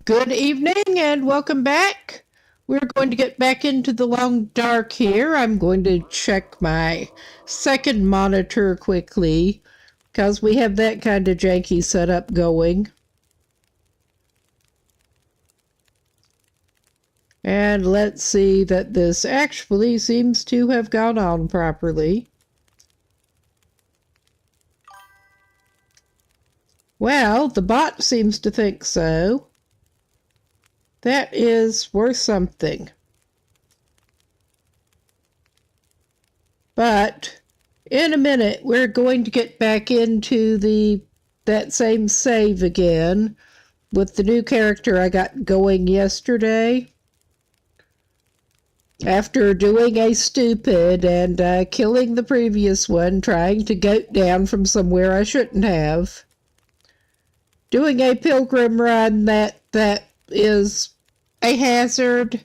Good evening and welcome back. We're going to get back into the long dark here. I'm going to check my second monitor quickly because we have that kind of janky setup going. And let's see that this actually seems to have gone on properly. Well, the bot seems to think so. That is worth something. But in a minute, we're going to get back into that same save again with the new character I got going yesterday. After doing a stupid and killing the previous one, trying to goat down from somewhere I shouldn't have. Doing a pilgrim run that is a hazard.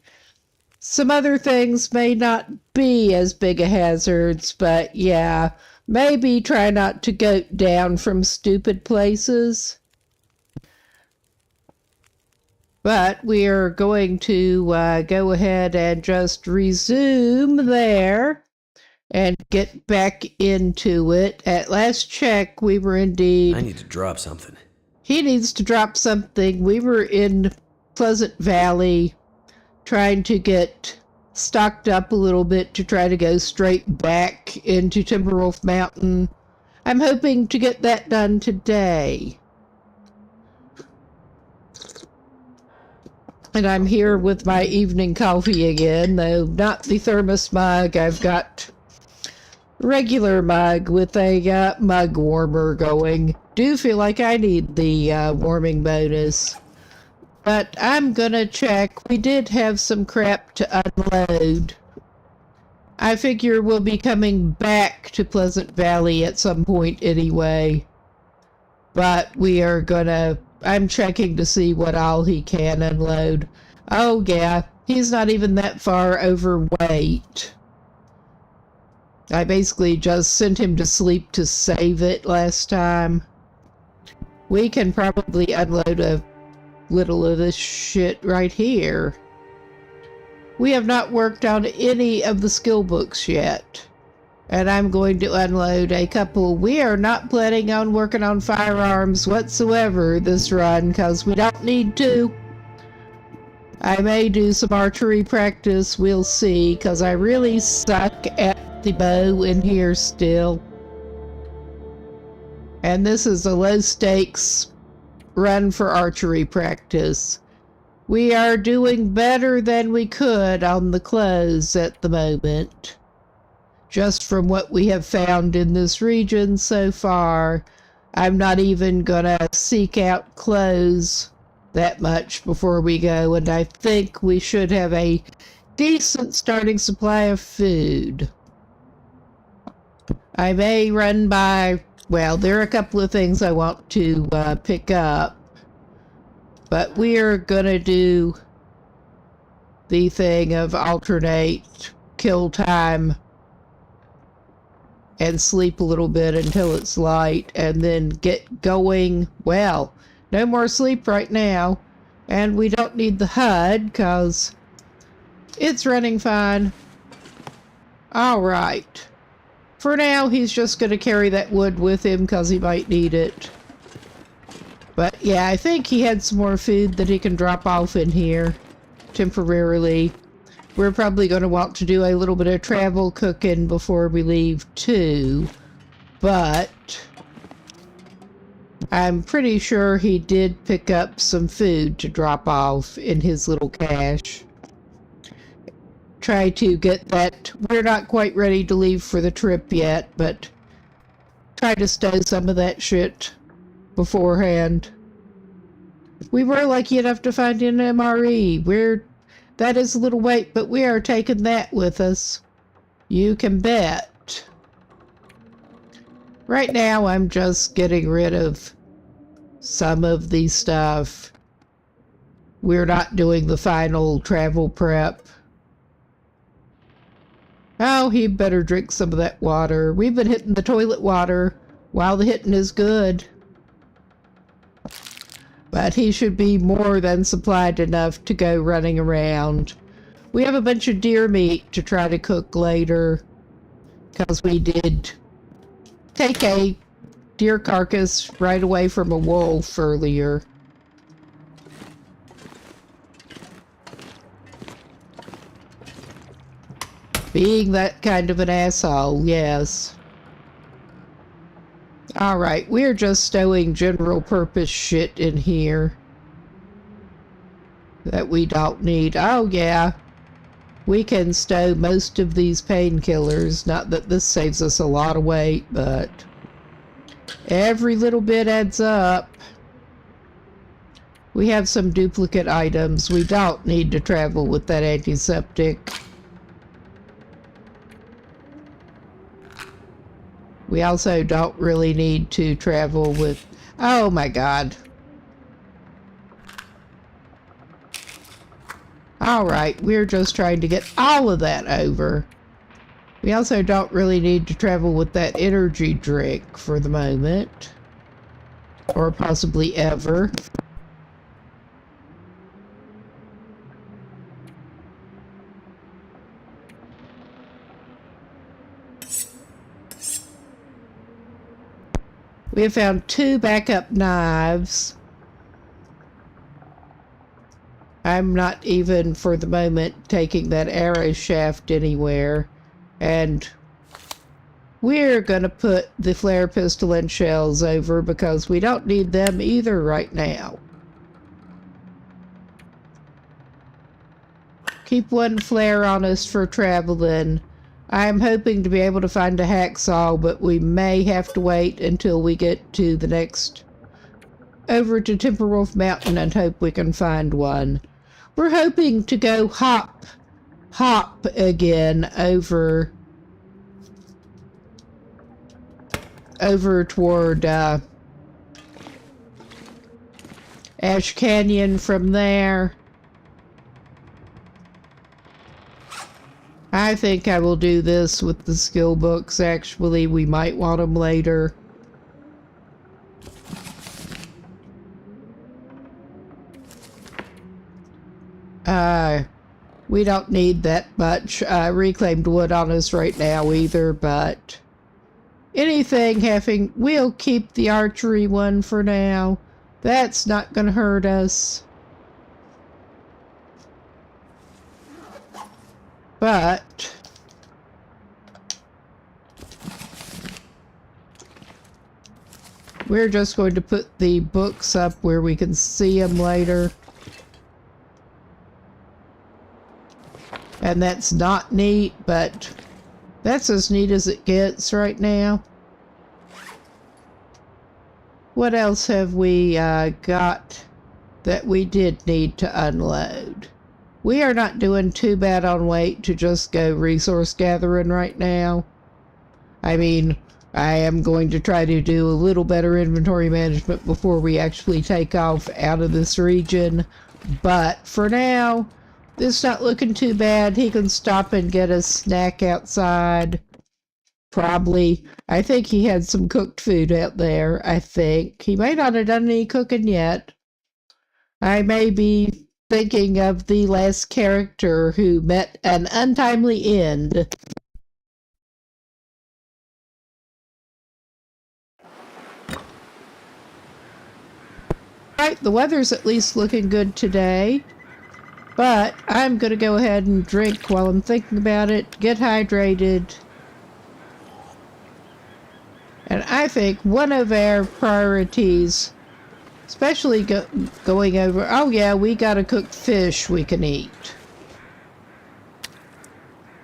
Some other things may not be as big a hazards, but yeah, maybe try not to go down from stupid places. But we are going to go ahead and just resume there and get back into it. At last check, we were indeed... I need to drop something. He needs to drop something. We were in Pleasant Valley trying to get stocked up a little bit to try to go straight back into Timberwolf Mountain. I'm hoping to get that done today. And I'm here with my evening coffee again, though not the thermos mug. I've got regular mug with a mug warmer going. Do feel like I need the warming bonus. But I'm gonna check. We did have some crap to unload. I figure we'll be coming back to Pleasant Valley at some point anyway. But we are gonna... I'm checking to see what all he can unload. Oh yeah, he's not even that far overweight. I basically just sent him to sleep to save it last time. We can probably unload a little of this shit right here. We have not worked on any of the skill books yet. And I'm going to unload a couple. We are not planning on working on firearms whatsoever this run because we don't need to. I may do some archery practice, we'll see, because I really suck at the bow in here still. And this is a low stakes run for archery practice. We are doing better than we could on the close at the moment. Just from what we have found in this region so far, I'm not even gonna seek out clothes that much before we go, and I think we should have a decent starting supply of food. I may run by, well, there are a couple of things I want to pick up, but we are gonna do the thing of alternate kill time and sleep a little bit until it's light, and then get going. Well, no more sleep right now, and we don't need the HUD, because it's running fine. Alright. For now, he's just going to carry that wood with him, because he might need it. But yeah, I think he had some more food that he can drop off in here, temporarily. We're probably going to want to do a little bit of travel cooking before we leave too, but I'm pretty sure he did pick up some food to drop off in his little cache. Try to get that. We're not quite ready to leave for the trip yet, but try to stow some of that shit beforehand. We were lucky enough to find an MRE. That is a little weight, but we are taking that with us. You can bet. Right now, I'm just getting rid of some of the stuff. We're not doing the final travel prep. Oh, he better drink some of that water. We've been hitting the toilet water while the hitting is good. But he should be more than supplied enough to go running around. We have a bunch of deer meat to try to cook later, because we did take a deer carcass right away from a wolf earlier. Being that kind of an asshole, yes. Alright, we're just stowing general purpose shit in here that we don't need. Oh yeah, we can stow most of these painkillers. Not that this saves us a lot of weight, but every little bit adds up. We have some duplicate items. We don't need to travel with that antiseptic. We also don't really need to travel with... Oh my god. Alright, we're just trying to get all of that over. We also don't really need to travel with that energy drink for the moment. Or possibly ever. We have found 2 backup knives. I'm not even, for the moment, taking that arrow shaft anywhere. And we're gonna put the flare pistol and shells over because we don't need them either right now. Keep 1 flare on us for traveling. I'm hoping to be able to find a hacksaw, but we may have to wait until we get to the next... over to Timberwolf Mountain and hope we can find one. We're hoping to go hop again over toward Ash Canyon from there. I think I will do this with the skill books, actually. We might want them later. We don't need that much reclaimed wood on us right now either, but anything having... We'll keep the archery one for now. That's not gonna hurt us. But we're just going to put the books up where we can see them later. And that's not neat, but that's as neat as it gets right now. What else have we got that we did need to unload? We are not doing too bad on weight to just go resource gathering right now. I mean, I am going to try to do a little better inventory management before we actually take off out of this region. But for now, it's not looking too bad. He can stop and get a snack outside. Probably. I think he had some cooked food out there, I think. He may not have done any cooking yet. I may be thinking of the last character who met an untimely end. Right, the weather's at least looking good today. But I'm going to go ahead and drink while I'm thinking about it, get hydrated. And I think one of our priorities, especially going over... Oh yeah, we got a cooked fish we can eat.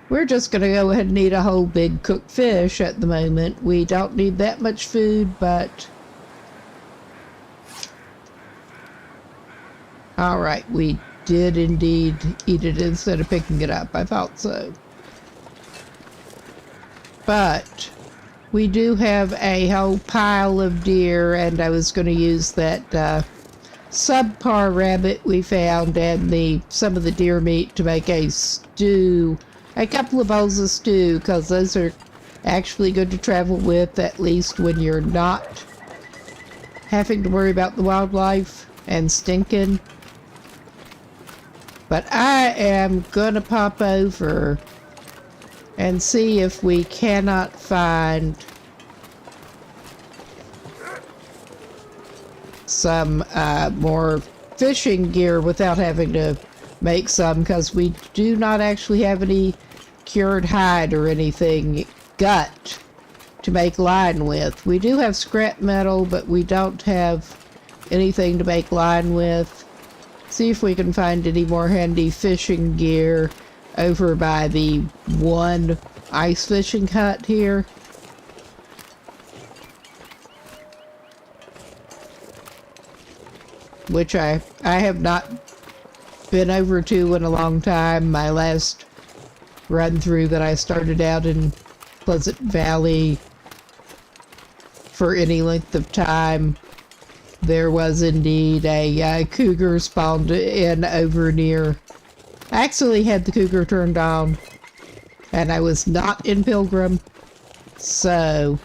We're just going to go ahead and eat a whole big cooked fish at the moment. We don't need that much food, but... Alright, we did indeed eat it instead of picking it up. I thought so. But we do have a whole pile of deer, and I was going to use that subpar rabbit we found and some of the deer meat to make a stew. A couple of bowls of stew, because those are actually good to travel with, at least when you're not having to worry about the wildlife. and stinking. But I am gonna pop over and see if we cannot find some more fishing gear without having to make some, because we do not actually have any cured hide or anything gut to make line with. We do have scrap metal, but we don't have anything to make line with. See if we can find any more handy fishing gear over by the one ice fishing hut here. Which I have not been over to in a long time. My last run through that I started out in Pleasant Valley for any length of time, there was indeed a cougar spawned in over near. I actually had the cougar turned on, and I was not in Pilgrim, so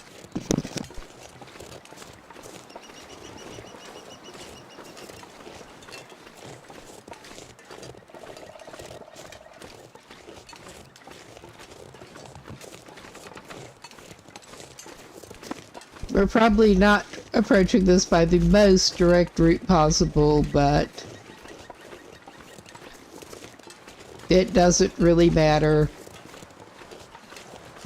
we're probably not approaching this by the most direct route possible, but it doesn't really matter.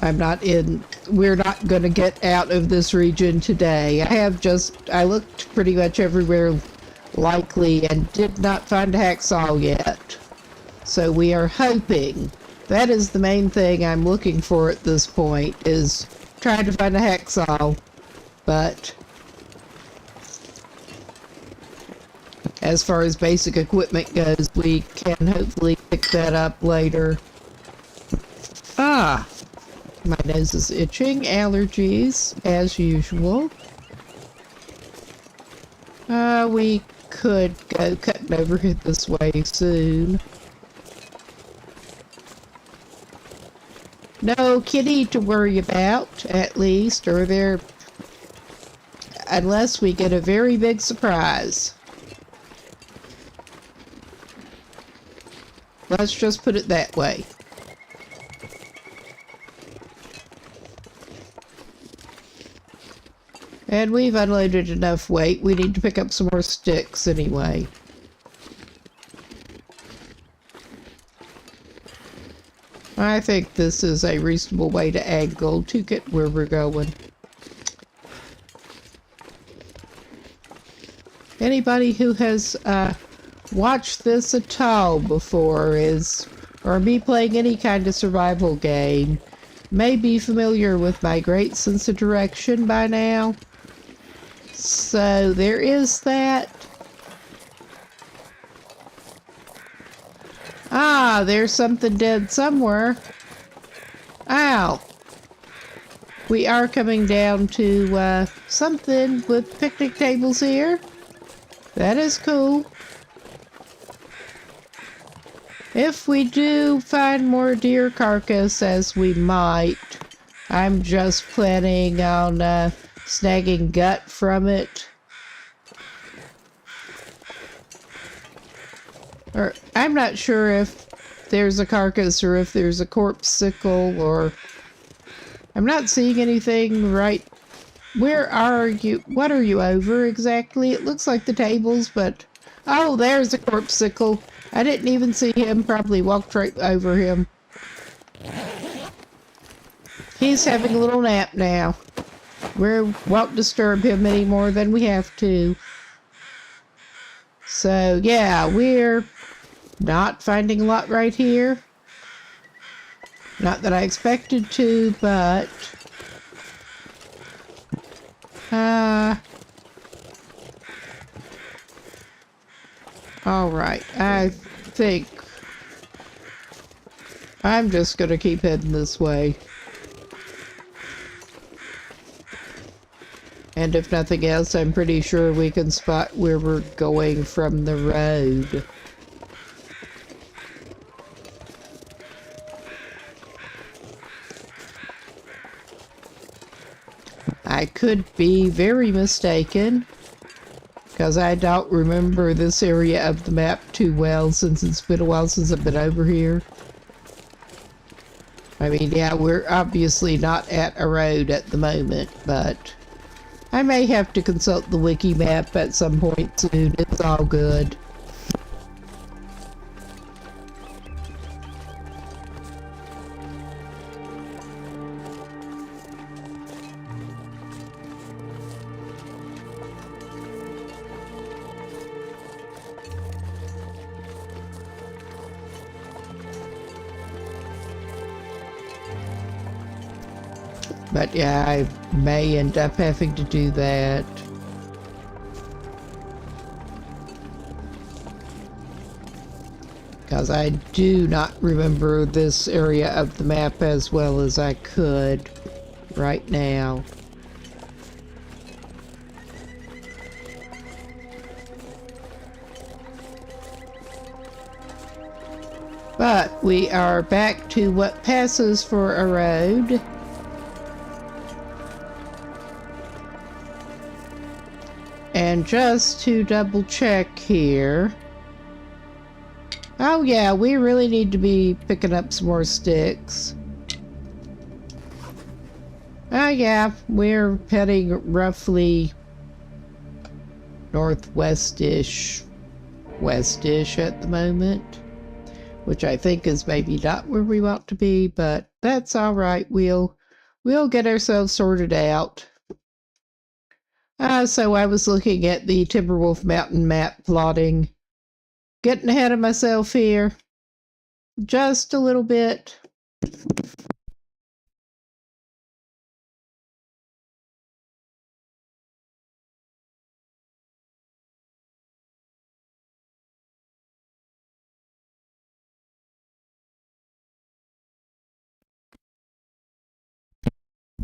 We're not going to get out of this region today. I looked pretty much everywhere likely and did not find a hacksaw yet. So we are hoping. That is the main thing I'm looking for at this point, is trying to find a hacksaw. But as far as basic equipment goes, we can hopefully pick that up later. Ah! My nose is itching. Allergies, as usual. We could go cutting over this way soon. No kitty to worry about, at least, or there... unless we get a very big surprise. Let's just put it that way. And we've unloaded enough weight. We need to pick up some more sticks anyway. I think this is a reasonable way to angle to get where we're going. Anybody who has watched this at all before or me playing any kind of survival game, may be familiar with my great sense of direction by now. So there is that. Ah, there's something dead somewhere. Ow. We are coming down to something with picnic tables here. That is cool. If we do find more deer carcass, as we might, I'm just planning on snagging gut from it. Or I'm not sure if there's a carcass or if there's a corpse-sickle, or I'm not seeing anything right. Where are you? What are you over exactly? It looks like the tables, but... oh, there's a corpse-sickle. I didn't even see him. Probably walked right over him. He's having a little nap now. We won't disturb him any more than we have to. So, yeah, we're not finding a lot right here. Not that I expected to, but... alright, I think I'm just gonna keep heading this way. And if nothing else, I'm pretty sure we can spot where we're going from the road. I could be very mistaken. because I don't remember this area of the map too well since it's been a while since I've been over here. I mean, yeah, we're obviously not at a road at the moment, but I may have to consult the wiki map at some point soon. It's all good. But yeah, I may end up having to do that. Because I do not remember this area of the map as well as I could right now. But we are back to what passes for a road. And just to double check here. Oh yeah, we really need to be picking up some more sticks. Oh yeah, we're heading roughly northwest-ish, west-ish at the moment. Which I think is maybe not where we want to be, but that's alright. We'll get ourselves sorted out. So I was looking at the Timberwolf Mountain map plotting. Getting ahead of myself here. Just a little bit.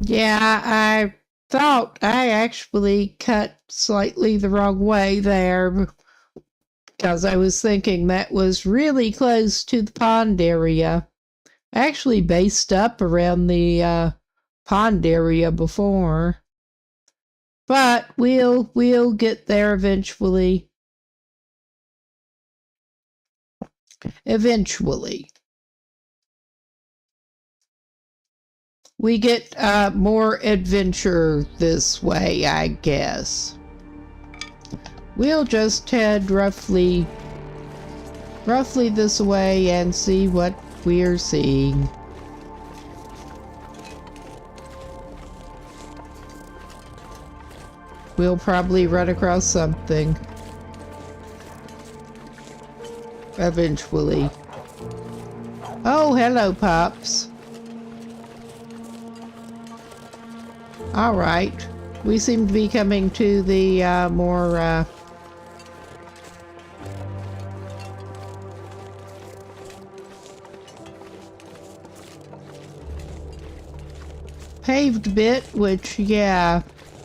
Yeah, I thought I actually cut slightly the wrong way there because I was thinking that was really close to the pond area. I actually based up around the pond area before. But we'll get there eventually. Eventually. We get more adventure this way, I guess. We'll just head roughly this way and see what we're seeing. We'll probably run across something. Eventually. Oh, hello, Pops. Alright. We seem to be coming to the more paved bit, which, yeah,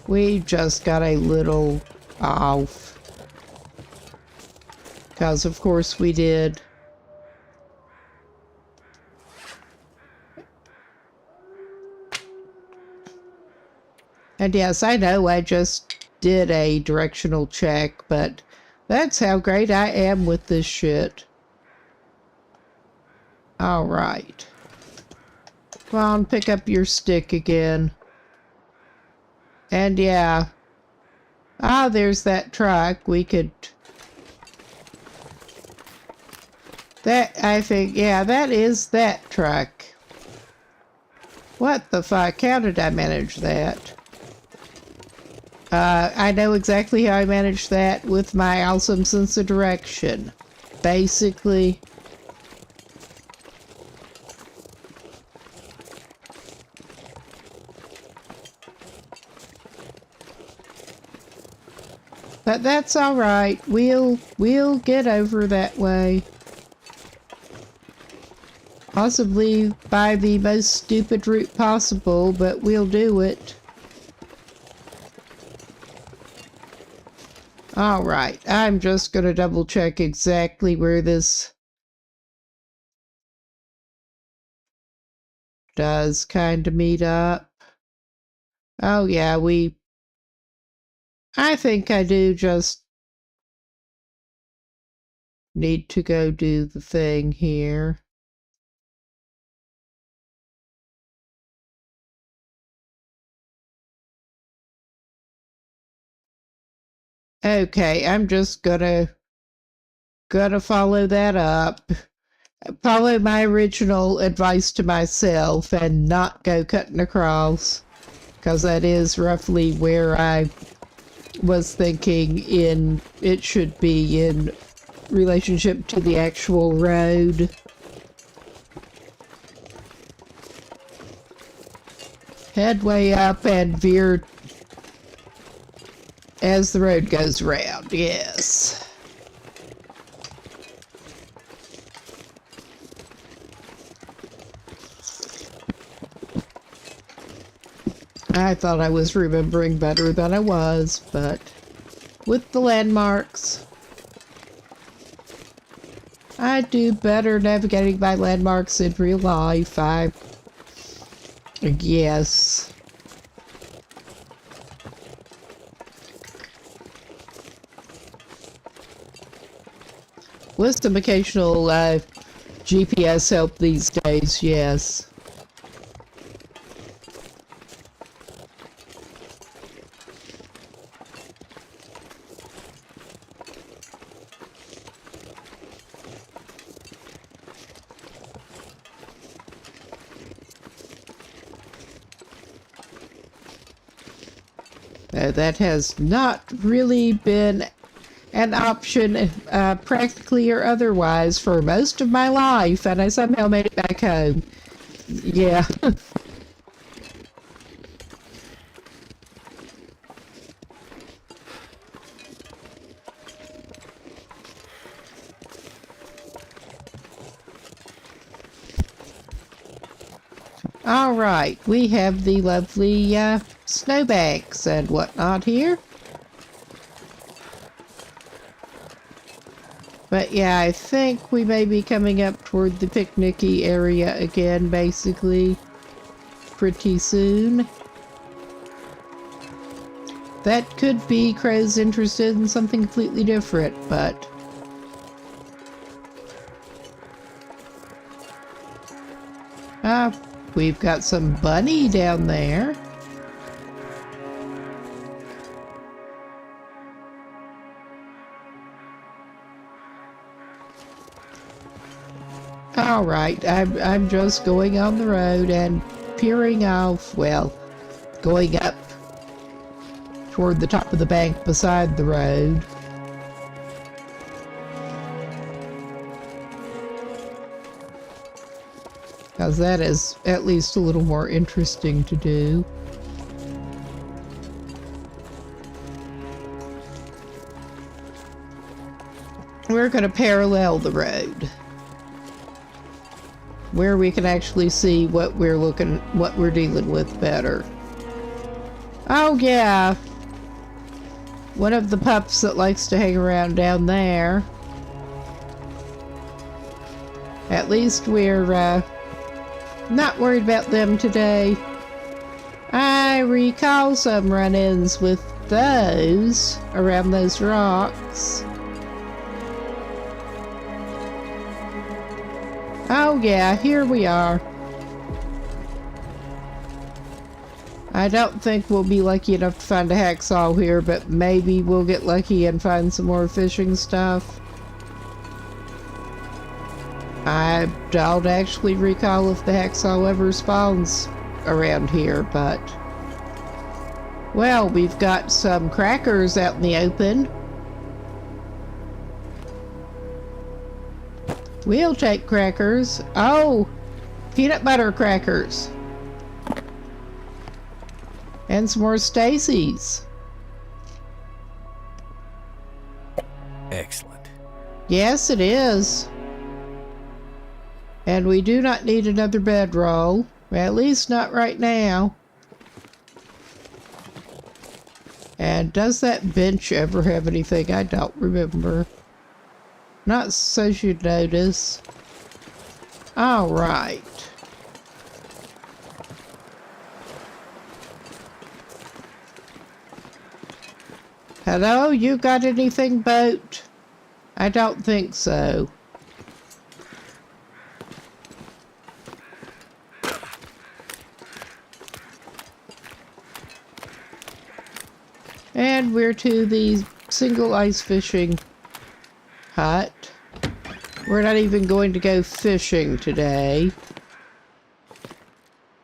we just got a little off. Because, of course, we did. And yes, I know I just did a directional check, but that's how great I am with this shit. Alright. Come on, pick up your stick again. And yeah. Ah, there's that truck. We could... That, I think, yeah, that is that truck. What the fuck? How did I manage that? I know exactly how I managed that with my awesome sense of direction. Basically. But that's alright. We'll get over that way. Possibly by the most stupid route possible, but we'll do it. Alright, I'm just gonna double check exactly where this does kind of meet up. Oh yeah, I think I do just need to go do the thing here. Okay, I'm just gonna follow that up. Follow my original advice to myself and not go cutting across, because that is roughly where I was thinking it should be in relationship to the actual road. Head way up and veer as the road goes round, yes. I thought I was remembering better than I was, but with the landmarks, I do better navigating by landmarks in real life, I guess. With some occasional GPS help these days, yes. That has not really been an option, practically or otherwise, for most of my life, and I somehow made it back home. Yeah. All right, we have the lovely snowbanks and whatnot here. But yeah, I think we may be coming up toward the picnicky area again, basically, pretty soon. That could be Crow's interested in something completely different, but... we've got some bunny down there. All right, I'm just going on the road and peering off, well, going up toward the top of the bank beside the road. Because that is at least a little more interesting to do. We're going to parallel the road, where we can actually see what we're dealing with better. Oh yeah, one of the pups that likes to hang around down there. At least we're not worried about them today. I recall some run-ins with those around those rocks. Oh yeah, here we are. I don't think we'll be lucky enough to find a hacksaw here, but maybe we'll get lucky and find some more fishing stuff. I don't actually recall if the hacksaw ever spawns around here, but... Well, we've got some crackers out in the open. We'll take crackers. Oh! Peanut butter crackers. And some more Stacy's. Excellent. Yes, it is. And we do not need another bedroll. At least not right now. And does that bench ever have anything? I don't remember. Not so you'd notice. Alright. Hello, you got anything, boat? I don't think so. And we're to the single ice fishing hut. We're not even going to go fishing today.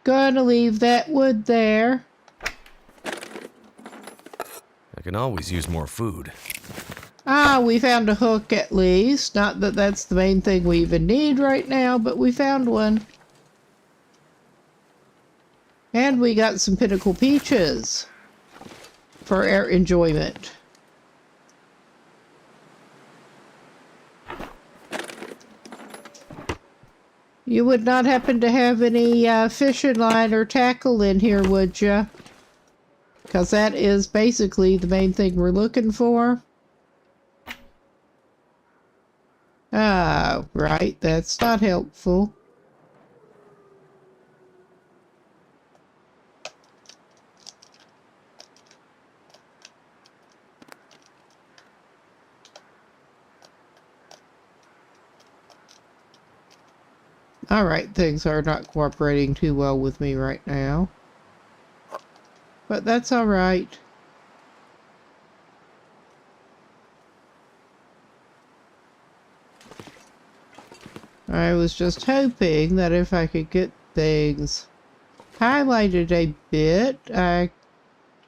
Gonna leave that wood there. I can always use more food. Ah, we found a hook at least. Not that that's the main thing we even need right now, but we found one. And we got some pinnacle peaches for our enjoyment. You would not happen to have any fishing line or tackle in here, would you? Because that is basically the main thing we're looking for. Ah, right. That's not helpful. Alright, things are not cooperating too well with me right now. But that's alright. I was just hoping that if I could get things highlighted a bit,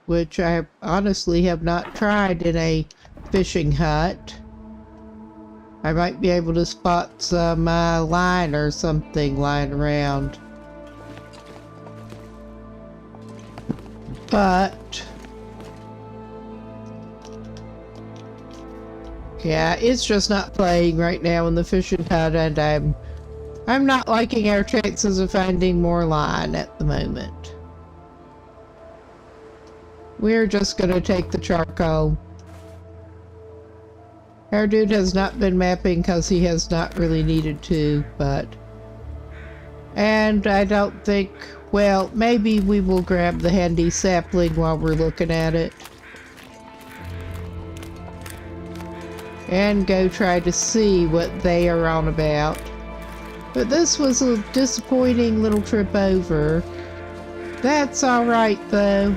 which I honestly have not tried in a fishing hut, I might be able to spot some line or something lying around. But yeah, it's just not playing right now in the fishing hut, and I'm not liking our chances of finding more line at the moment. We're just gonna take the charcoal. Our dude has not been mapping because he has not really needed to, but... And I don't think... Well, maybe we will grab the handy sapling while we're looking at it. And go try to see what they are on about. But this was a disappointing little trip over. That's alright, though.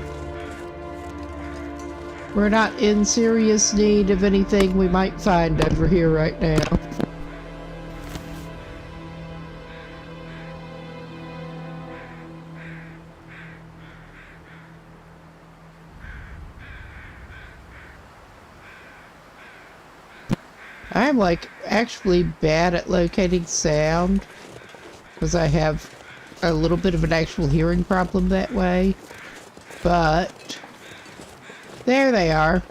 We're not in serious need of anything we might find over here right now. I'm like actually bad at locating sound because I have a little bit of an actual hearing problem that way. But there they are.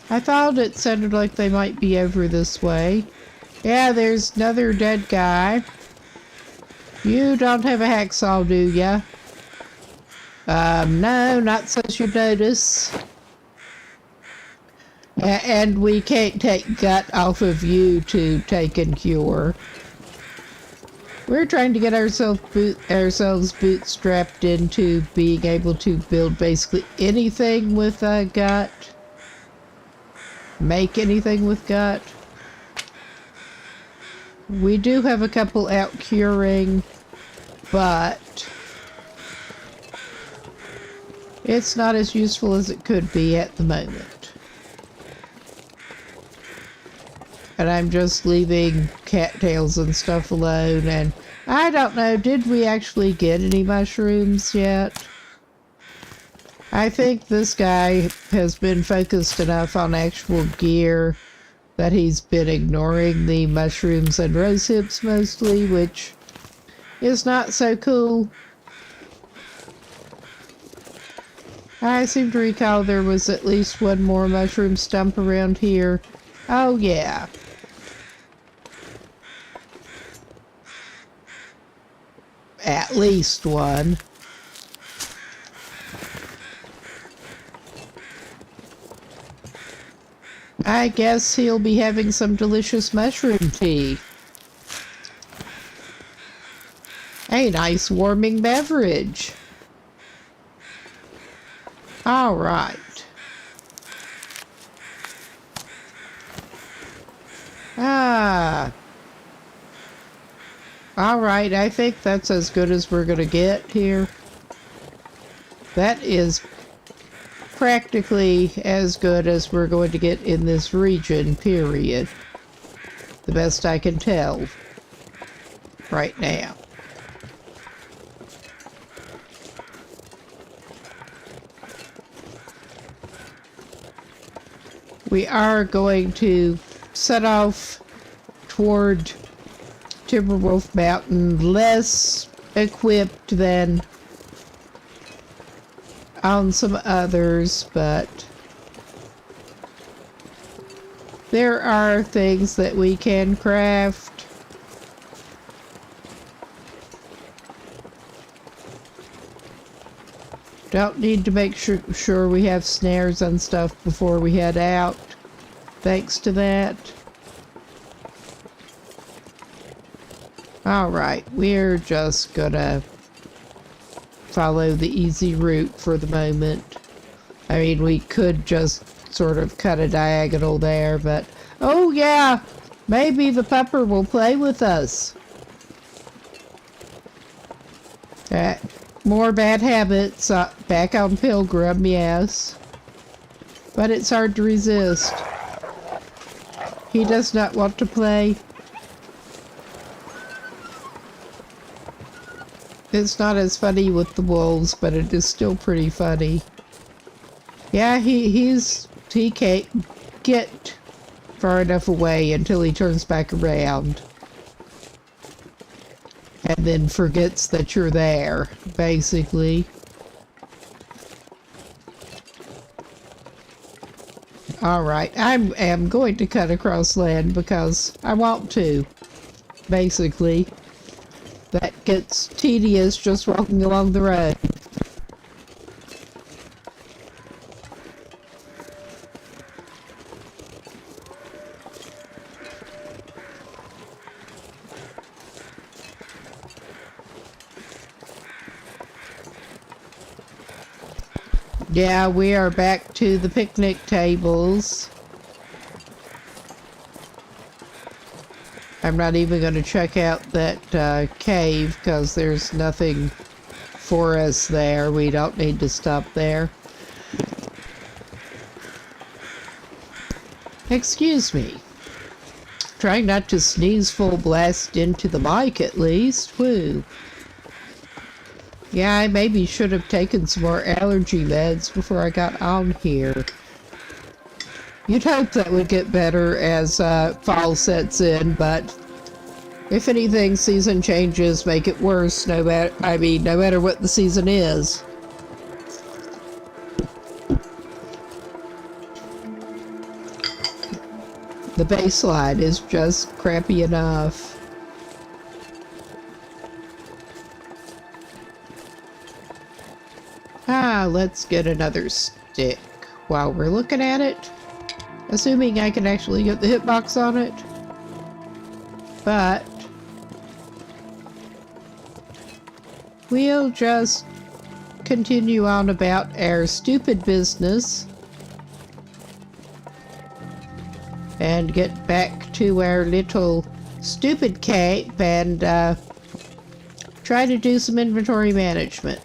I thought it sounded like they might be over this way. Yeah, there's another dead guy. You don't have a hacksaw, do ya? No, not such you notice. And we can't take gut off of you to take and cure. We're trying to get ourselves bootstrapped into being able to build basically anything with gut. Make anything with gut. We do have a couple out curing, but it's not as useful as it could be at the moment. And I'm just leaving cattails and stuff alone, and I don't know, did we actually get any mushrooms yet? I think this guy has been focused enough on actual gear that he's been ignoring the mushrooms and rose hips mostly, which is not so cool. I seem to recall there was at least one more mushroom stump around here. Oh yeah. At least one. I guess he'll be having some delicious mushroom tea. A nice warming beverage. All right. Ah. Alright, I think that's as good as we're gonna get here. That is practically as good as we're going to get in this region, period. The best I can tell right now. We are going to set off toward Timberwolf Mountain, less equipped than on some others, but there are things that we can craft. Don't need to make sure we have snares and stuff before we head out, thanks to that. Alright, we're just gonna follow the easy route for the moment. I mean, we could just sort of cut a diagonal there, but... Oh yeah! Maybe the pupper will play with us. More bad habits back on Pilgrim, yes. But it's hard to resist. He does not want to play. It's not as funny with the wolves, but it is still pretty funny. Yeah, he can't get far enough away until he turns back around. And then forgets that you're there, basically. Alright, I am going to cut across land because I want to, basically. That gets tedious just walking along the road. Yeah, we are back to the picnic tables. I'm not even going to check out that cave because there's nothing for us there. We don't need to stop there. Excuse me. Trying not to sneeze full blast into the mic at least. Woo. Yeah, I maybe should have taken some more allergy meds before I got on here. You'd hope that would get better as fall sets in, but if anything, season changes make it worse. No matter what the season is. The baseline is just crappy enough. Let's get another stick while we're looking at it. Assuming I can actually get the hitbox on it. But we'll just continue on about our stupid business and get back to our little stupid cape and try to do some inventory management.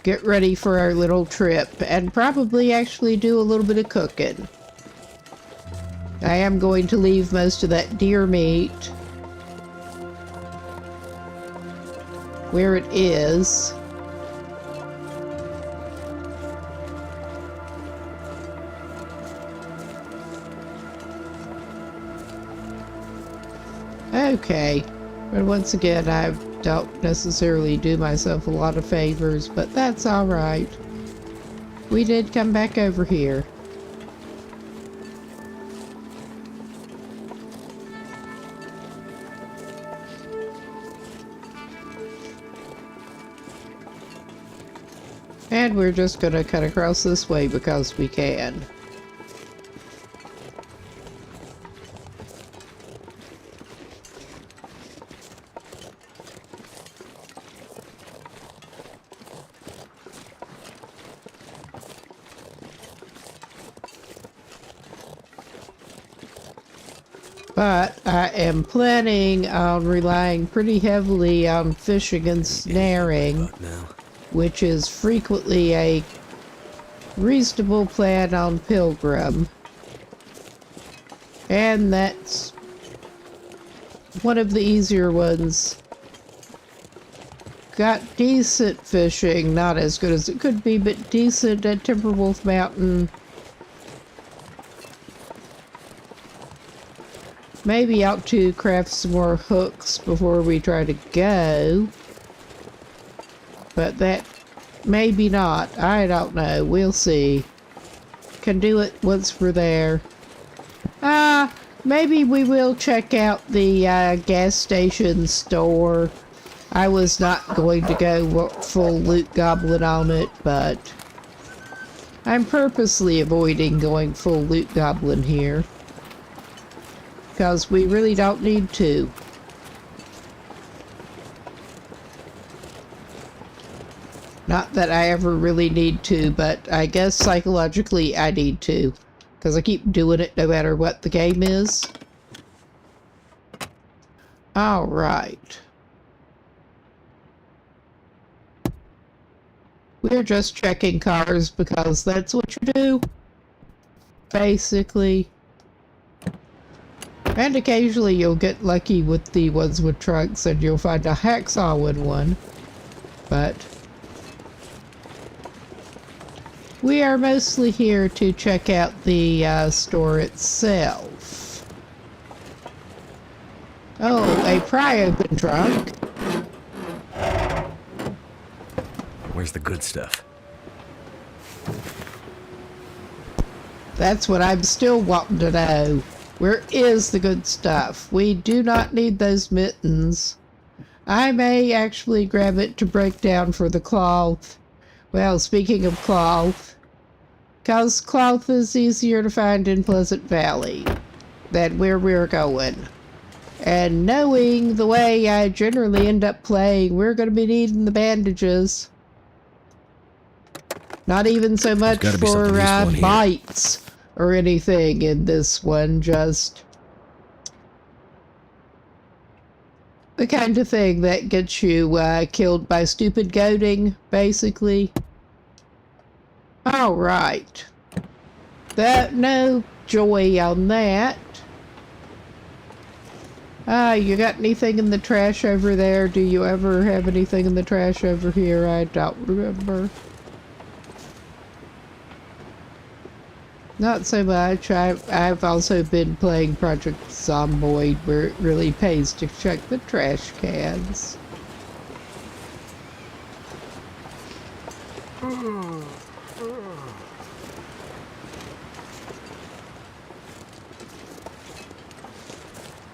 Get ready for our little trip and probably actually do a little bit of cooking. I am going to leave most of that deer meat where it is. Okay, but once again, I don't necessarily do myself a lot of favors, but that's alright. We did come back over here. And we're just gonna cut across this way because we can. But I am planning on relying pretty heavily on fishing and snaring, which is frequently a reasonable plan on Pilgrim. And that's one of the easier ones. Got decent fishing, not as good as it could be, but decent at Timberwolf Mountain. Maybe out to craft some more hooks before we try to go. But that, maybe not. I don't know. We'll see. Can do it once we're there. Maybe we will check out the gas station store. I was not going to go full loot goblin on it, but I'm purposely avoiding going full loot goblin here. Because we really don't need to. Not that I ever really need to, but I guess psychologically I need to. Because I keep doing it no matter what the game is. Alright. We're just checking cars because that's what you do. Basically. And occasionally you'll get lucky with the ones with trucks and you'll find a hacksaw in one. But we are mostly here to check out the store itself. Oh, a pry-open trunk. Where's the good stuff? That's what I'm still wanting to know. Where is the good stuff? We do not need those mittens. I may actually grab it to break down for the cloth. Well, speaking of cloth, because cloth is easier to find in Pleasant Valley than where we're going. And knowing the way I generally end up playing, we're going to be needing the bandages. Not even so much for bites or anything in this one, just the kind of thing that gets you killed by stupid goading, basically. Alright. No joy on that. You got anything in the trash over there? Do you ever have anything in the trash over here? I don't remember. Not so much. I've also been playing Project Zomboid, where it really pays to check the trash cans.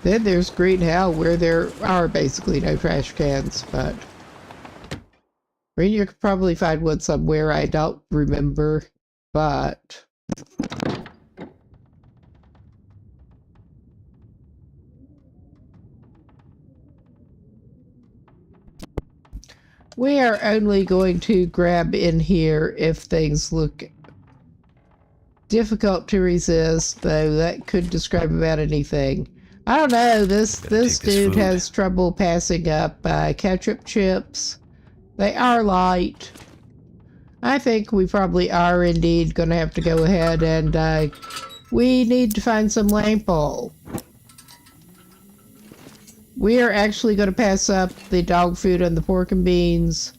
Then there's Green Hell, where there are basically no trash cans, but I mean, you could probably find one somewhere, I don't remember, but we are only going to grab in here if things look difficult to resist, though that could describe about anything. I don't know, this dude has trouble passing up ketchup chips. They are light. I think we probably are indeed going to have to go ahead and we need to find some lamp oil. We are actually going to pass up the dog food and the pork and beans.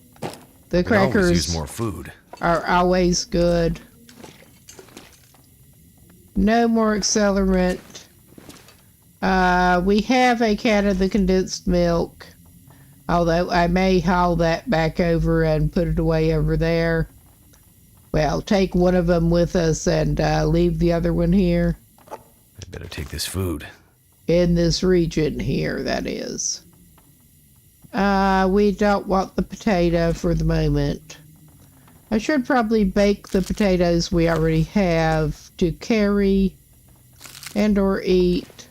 The crackers use more food. Are always good. No more accelerant. We have a can of the condensed milk. Although I may haul that back over and put it away over there. Well, take one of them with us and leave the other one here. I better take this food. In this region here, that is. We don't want the potato for the moment. I should probably bake the potatoes we already have to carry and or eat.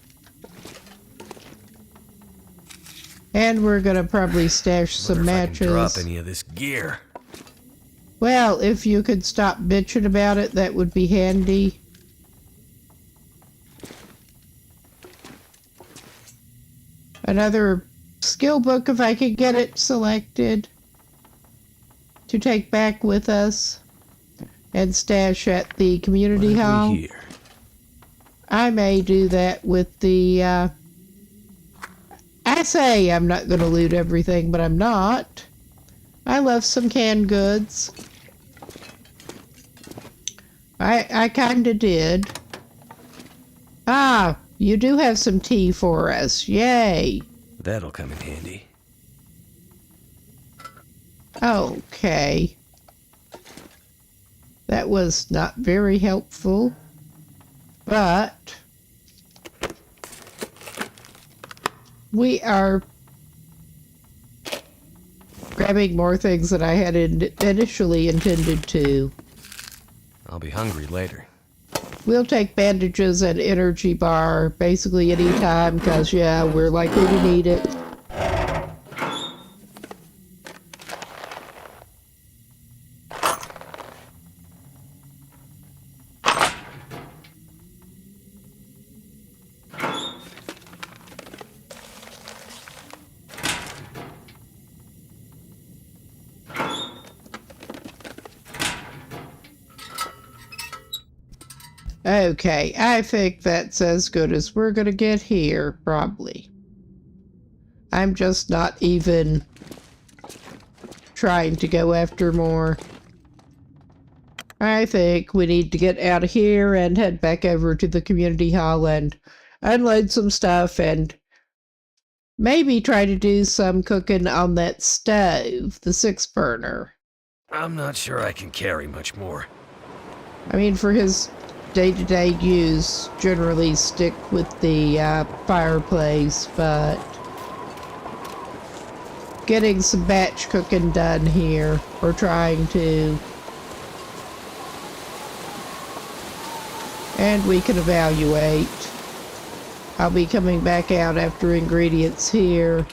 And we're gonna probably stash some matches. I can drop any of this gear. Well, if you could stop bitching about it, that would be handy. Another skill book if I could get it selected to take back with us and stash at the community hall. Here. I may do that with the, I say I'm not going to loot everything, but I'm not. I love some canned goods. I kinda did. Ah, you do have some tea for us. Yay. That'll come in handy. Okay. That was not very helpful, but we are grabbing more things than I had initially intended to. I'll be hungry later. We'll take bandages and energy bar basically any time, because, yeah, we're likely to need it. Okay, I think that's as good as we're gonna get here, probably. I'm just not even trying to go after more. I think we need to get out of here and head back over to the community hall and unload some stuff and maybe try to do some cooking on that stove, the 6-burner. I'm not sure I can carry much more. I mean, for his day-to-day use, generally stick with the fireplace, but getting some batch cooking done here, or trying to, and we can evaluate. I'll be coming back out after ingredients here.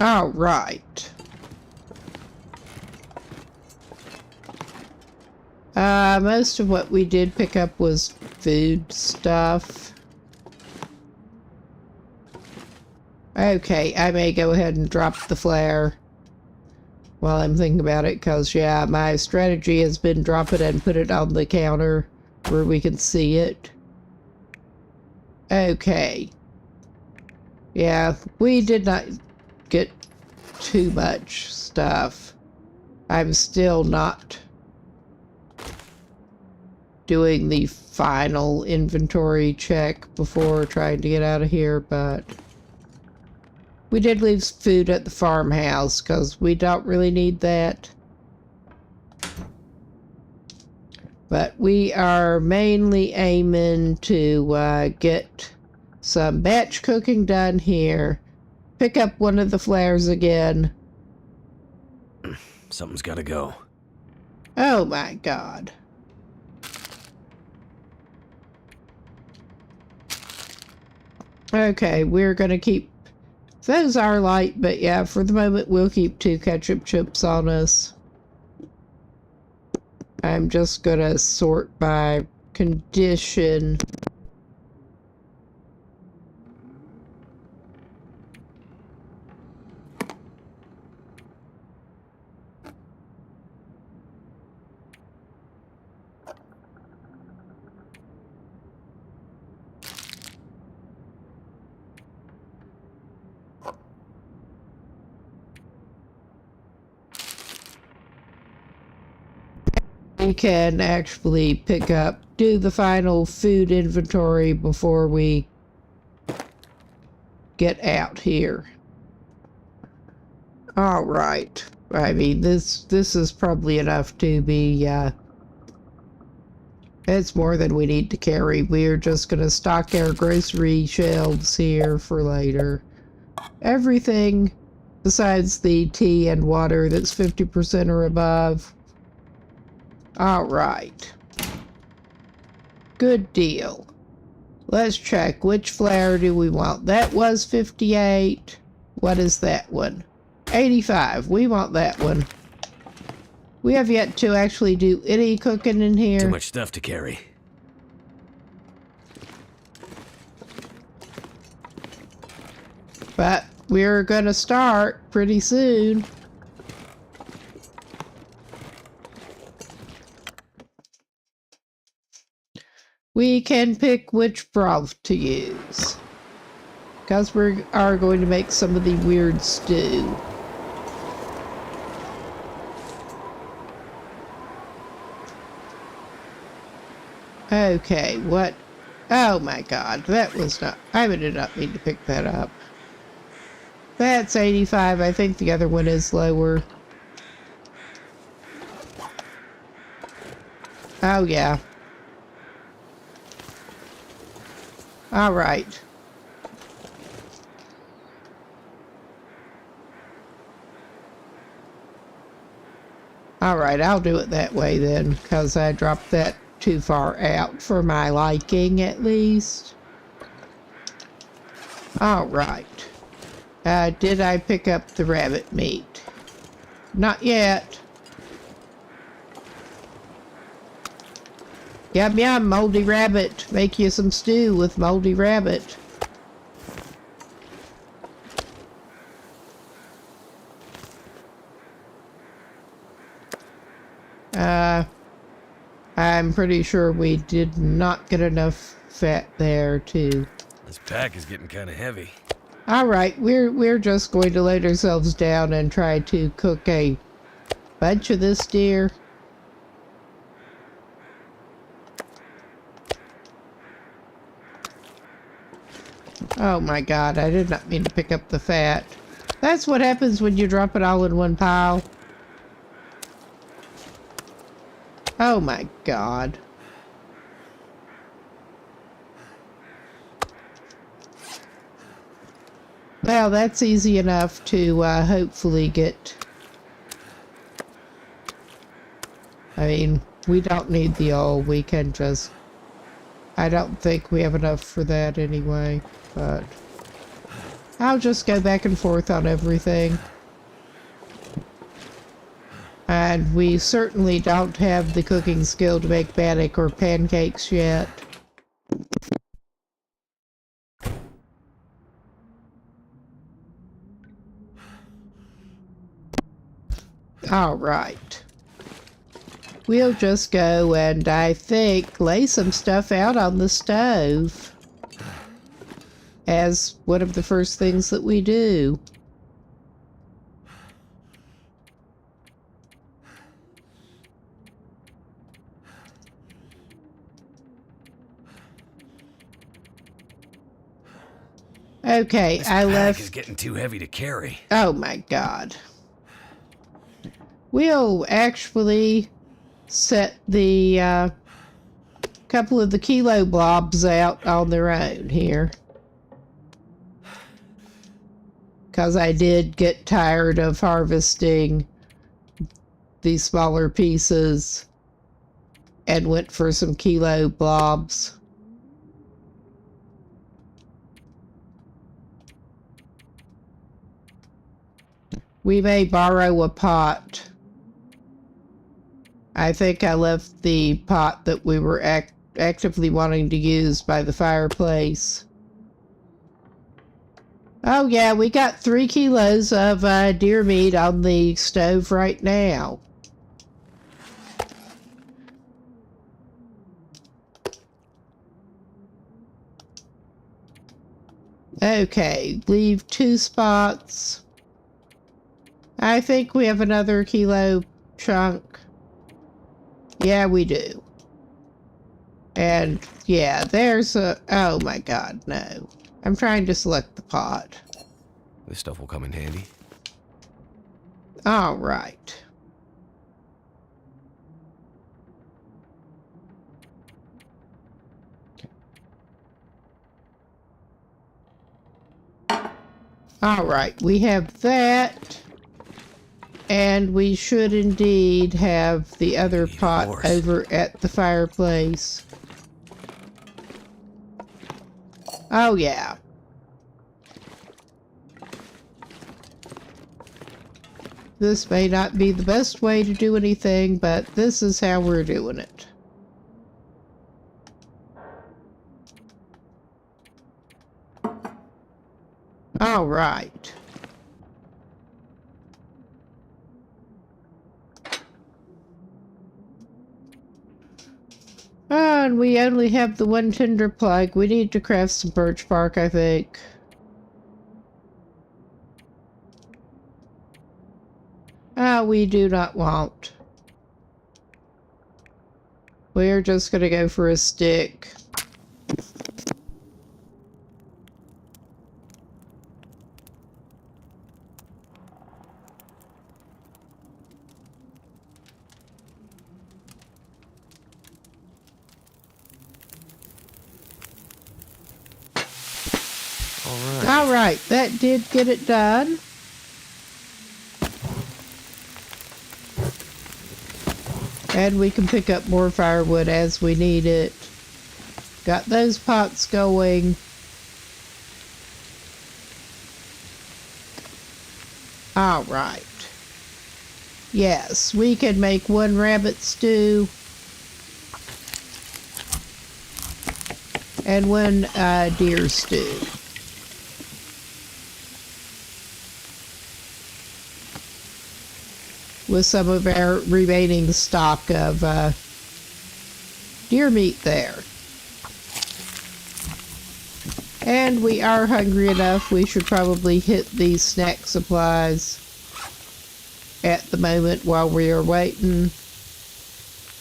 All right. Most of what we did pick up was food stuff. Okay, I may go ahead and drop the flare while I'm thinking about it, because, yeah, my strategy has been drop it and put it on the counter where we can see it. Okay. Yeah, we did not get too much stuff. I'm still not doing the final inventory check before trying to get out of here, but we did leave food at the farmhouse because we don't really need that. But we are mainly aiming to get some batch cooking done here. Pick up one of the flares again. Something's gotta go. Oh my god. Okay, we're gonna keep those are light, but yeah, for the moment we'll keep 2 ketchup chips on us. I'm just gonna sort by condition. We can actually do the final food inventory before we get out here. All right. I mean, this is probably enough to be, it's more than we need to carry. We're just gonna stock our grocery shelves here for later. Everything besides the tea and water that's 50% or above. All right. Good deal. Let's check. Which flare do we want? That was 58. What is that one? 85. We want that one. We have yet to actually do any cooking in here. Too much stuff to carry. But we're gonna start pretty soon. We can pick which broth to use, because we are going to make some of the weird stew. Okay, what? Oh my god, that was not... I did not mean to pick that up. That's 85. I think the other one is lower. Oh yeah. Alright. Alright, I'll do it that way then, because I dropped that too far out for my liking, at least. Alright. Did I pick up the rabbit meat? Not yet. Yum yum, moldy rabbit. Make you some stew with moldy rabbit. I'm pretty sure we did not get enough fat there, too. This pack is getting kind of heavy. Alright, we're just going to lay ourselves down and try to cook a bunch of this deer. Oh my god, I did not mean to pick up the fat. That's what happens when you drop it all in one pile. Oh my god. Well, that's easy enough to hopefully get... I mean, we don't need the oil. We can just... I don't think we have enough for that anyway, but... I'll just go back and forth on everything. And we certainly don't have the cooking skill to make bannock or pancakes yet. Alright. We'll just go and, I think, lay some stuff out on the stove as one of the first things that we do. Okay, this I pack left... is getting too heavy to carry. Oh my god. We'll actually set the couple of the kilo blobs out on their own here. Because I did get tired of harvesting these smaller pieces and went for some kilo blobs. We may borrow a pot. I think I left the pot that we were actively wanting to use by the fireplace. Oh yeah, we got 3 kilos of deer meat on the stove right now. Okay, leave 2 spots. I think we have another kilo chunk. Yeah, we do. And, yeah, there's a... Oh my god, no. I'm trying to select the pot. This stuff will come in handy. Alright. Alright, we have that. And we should indeed have the other pot over at the fireplace. Oh yeah. This may not be the best way to do anything, but this is how we're doing it. All right. Oh, and we only have the one tinder plug. We need to craft some birch bark, I think. Ah, we do not want. We're just gonna go for a stick. All right, that did get it done. And we can pick up more firewood as we need it. Got those pots going. All right. Yes, we can make one rabbit stew. And one deer stew. With some of our remaining stock of deer meat there. And we are hungry enough, we should probably hit these snack supplies at the moment while we are waiting,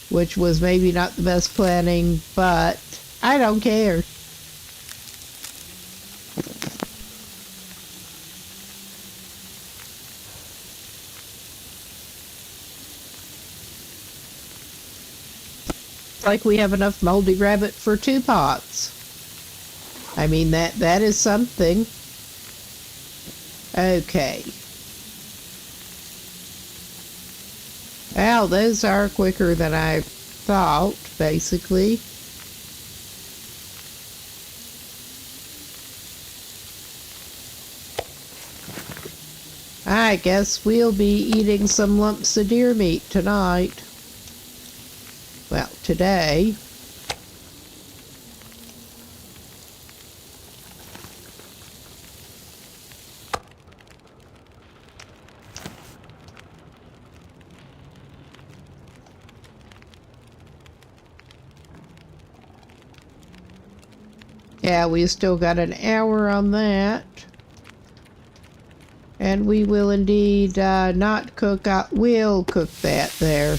which was maybe not the best planning, but I don't care. Like we have enough moldy rabbit for 2 pots. I mean, that is something. Okay. Well, those are quicker than I thought, basically. I guess we'll be eating some lumps of deer meat tonight. Well, today. Yeah, we still got an hour on that. And we will indeed not cook. I will cook that there.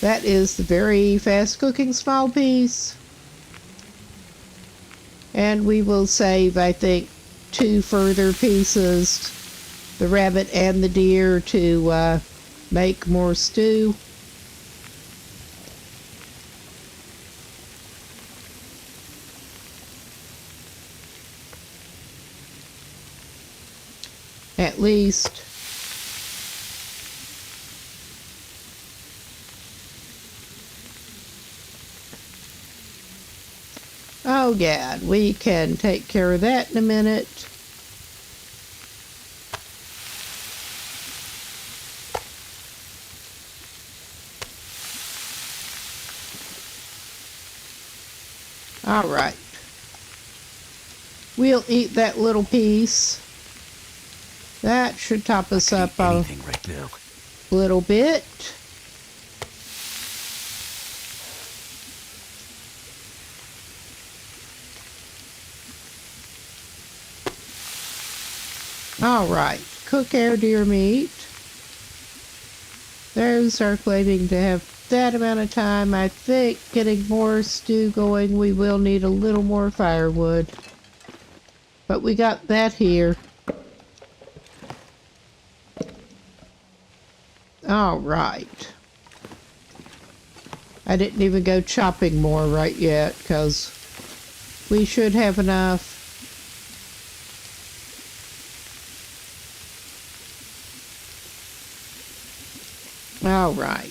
That is the very fast cooking small piece. And we will save, I think, 2 further pieces, the rabbit and the deer, to make more stew. At least. Oh, yeah, we can take care of that in a minute. All right. We'll eat that little piece. That should top us up a right now. little bit. All right, cook our deer meat. Those are claiming to have that amount of time. I think getting more stew going, we will need a little more firewood. But we got that here. All right. I didn't even go chopping more right yet, because we should have enough. All right.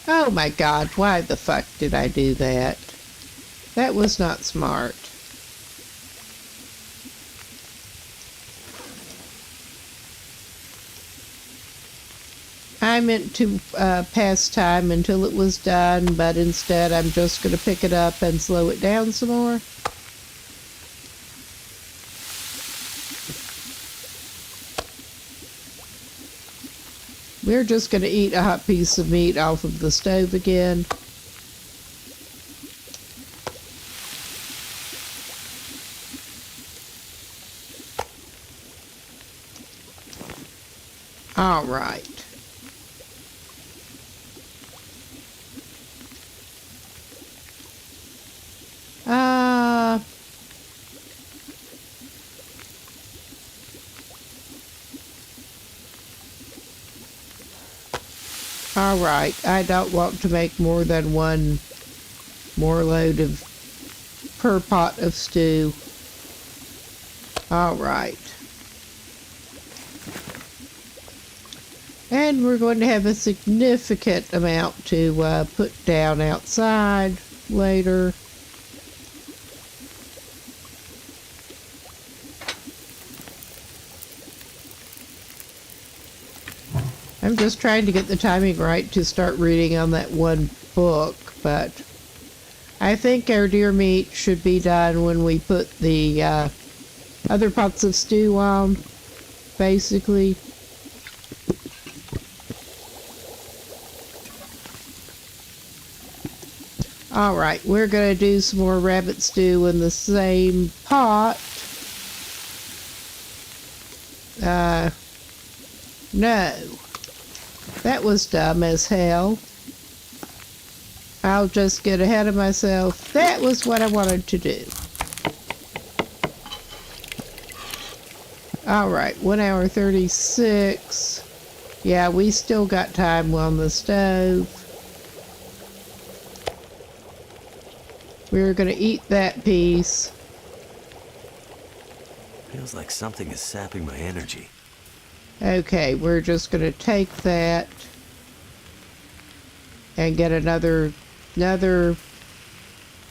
Oh my God, why the fuck did I do that? That was not smart. I I meant to pass time until it was done, but instead I'm just going to pick it up and slow it down some more. We're just going to eat a hot piece of meat off of the stove again. All right. All right. I don't want to make more than one more load of per pot of stew. All right. And we're going to have a significant amount to put down outside later. I'm just trying to get the timing right to start reading on that one book, but I think our deer meat should be done when we put the other pots of stew on, basically. Alright, we're going to do some more rabbit stew in the same pot. No. That was dumb as hell. I'll just get ahead of myself. That was what I wanted to do. Alright, 1 hour 36. Yeah, we still got time on the stove. We're gonna eat that piece. Feels like something is sapping my energy. Okay, we're just gonna take that and get another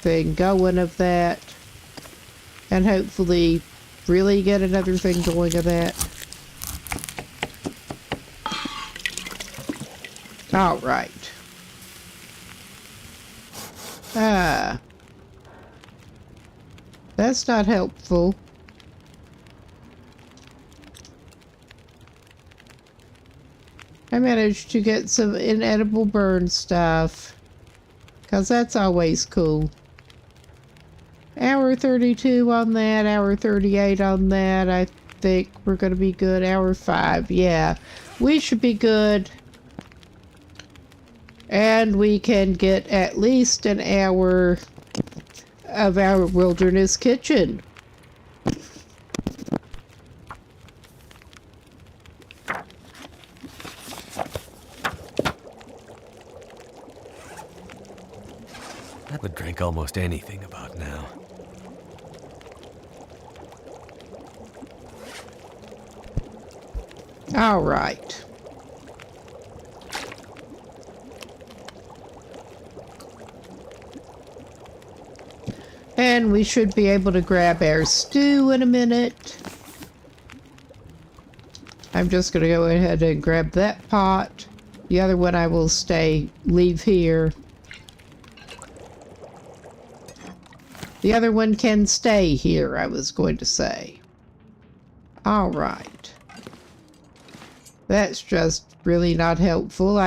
thing going of that, and hopefully really get another thing going of that. All right. That's not helpful. I managed to get some inedible burn stuff, because that's always cool. Hour 32 on that, hour 38 on that. I think we're going to be good. Hour 5, yeah. We should be good. And we can get at least an hour of our wilderness kitchen. I would drink almost anything about now. All right. And we should be able to grab our stew in a minute. I'm just going to go ahead and grab that pot. The other one I will leave here. The other one can stay here, I was going to say. All right. That's just really not helpful.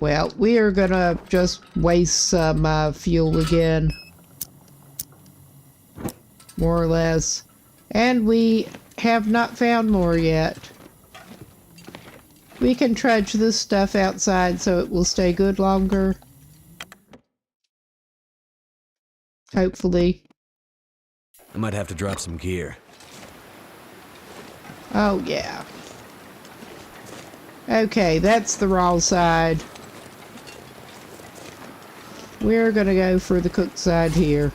Well, we are gonna just waste some fuel again. More or less. And we have not found more yet. We can trudge this stuff outside so it will stay good longer. Hopefully. I might have to drop some gear. Oh, yeah. Okay, that's the raw side. We're gonna go for the cooked side here.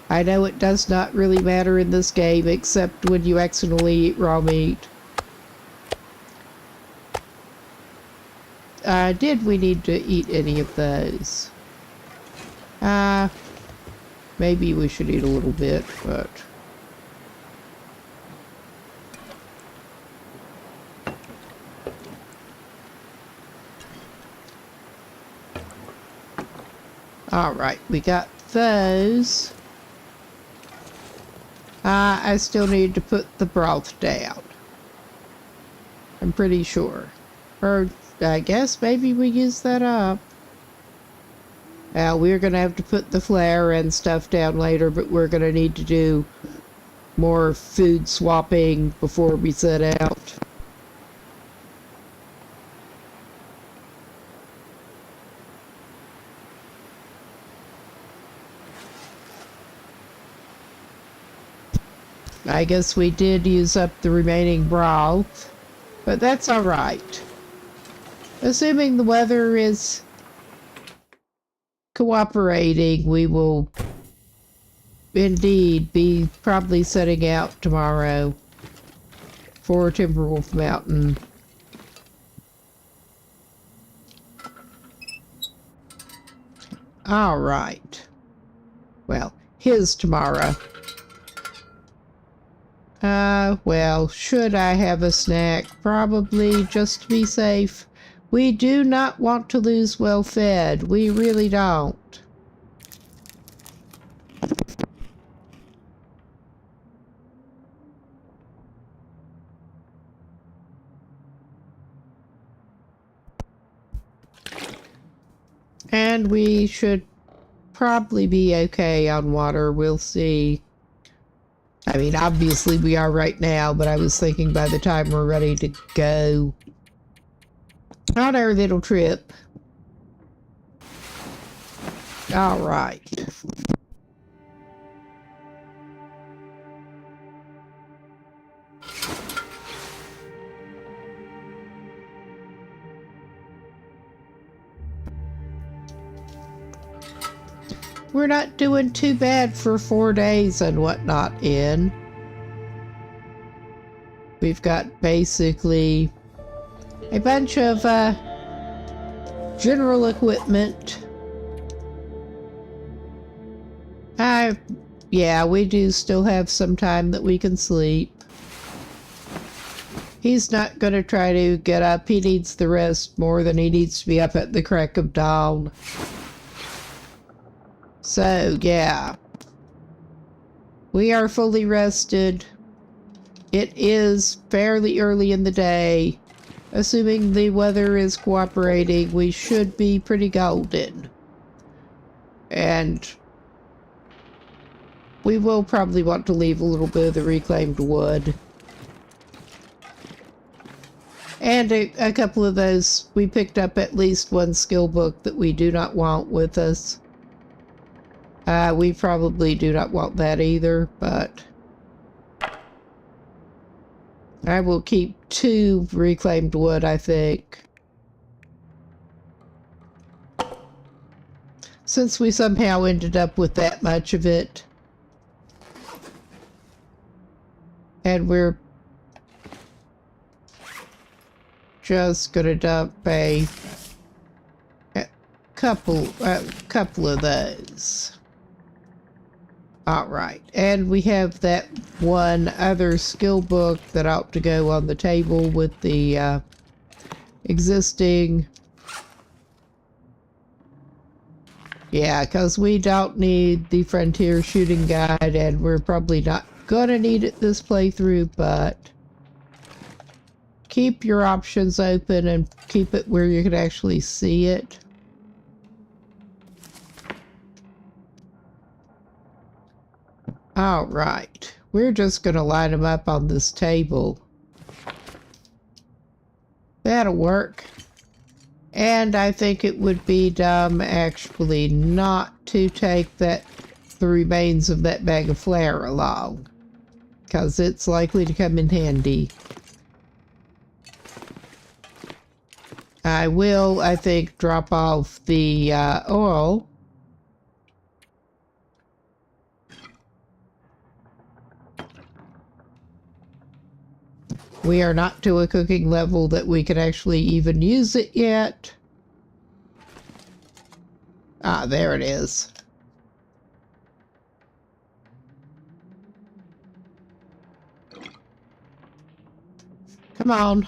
I know it does not really matter in this game except when you accidentally eat raw meat. Did we need to eat any of those? Maybe we should eat a little bit, but... Alright, we got those. I still need to put the broth down. I'm pretty sure. Or, I guess maybe we use that up. We're going to have to put the flour and stuff down later, but we're going to need to do more food swapping before we set out. I guess we did use up the remaining broth, but that's alright. Assuming the weather is cooperating, we will indeed be probably setting out tomorrow for Timberwolf Mountain. Alright. Well, his tomorrow. Well, should I have a snack? Probably, just to be safe. We do not want to lose well-fed. We really don't. And we should probably be okay on water. We'll see. I mean, obviously we are right now, but I was thinking by the time we're ready to go on our little trip. All right. We're not doing too bad for 4 days and whatnot in. We've got basically a bunch of general equipment. Yeah, we do still have some time that we can sleep. He's not going to try to get up. He needs the rest more than he needs to be up at the crack of dawn. So, yeah. We are fully rested. It is fairly early in the day. Assuming the weather is cooperating, we should be pretty golden. And we will probably want to leave a little bit of the reclaimed wood. And a couple of those, we picked up at least one skill book that we do not want with us. We probably do not want that either, but I will keep 2 reclaimed wood, I think. Since we somehow ended up with that much of it. And we're just gonna dump a couple of those. Alright, and we have that one other skill book that ought to go on the table with the existing. Yeah, because we don't need the Frontier Shooting Guide, and we're probably not gonna need it this playthrough, but keep your options open and keep it where you can actually see it. All right, we're just going to line them up on this table. That'll work. And I think it would be dumb actually not to take the remains of that bag of flour along, because it's likely to come in handy. I will, I think, drop off the oil. We are not to a cooking level that we can actually even use it yet. Ah, there it is. Come on.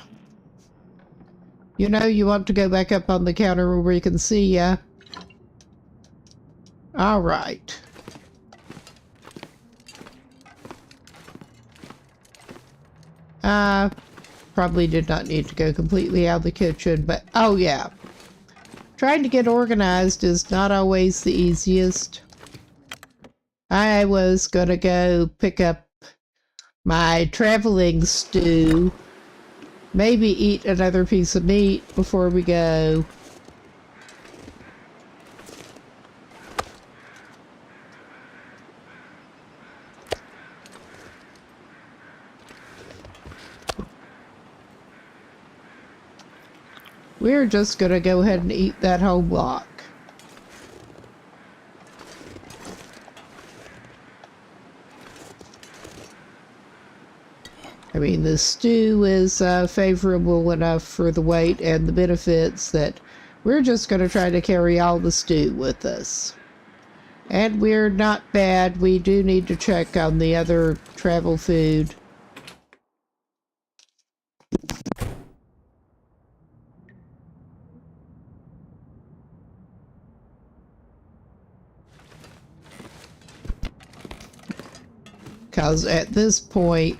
You know you want to go back up on the counter where we can see ya. All right. Probably did not need to go completely out of the kitchen, but oh yeah. Trying to get organized is not always the easiest. I was gonna go pick up my traveling stew, maybe eat another piece of meat before we go. We're just gonna go ahead and eat that whole block. I mean, the stew is favorable enough for the weight and the benefits that we're just going to try to carry all the stew with us. And we're not bad. We do need to check on the other travel food. Because at this point,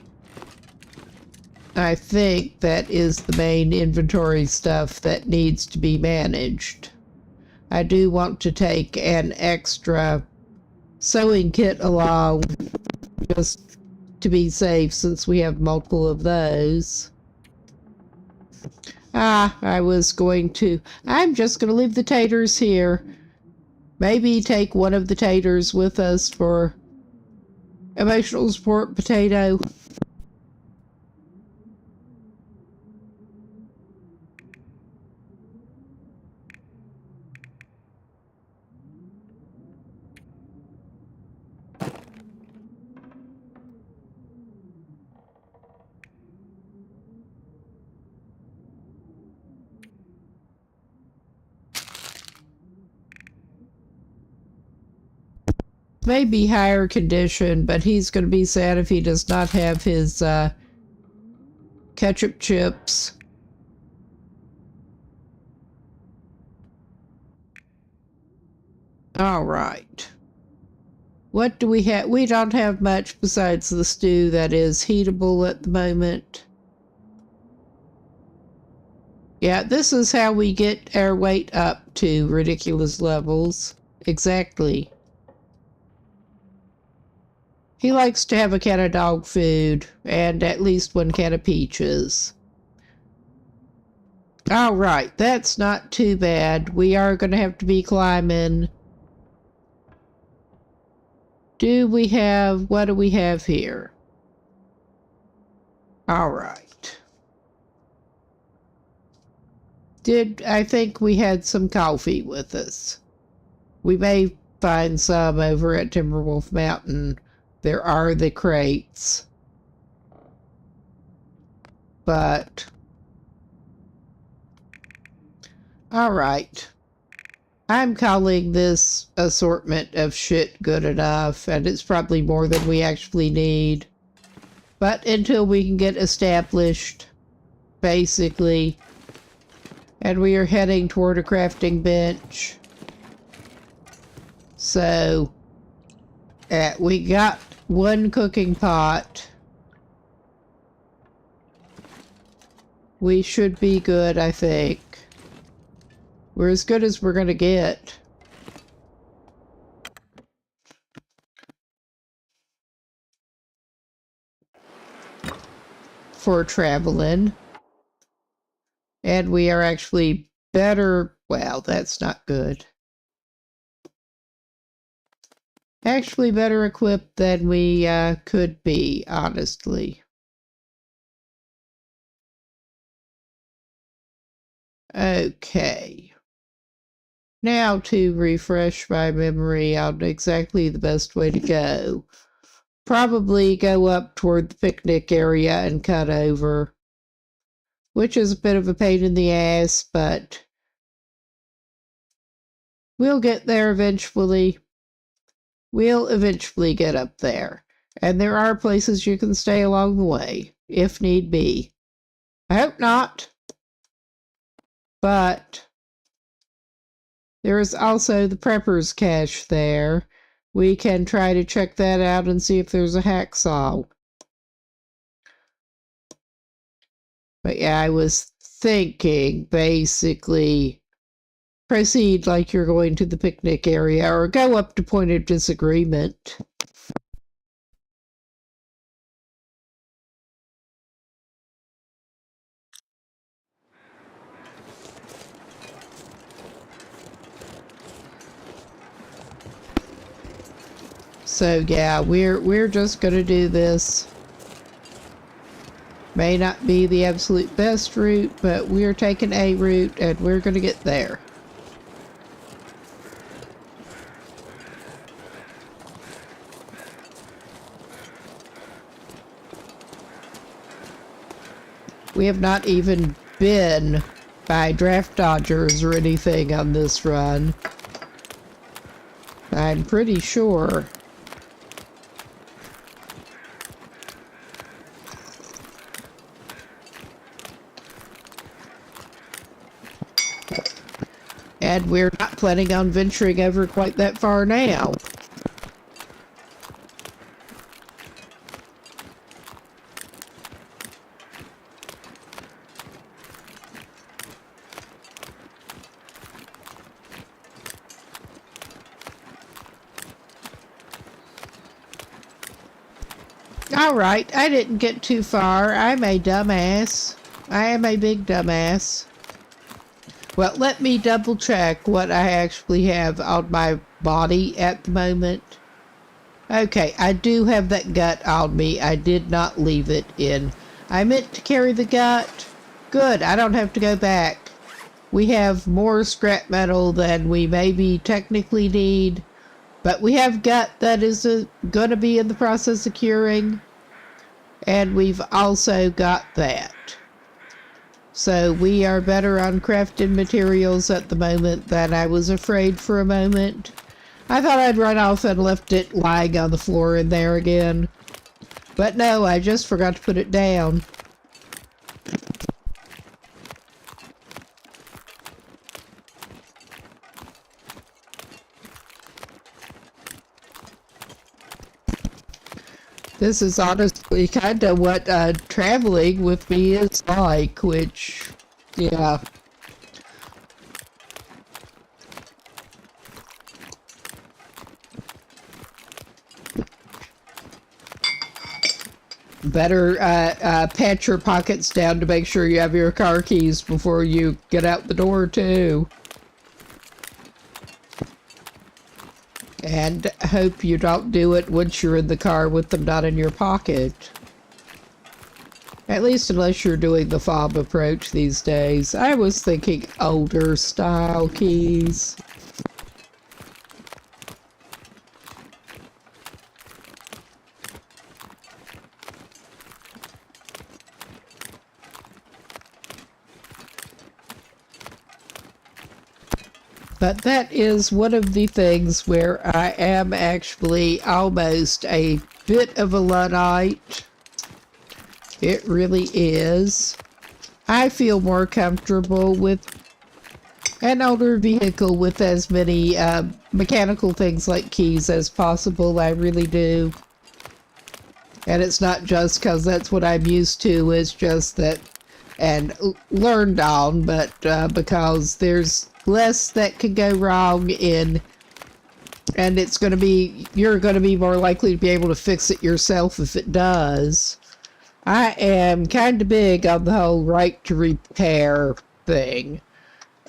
I think that is the main inventory stuff that needs to be managed. I do want to take an extra sewing kit along just to be safe since we have multiple of those. I'm just going to leave the taters here. Maybe take one of the taters with us for emotional support potato. Maybe higher condition, but he's going to be sad if he does not have his ketchup chips. All right. What do we have? We don't have much besides the stew that is heatable at the moment. Yeah, this is how we get our weight up to ridiculous levels. Exactly. He likes to have a can of dog food and at least one can of peaches. All right, that's not too bad. We are going to have to be climbing. What do we have here? All right. I think we had some coffee with us. We may find some over at Timberwolf Mountain. There are the crates. But, all right. I'm calling this assortment of shit good enough, and it's probably more than we actually need. But until we can get established, basically, and we are heading toward a crafting bench. So, we got one cooking pot. We should be good, I think. We're as good as we're going to get. For traveling. And we are actually better. Well, that's not good. Actually better equipped than we could be, honestly. Okay. Now to refresh my memory on exactly the best way to go. Probably go up toward the picnic area and cut over. Which is a bit of a pain in the ass, but we'll get there eventually. We'll eventually get up there. And there are places you can stay along the way, if need be. I hope not. But There is also the prepper's cache there. We can try to check that out and see if there's a hacksaw. But yeah, I was thinking basically proceed like you're going to the picnic area or go up to point of disagreement. So yeah, we're just gonna do this. May not be the absolute best route, but we're taking a route and we're gonna get there. We have not even been by draft dodgers or anything on this run. I'm pretty sure. And we're not planning on venturing over quite that far now. Alright, I didn't get too far. I'm a dumbass. I am a big dumbass. Well, let me double check what I actually have on my body at the moment. Okay, I do have that gut on me. I did not leave it in. I meant to carry the gut. Good, I don't have to go back. We have more scrap metal than we maybe technically need. But we have gut that is going to be in the process of curing. And we've also got that. So we are better on crafting materials at the moment than I was afraid for a moment. I thought I'd run off and left it lying on the floor in there again. But no, I just forgot to put it down. This is honestly kind of what traveling with me is like, which, yeah. Better pat your pockets down to make sure you have your car keys before you get out the door, too. And hope you don't do it once you're in the car with them not in your pocket. At least unless you're doing the fob approach these days. I was thinking older style keys. But that is one of the things where I am actually almost a bit of a Luddite. It really is. I feel more comfortable with an older vehicle with as many mechanical things like keys as possible. I really do. And it's not just because that's what I'm used to. It's just that, and learned on, but because there's less that could go wrong in, and it's going to be, you're going to be more likely to be able to fix it yourself if it does. I am kind of big on the whole right to repair thing.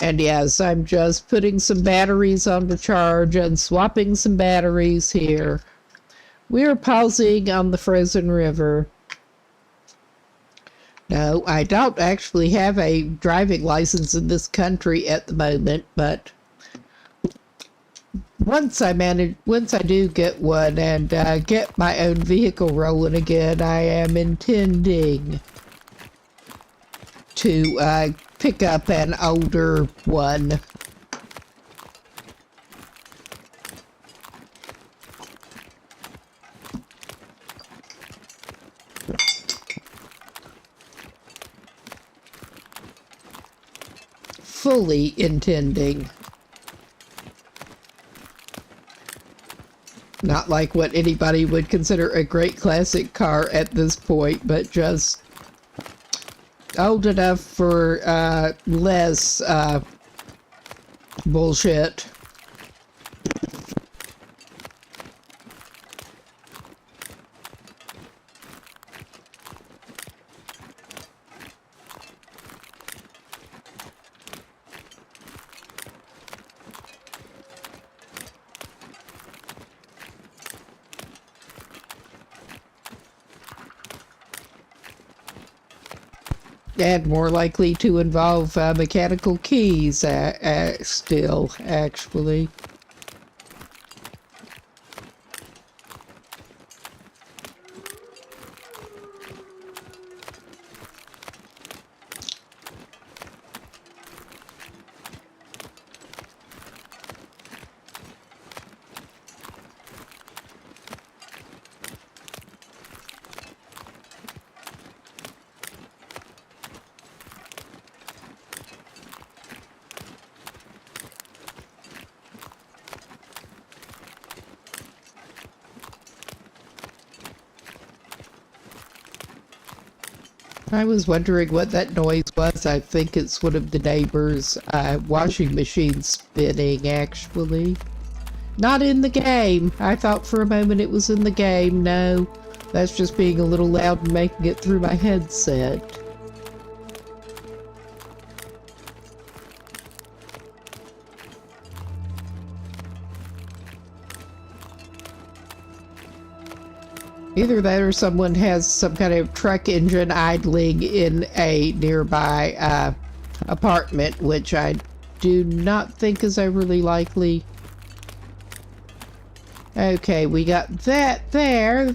And yes, I'm just putting some batteries on the charge and swapping some batteries here. We're pausing on the frozen river. No, I don't actually have a driving license in this country at the moment, but once I do get one and get my own vehicle rolling again, I am intending to pick up an older one. Fully intending. Not like what anybody would consider a great classic car at this point, but just old enough for less bullshit. And more likely to involve mechanical keys still, actually. I was wondering what that noise was. I think it's one of the neighbors' washing machine spinning, actually. Not in the game. I thought for a moment it was in the game. No, that's just being a little loud and making it through my headset. Either that or someone has some kind of truck engine idling in a nearby apartment, which I do not think is overly likely. Okay, we got that there.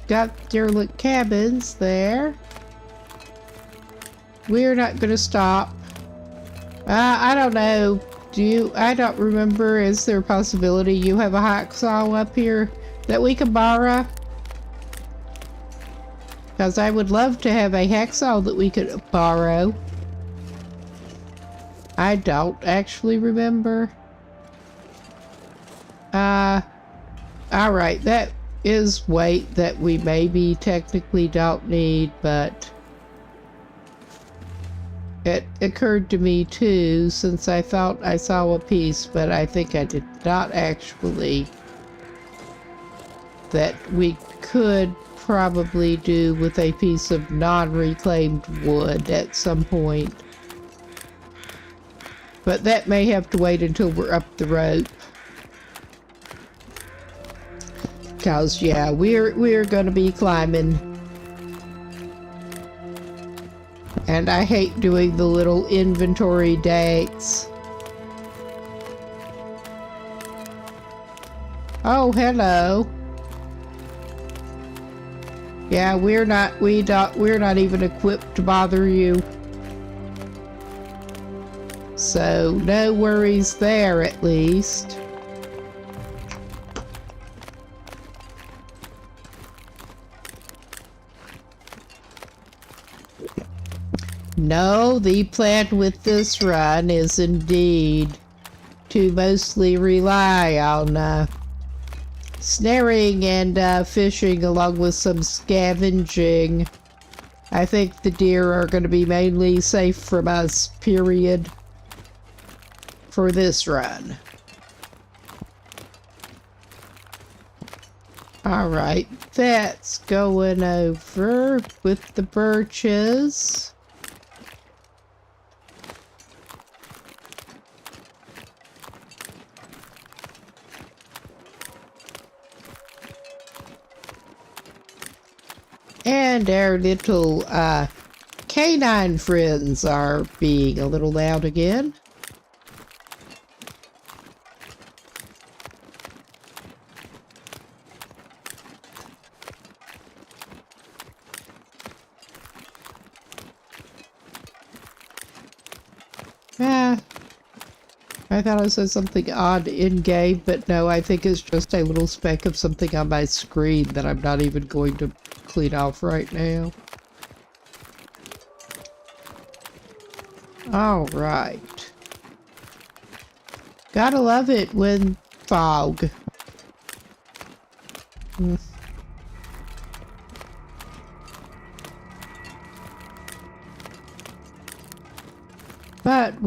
Got derelict cabins there. We're not going to stop. I don't know. I don't remember. Is there a possibility you have a hacksaw up here that we can borrow? Because I would love to have a hacksaw that we could borrow. I don't actually remember. Alright, that is weight that we maybe technically don't need, but it occurred to me too, since I thought I saw a piece, but I think I did not actually, that we could probably do with a piece of non-reclaimed wood at some point. But that may have to wait until we're up the rope. Because, yeah, we're gonna be climbing. And I hate doing the little inventory dates. Oh, hello. Yeah, we're not even equipped to bother you. So, no worries there, at least. No, the plan with this run is indeed to mostly rely on snaring and fishing, along with some scavenging. I think the deer are going to be mainly safe from us, period, for this run. Alright, that's going over with the birches. And our little canine friends are being a little loud again. I thought I said something odd in-game, but no, I think it's just a little speck of something on my screen that I'm not even going to clean off right now. Alright. Gotta love it when fog.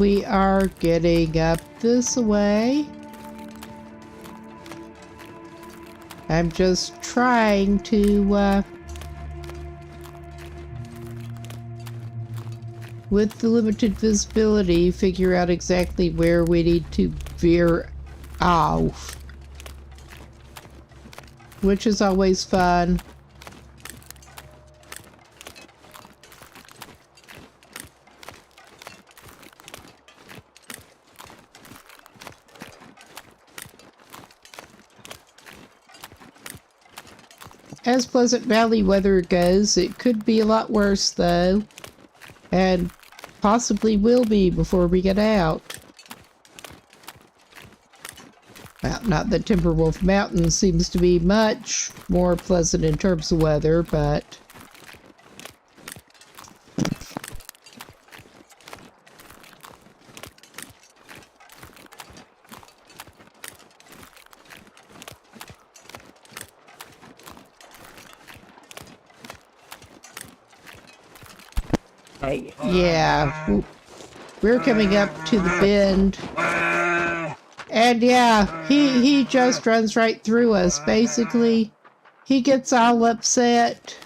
we are getting up this way. I'm just trying to, with the limited visibility, figure out exactly where we need to veer off. Which is always fun. As Pleasant Valley weather goes, it could be a lot worse though. And possibly will be before we get out. Well, not that Timberwolf Mountain seems to be much more pleasant in terms of weather, but... yeah, we're coming up to the bend. And yeah, he just runs right through us. Basically, he gets all upset.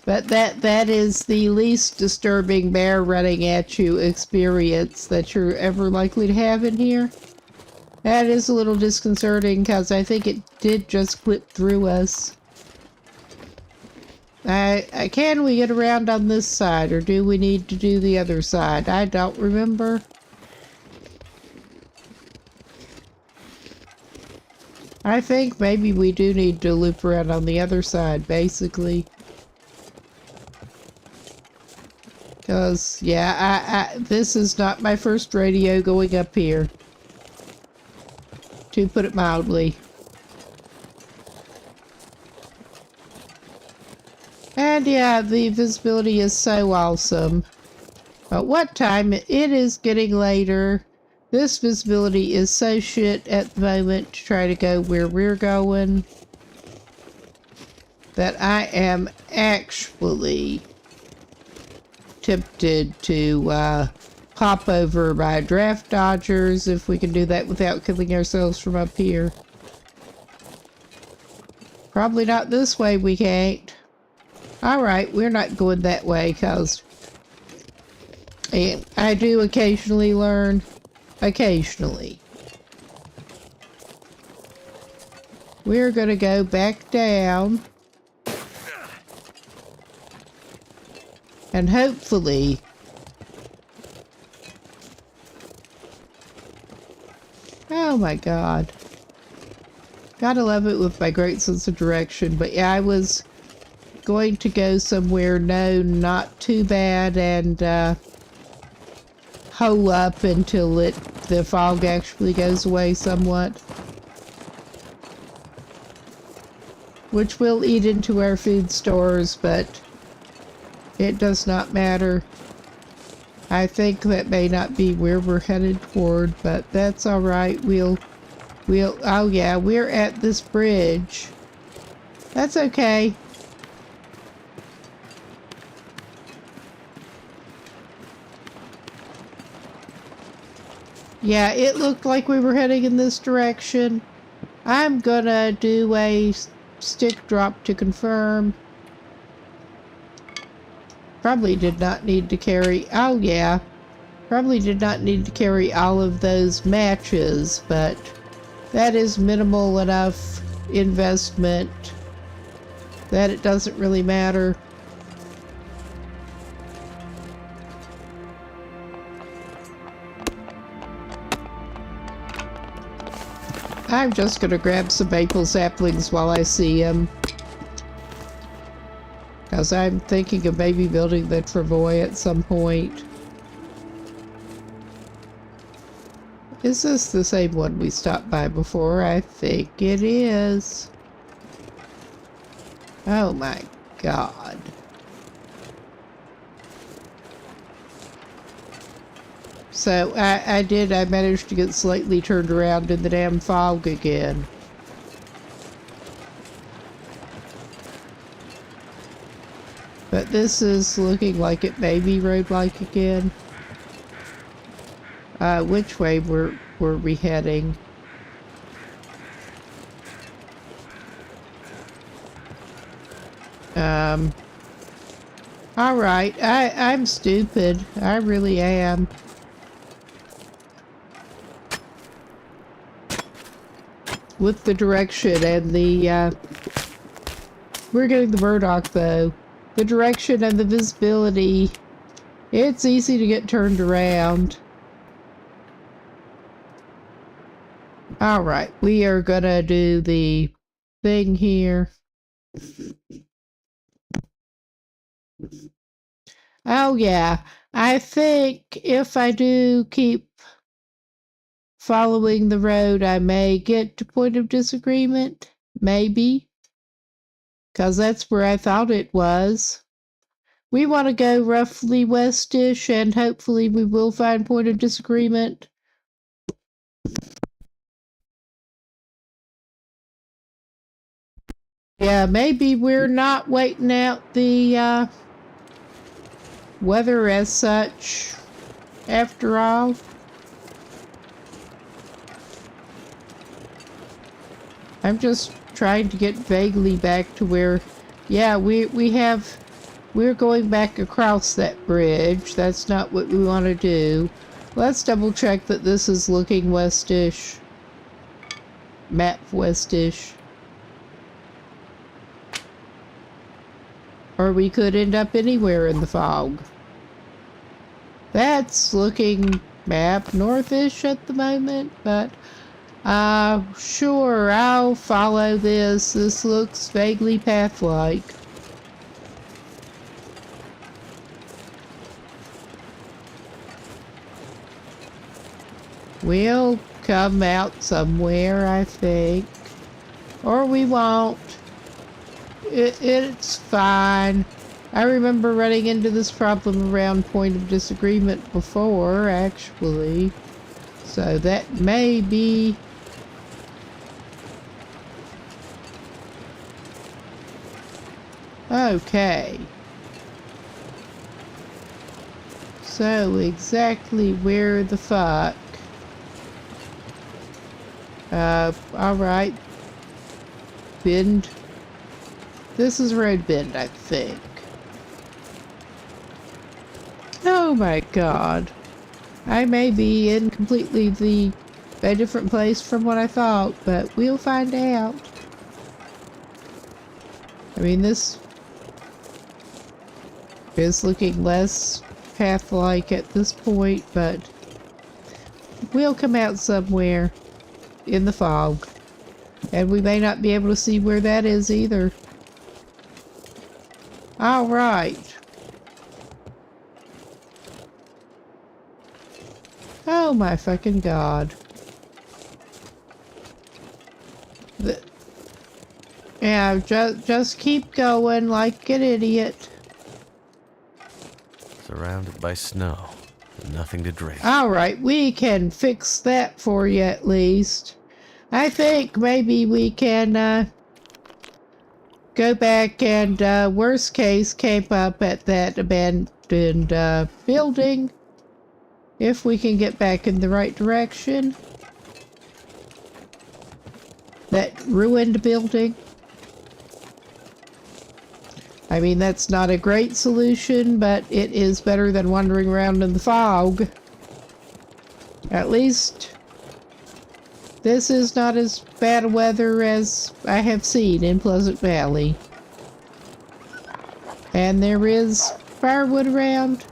But that is the least disturbing bear running at you experience that you're ever likely to have in here. That is a little disconcerting because I think it did just clip through us. Can we get around on this side, or do we need to do the other side? I don't remember. I think maybe we do need to loop around on the other side, basically. Because, yeah, this is not my first rodeo going up here. To put it mildly. And yeah, the visibility is so awesome. But what time? It is getting later. This visibility is so shit at the moment to try to go where we're going that I am actually tempted to pop over by draft dodgers if we can do that without killing ourselves from up here. Probably not this way, we can't. Alright, we're not going that way because I do occasionally learn. Occasionally. We're gonna go back down. And hopefully oh my god. Gotta love it with my great sense of direction. But yeah, I was going to go somewhere not too bad and hole up until the fog actually goes away somewhat. Which will eat into our food stores, but it does not matter. I think that may not be where we're headed toward, but that's alright. We'll, oh yeah, we're at this bridge. That's okay. Yeah, it looked like we were heading in this direction. I'm gonna do a stick drop to confirm. Probably did not need to carry, oh yeah, probably did not need to carry all of those matches, but that is minimal enough investment that it doesn't really matter. I'm just gonna grab some maple saplings while I see them. Because I'm thinking of maybe building the travois at some point. Is this the same one we stopped by before? I think it is. Oh my god. So I managed to get slightly turned around in the damn fog again. But this is looking like it may be road-like again. Which way were we heading? All right. I'm stupid. I really am. With the direction and the, we're getting the burdock though. The direction and the visibility, it's easy to get turned around. All right, we are gonna do the thing here. Oh yeah, I think if I do keep following the road, I may get to point of disagreement. Maybe. Because that's where I thought it was. We want to go roughly westish, and hopefully we will find point of disagreement. Yeah, maybe we're not waiting out the weather as such, after all. I'm just trying to get vaguely back to where, yeah, we're going back across that bridge. That's not what we want to do. Let's double check that this is looking westish. Map westish. Or we could end up anywhere in the fog. That's looking map northish at the moment, but sure, I'll follow this. This looks vaguely path-like. We'll come out somewhere, I think. Or we won't. It's fine. I remember running into this problem around point of disagreement before, actually. So that may be... Okay. So exactly where the fuck? Alright. Bend. This is Road Bend, I think. Oh my god. I may be in completely a different place from what I thought, but we'll find out. I mean, this is looking less path-like at this point, but we'll come out somewhere in the fog. And we may not be able to see where that is either. Alright. Oh my fucking god. Yeah, just keep going like an idiot. Surrounded by snow. Nothing to drink. Alright, we can fix that for you at least. I think maybe we can go back and worst case camp up at that abandoned building. If we can get back in the right direction. That ruined building. I mean, that's not a great solution, but it is better than wandering around in the fog. At least this is not as bad weather as I have seen in Pleasant Valley. And there is firewood around.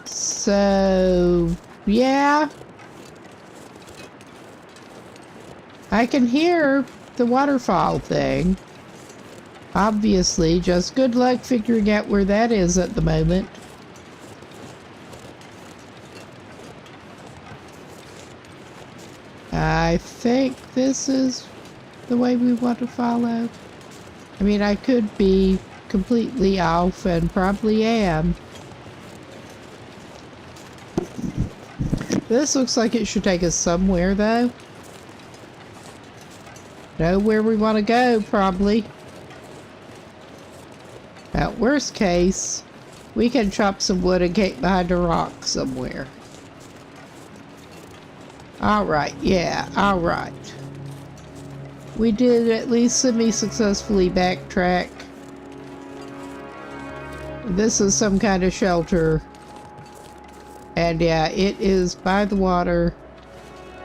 So, yeah. I can hear the waterfall thing. Obviously, just good luck figuring out where that is at the moment. I think this is the way we want to follow. I mean, I could be completely off and probably am. This looks like it should take us somewhere, though. Know where we want to go, probably. At worst case, We can chop some wood and get behind a rock somewhere. Alright, yeah, alright. We did at least semi-successfully backtrack. This is some kind of shelter. And yeah, it is by the water.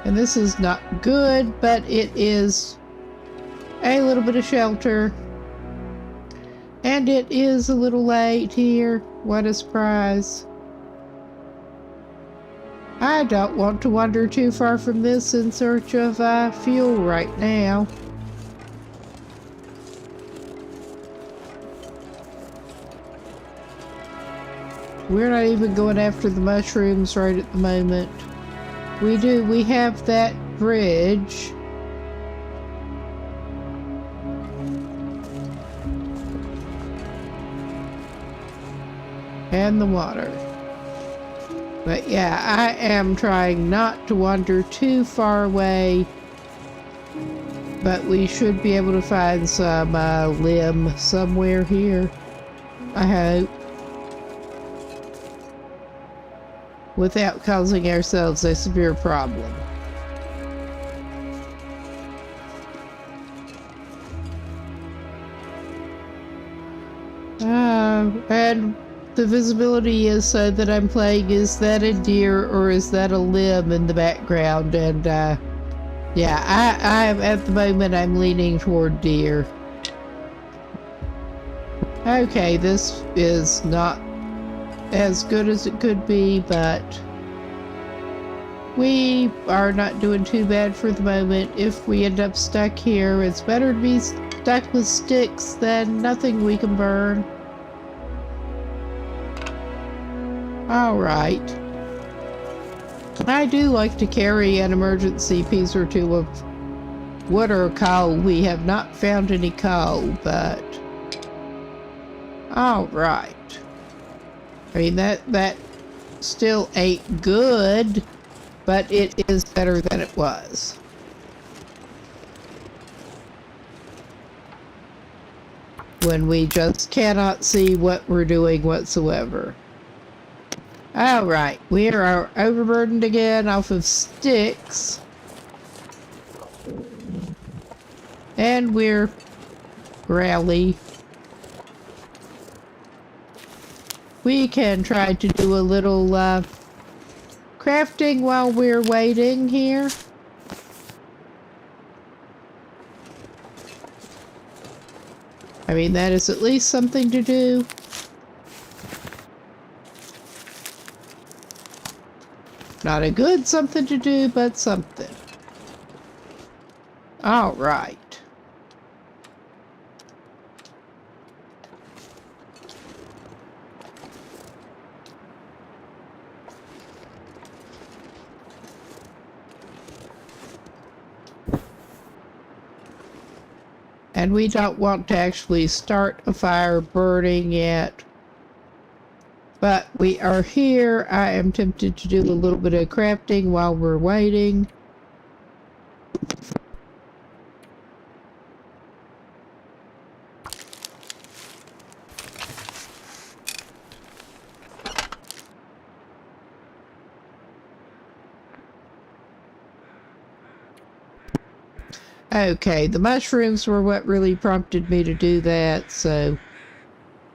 And this is not good, but it is a little bit of shelter. And it is a little late here. What a surprise. I don't want to wander too far from this in search of fuel right now. We're not even going after the mushrooms right at the moment. We have that bridge. And the water. But yeah, I am trying not to wander too far away. But we should be able to find some limb somewhere here. I hope. Without causing ourselves a severe problem. And the visibility is so that I'm playing, is that a deer or is that a limb in the background? And yeah, I'm at the moment I'm leaning toward deer. Okay, this is not as good as it could be, but we are not doing too bad for the moment. If we end up stuck here, it's better to be stuck with sticks than nothing we can burn. Alright. I do like to carry an emergency piece or two of wood or coal. We have not found any coal, but alright. I mean, that still ain't good, but it is better than it was. When we just cannot see what we're doing whatsoever. Alright, we are overburdened again off of sticks. And we're growly. We can try to do a little crafting while we're waiting here. I mean, that is at least something to do. Not a good something to do, but something. All right. And we don't want to actually start a fire burning yet. But we are here. I am tempted to do a little bit of crafting while we're waiting. Okay, the mushrooms were what really prompted me to do that, so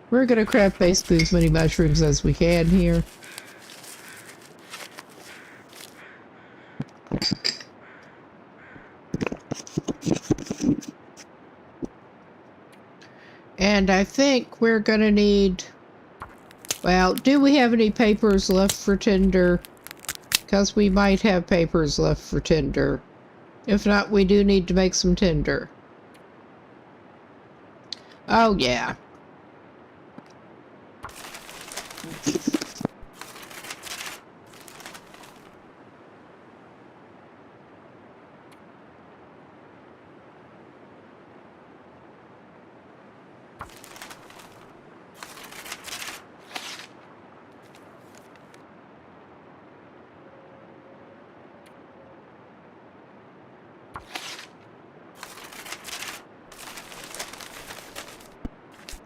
we're going to craft basically as many mushrooms as we can here. And I think we're going to need... Well, do we have any papers left for tinder? Because we might have papers left for tinder. If not, we do need to make some tinder. Oh, yeah.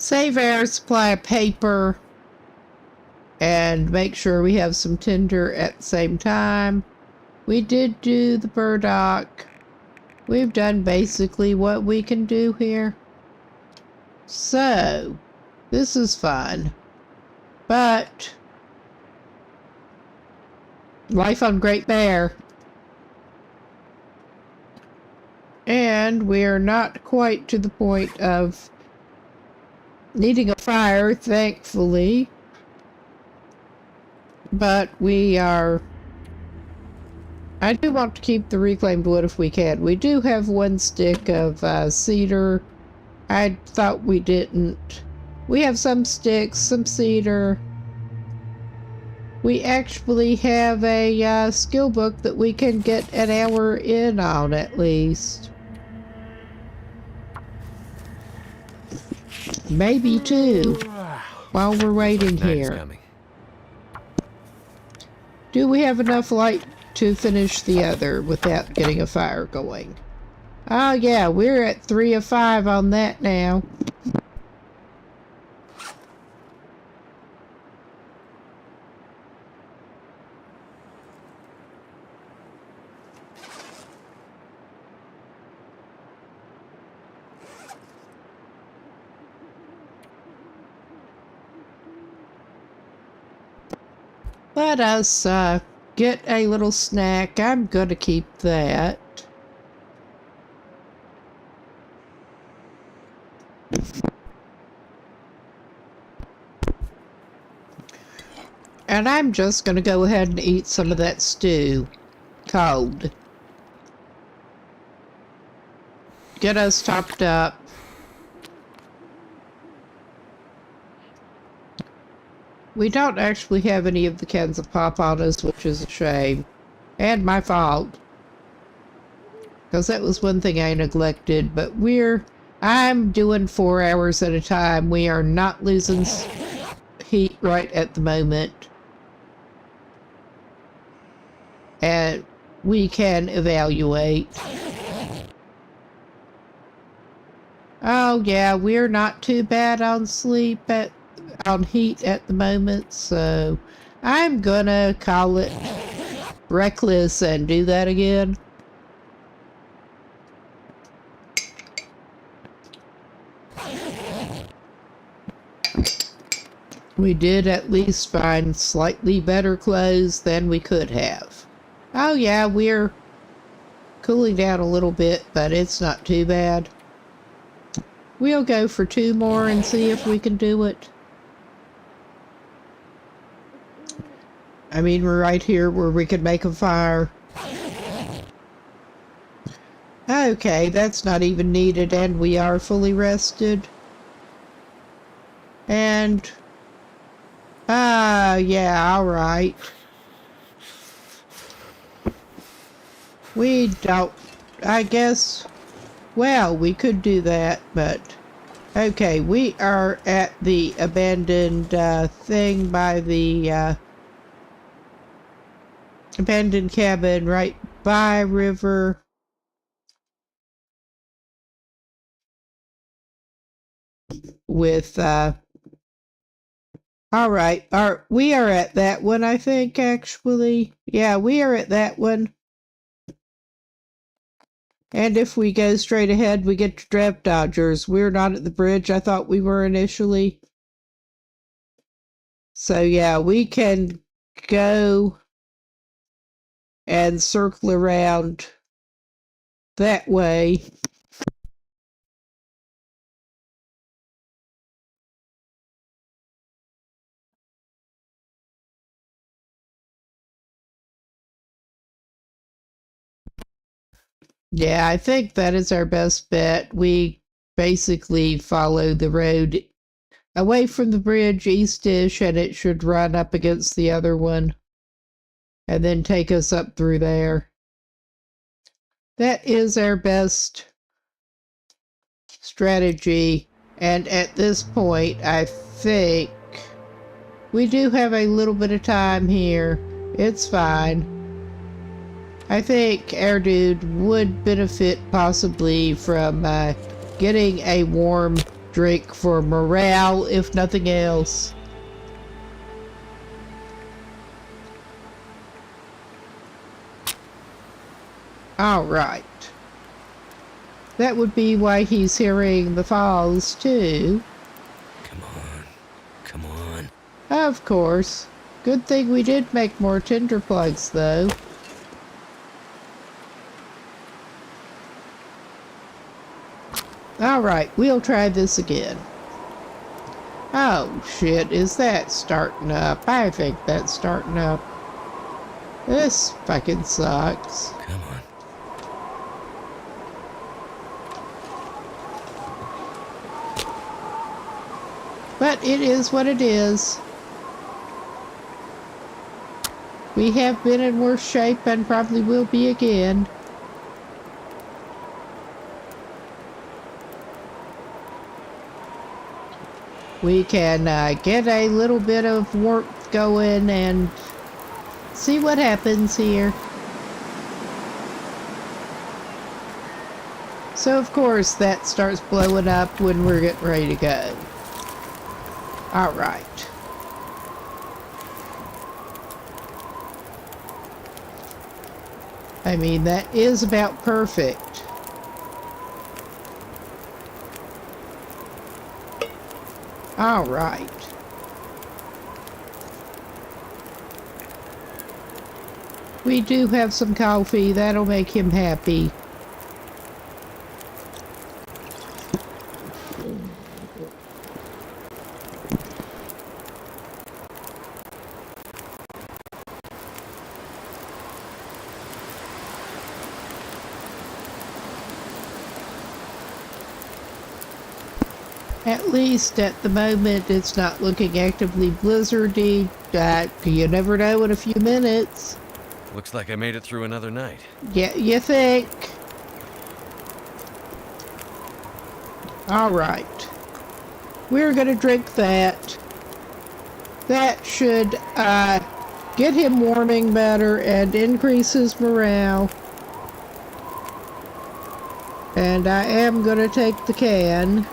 Save our supply of paper. and make sure we have some tinder at the same time. We did do the burdock. We've done basically what we can do here. So, this is fun. But, life on Great Bear. And we are not quite to the point of needing a fire, thankfully. But we are... I do want to keep the reclaimed wood if we can. We do have one stick of cedar. I thought we didn't. We have some sticks, some cedar. We actually have a skill book that we can get an hour in on at least. Maybe two, while we're waiting here. Coming. Do we have enough light to finish the other without getting a fire going? Oh yeah, we're at 3 of 5 on that now. Let us get a little snack. I'm gonna keep that. And I'm just gonna go ahead and eat some of that stew. Cold. Get us topped up. We don't actually have any of the cans of pop on us, which is a shame. And my fault. Because that was one thing I neglected, but I'm doing 4 hours at a time. We are not losing heat right at the moment. And we can evaluate. Oh yeah, we're not too bad on on heat at the moment, so I'm gonna call it reckless and do that again. We did at least find slightly better clothes than we could have. Oh yeah, we're cooling down a little bit, but it's not too bad. We'll go for 2 more and see if we can do it. I mean, we're right here where we could make a fire. Okay, that's not even needed, and we are fully rested. And... yeah, alright. We don't... I guess... Well, we could do that, but... Okay, we are at the abandoned thing by the... abandoned cabin right by river. With, alright, we are at that one, I think, actually. Yeah, we are at that one. And if we go straight ahead, we get to Draft Dodgers. We're not at the bridge. I thought we were initially. So, yeah, we can go and circle around that way. Yeah, I think that is our best bet. We basically follow the road away from the bridge east-ish, and it should run up against the other one and then take us up through there. That is our best strategy, and at this point, I think we do have a little bit of time here. It's fine. I think our dude would benefit possibly from getting a warm drink for morale, if nothing else. All right. That would be why he's hearing the falls, too. Come on. Come on. Of course. Good thing we did make more tinder plugs, though. All right, we'll try this again. Oh, shit, is that starting up? I think that's starting up. This fucking sucks. Come on. But it is what it is. We have been in worse shape and probably will be again. We can get a little bit of warmth going and see what happens here. So of course that starts blowing up when we're getting ready to go. All right. I mean, that is about perfect. All right. We do have some coffee. That'll make him happy. At least at the moment, it's not looking actively blizzardy. You never know in a few minutes. Looks like I made it through another night. Yeah, you think? All right. We're gonna drink that. That should get him warming better and increase his morale. And I am gonna take the can.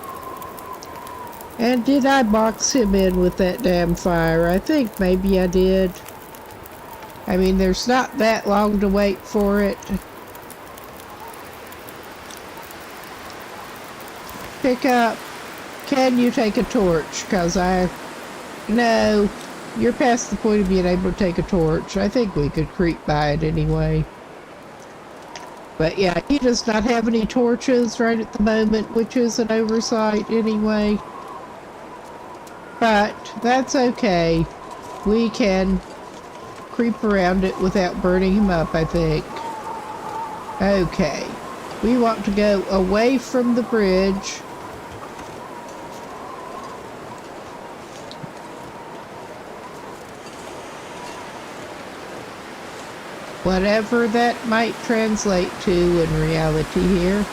And did I box him in with that damn fire? I think maybe I did. I mean, there's not that long to wait for it. Pick up. Can you take a torch? Because no, you're past the point of being able to take a torch. I think we could creep by it anyway. But yeah, he does not have any torches right at the moment, which is an oversight anyway. But that's okay. We can creep around it without burning him up, I think. Okay. We want to go away from the bridge. Whatever that might translate to in reality here.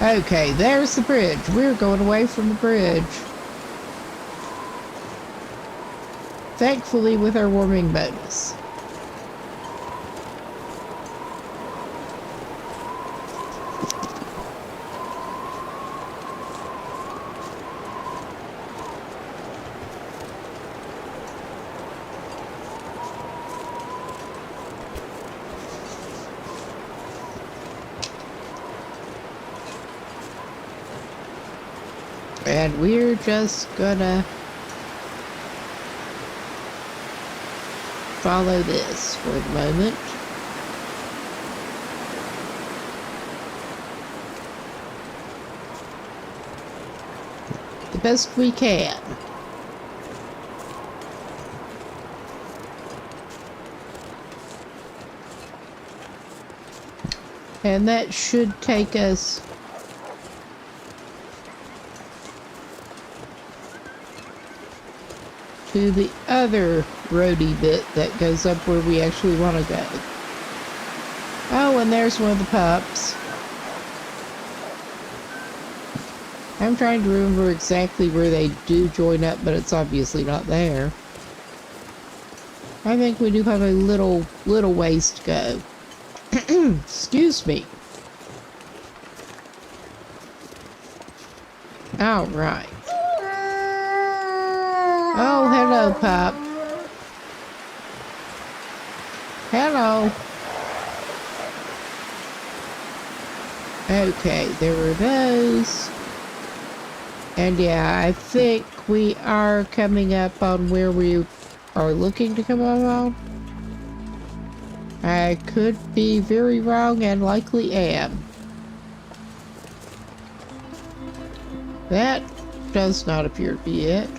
Okay, there's the bridge. We're going away from the bridge. Thankfully with our warming bonus. And we're just gonna follow this for the moment. The best we can. And that should take us to the other roady bit that goes up where we actually want to go. Oh, and there's one of the pups. I'm trying to remember exactly where they do join up, but it's obviously not there. I think we do have a little ways to go. Excuse me. All right. Oh, hello, pup. Hello. Okay, there were those. And yeah, I think we are coming up on where we are looking to come up on. I could be very wrong and likely am. That does not appear to be it.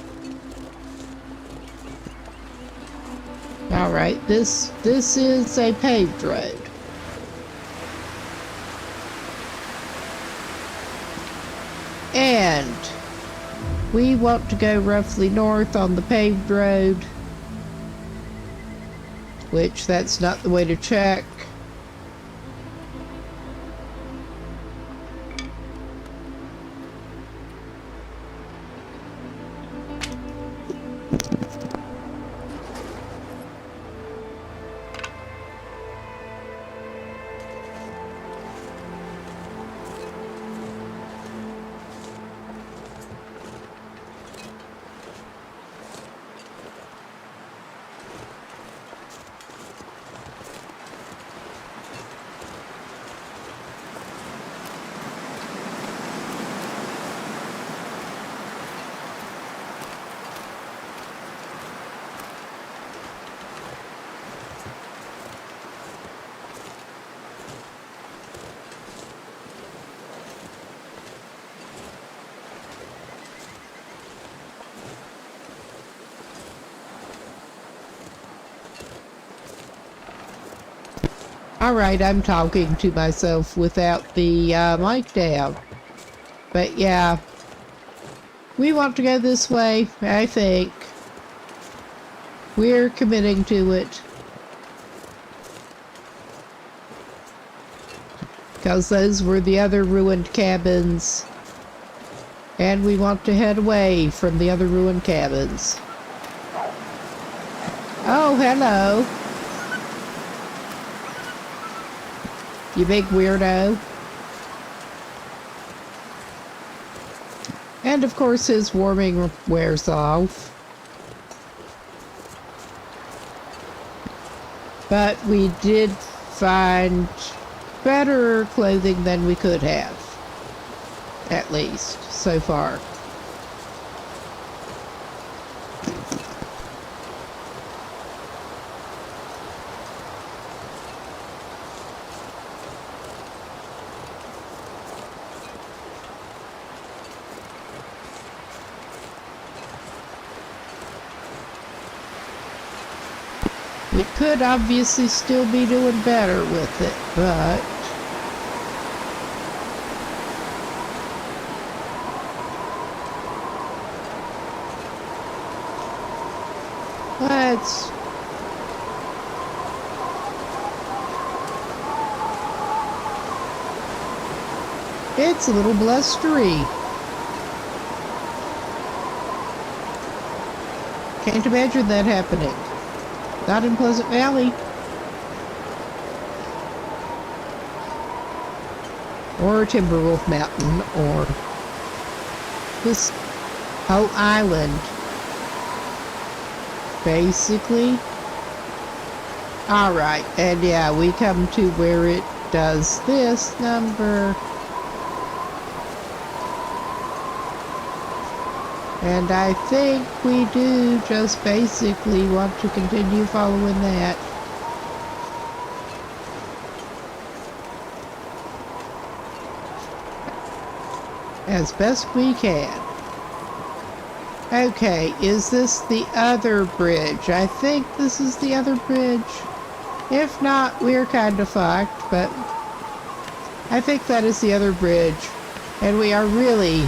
Alright, this is a paved road. And we want to go roughly north on the paved road, which that's not the way to check. Alright, I'm talking to myself without the mic down. But yeah, we want to go this way, I think. We're committing to it. Because those were the other ruined cabins. And we want to head away from the other ruined cabins. Oh, hello. You big weirdo. And of course his warming wears off. But we did find better clothing than we could have. At least, so far. We could obviously still be doing better with it, but let's it's a little blustery. Can't imagine that happening. Not in Pleasant Valley. Or Timberwolf Mountain, or this whole island. Basically. Alright, and yeah, we come to where it does this number. And I think we do just basically want to continue following that. As best we can. Okay, is this the other bridge? I think this is the other bridge. If not, we're kind of fucked, but I think that is the other bridge. And we are really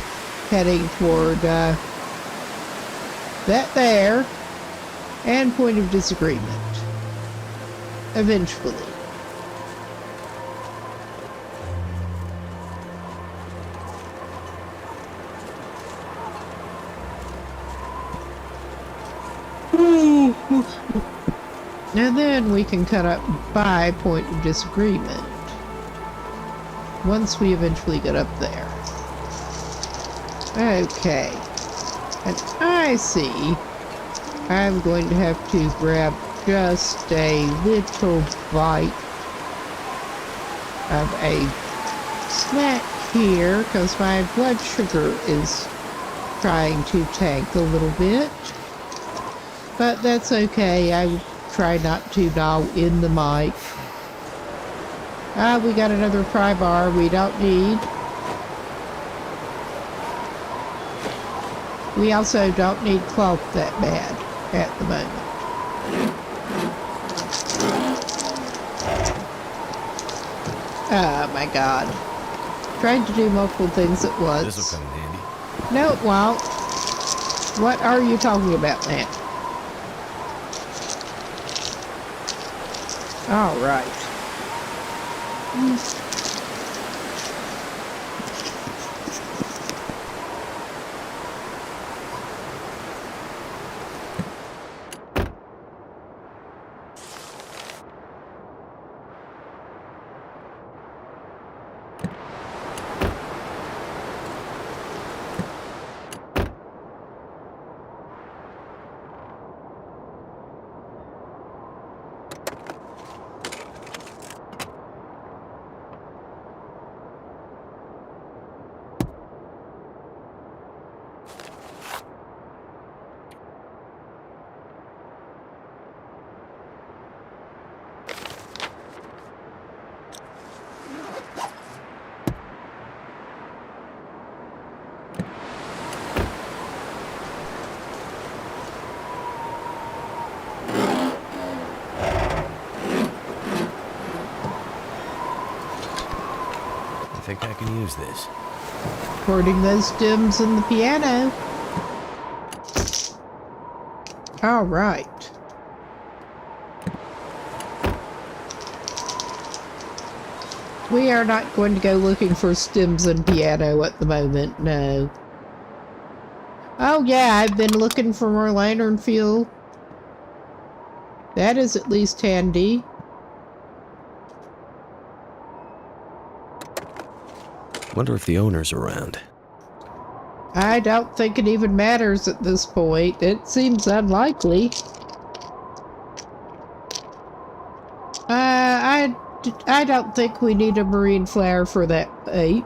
heading toward, that there, and point of disagreement. Eventually. And then we can cut up by point of disagreement. Once we eventually get up there. Okay. And I see I'm going to have to grab just a little bite of a snack here because my blood sugar is trying to tank a little bit. But that's okay. I will try not to gnaw in the mic. We got another pry bar we don't need. We also don't need cloth that bad at the moment. Oh my god. Trying to do multiple things at once. This'll come in handy. No, it won't. What are you talking about, man? All right. I think I can use this. Recording those stems in the piano. All right. We are not going to go looking for stems and piano at the moment, no. Oh yeah, I've been looking for more lantern fuel. That is at least handy. Wonder if the owner's around. I don't think it even matters at this point. It seems unlikely. I don't think we need a marine flower for that bait.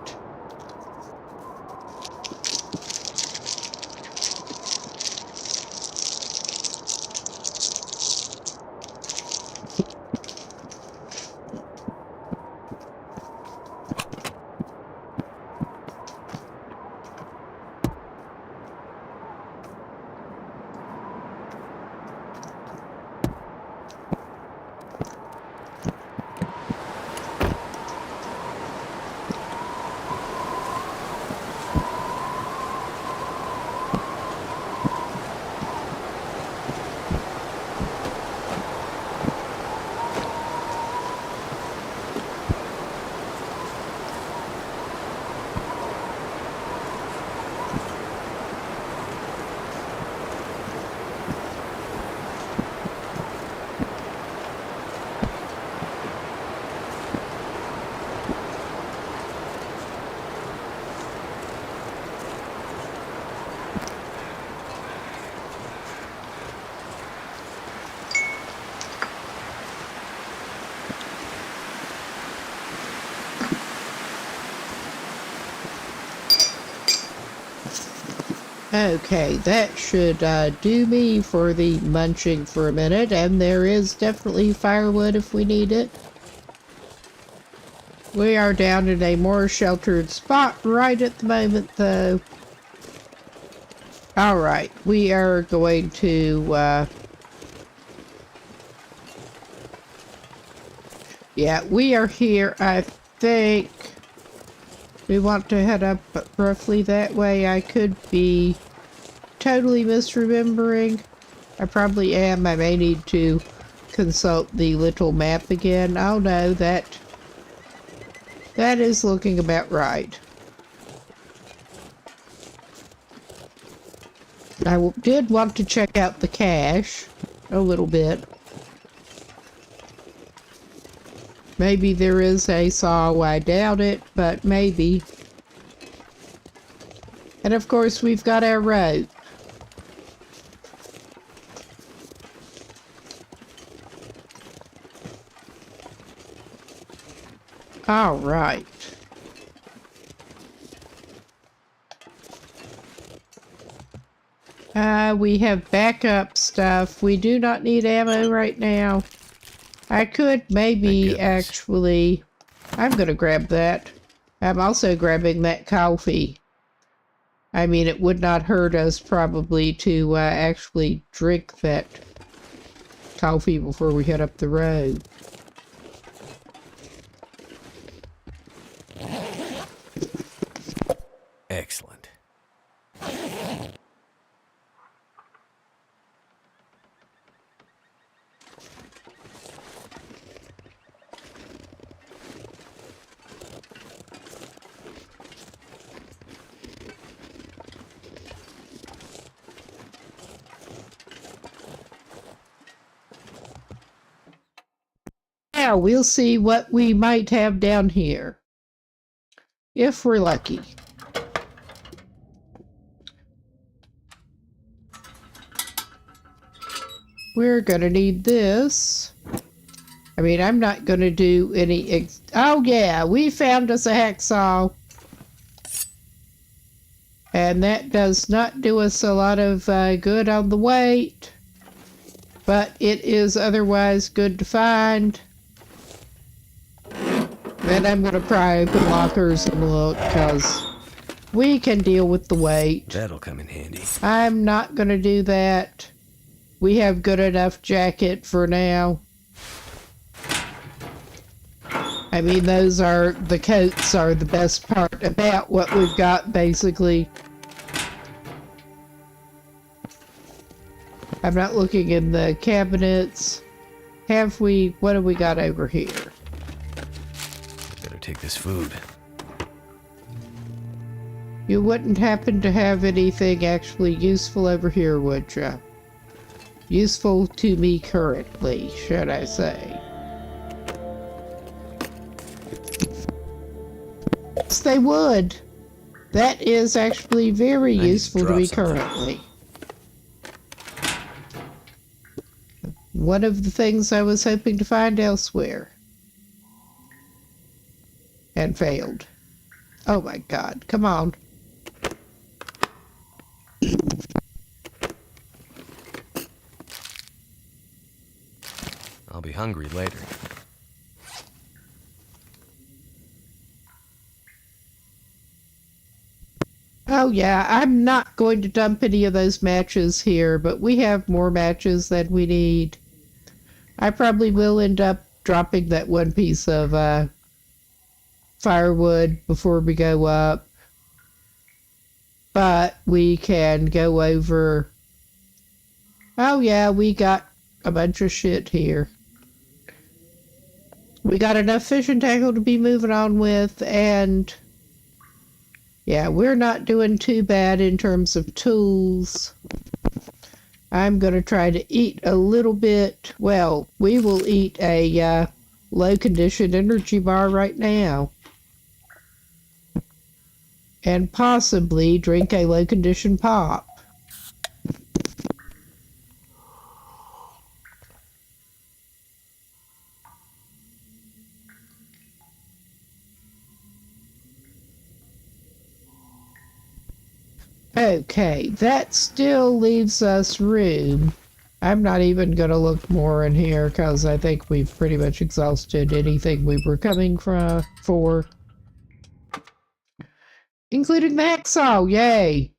Okay, that should do me for the munching for a minute, and there is definitely firewood if we need it. We are down in a more sheltered spot right at the moment, though. Alright, we are going to, yeah, we are here, I think. We want to head up roughly that way. I could be totally misremembering. I probably am. I may need to consult the little map again. Oh no, that is looking about right. I did want to check out the cache a little bit. Maybe there is a saw. I doubt it, but maybe. And of course, we've got our rope. All right. We have backup stuff. We do not need ammo right now. I could maybe actually... I'm gonna grab that. I'm also grabbing that coffee. I mean, it would not hurt us probably to actually drink that coffee before we head up the road. Excellent. Now we'll see what we might have down here. If we're lucky. We're gonna need this. I mean, I'm not gonna do any oh yeah, we found us a hacksaw. And that does not do us a lot of good on the weight. But it is otherwise good to find. Then I'm gonna pry open lockers and look, because we can deal with the weight. That'll come in handy. I'm not gonna do that. We have good enough jacket for now. I mean, the coats are the best part about what we've got, basically. I'm not looking in the cabinets. What have we got over here? Better take this food. You wouldn't happen to have anything actually useful over here, would ya? Useful to me currently, should I say. Yes, they would. That is actually very useful to me currently. One of the things I was hoping to find elsewhere. And failed. Oh my god, come on. I'll be hungry later. Oh yeah, I'm not going to dump any of those matches here, but we have more matches than we need. I probably will end up dropping that one piece of firewood before we go up. But we can go over... Oh yeah, we got a bunch of shit here. We got enough fishing tackle to be moving on with, and... yeah, we're not doing too bad in terms of tools. I'm going to try to eat a little bit. Well, we will eat a low-conditioned energy bar right now. And possibly drink a low-conditioned pop. Okay, that still leaves us room. I'm not even going to look more in here because I think we've pretty much exhausted anything we were coming for. Including the hacksaw, yay!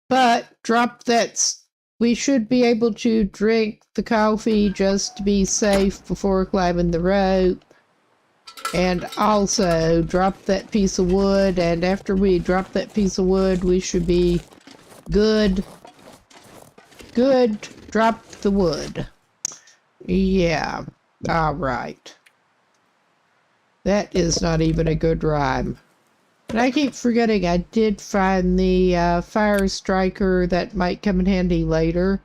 But drop that. We should be able to drink the coffee just to be safe before climbing the rope. And also drop that piece of wood, and after we drop that piece of wood, we should be good. Good. Drop the wood. Yeah. Alright. That is not even a good rhyme. And I keep forgetting I did find the fire striker that might come in handy later.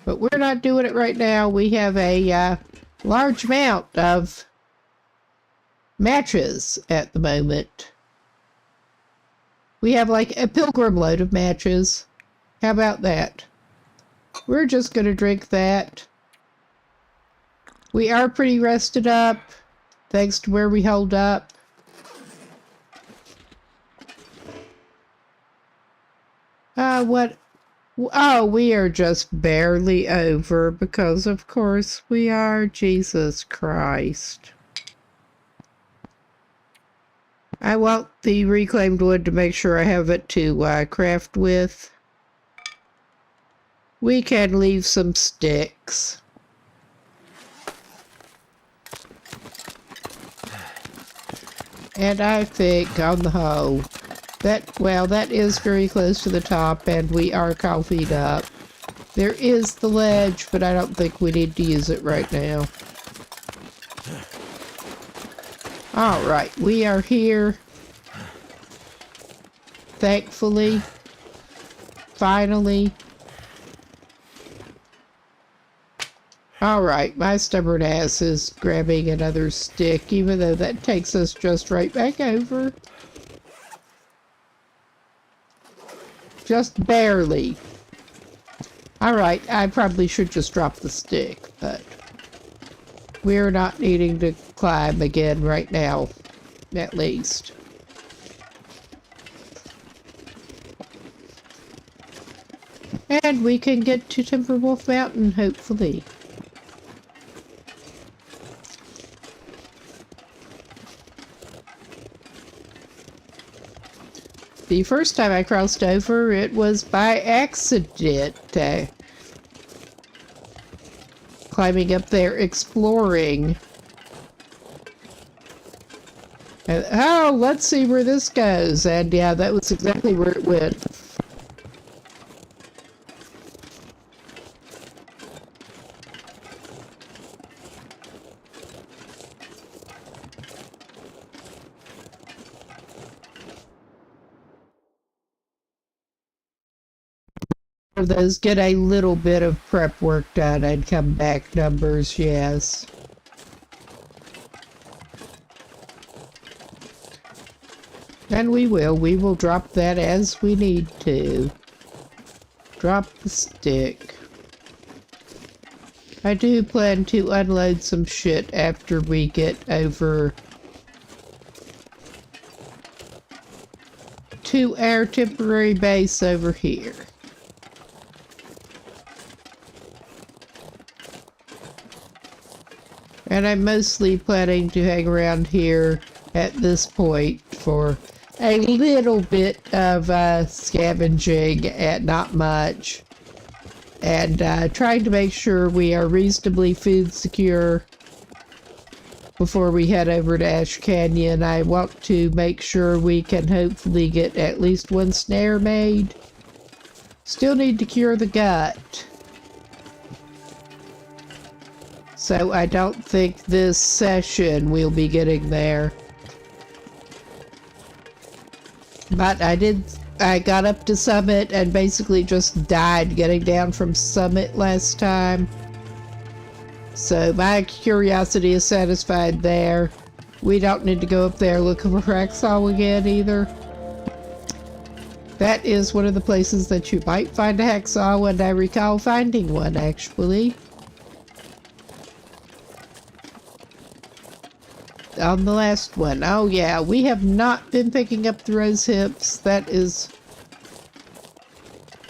But we're not doing it right now. We have a large amount of matches at the moment. We have like a Pilgrim load of matches. How about that? We're just going to drink that. We are pretty rested up, thanks to where we hold up. What? Oh, we are just barely over because, of course, we are Jesus Christ. I want the reclaimed wood to make sure I have it to craft with. We can leave some sticks. And I think, on the whole, that is very close to the top, and we are coffeeed up. There is the ledge, but I don't think we need to use it right now. Alright, we are here. Thankfully. Finally. Alright, my stubborn ass is grabbing another stick, even though that takes us just right back over. Just barely. Alright, I probably should just drop the stick, but we're not needing to climb again right now, at least. And we can get to Timberwolf Mountain, hopefully. The first time I crossed over, it was by accident. Climbing up there, exploring. And, oh, let's see where this goes. And yeah, that was exactly where it went. Of those get a little bit of prep work done and come back numbers, yes. And we will drop that as we need to. Drop the stick. I do plan to unload some shit after we get over to our temporary base over here. And I'm mostly planning to hang around here at this point for a little bit of scavenging, and not much. And trying to make sure we are reasonably food secure before we head over to Ash Canyon. I want to make sure we can hopefully get at least one snare made. Still need to cure the gut. So I don't think this session we'll be getting there. But I got up to Summit and basically just died getting down from Summit last time. So my curiosity is satisfied there. We don't need to go up there looking for hacksaw again either. That is one of the places that you might find a hacksaw, and I recall finding one actually. On the last one. Oh yeah, we have not been picking up the rose hips. That is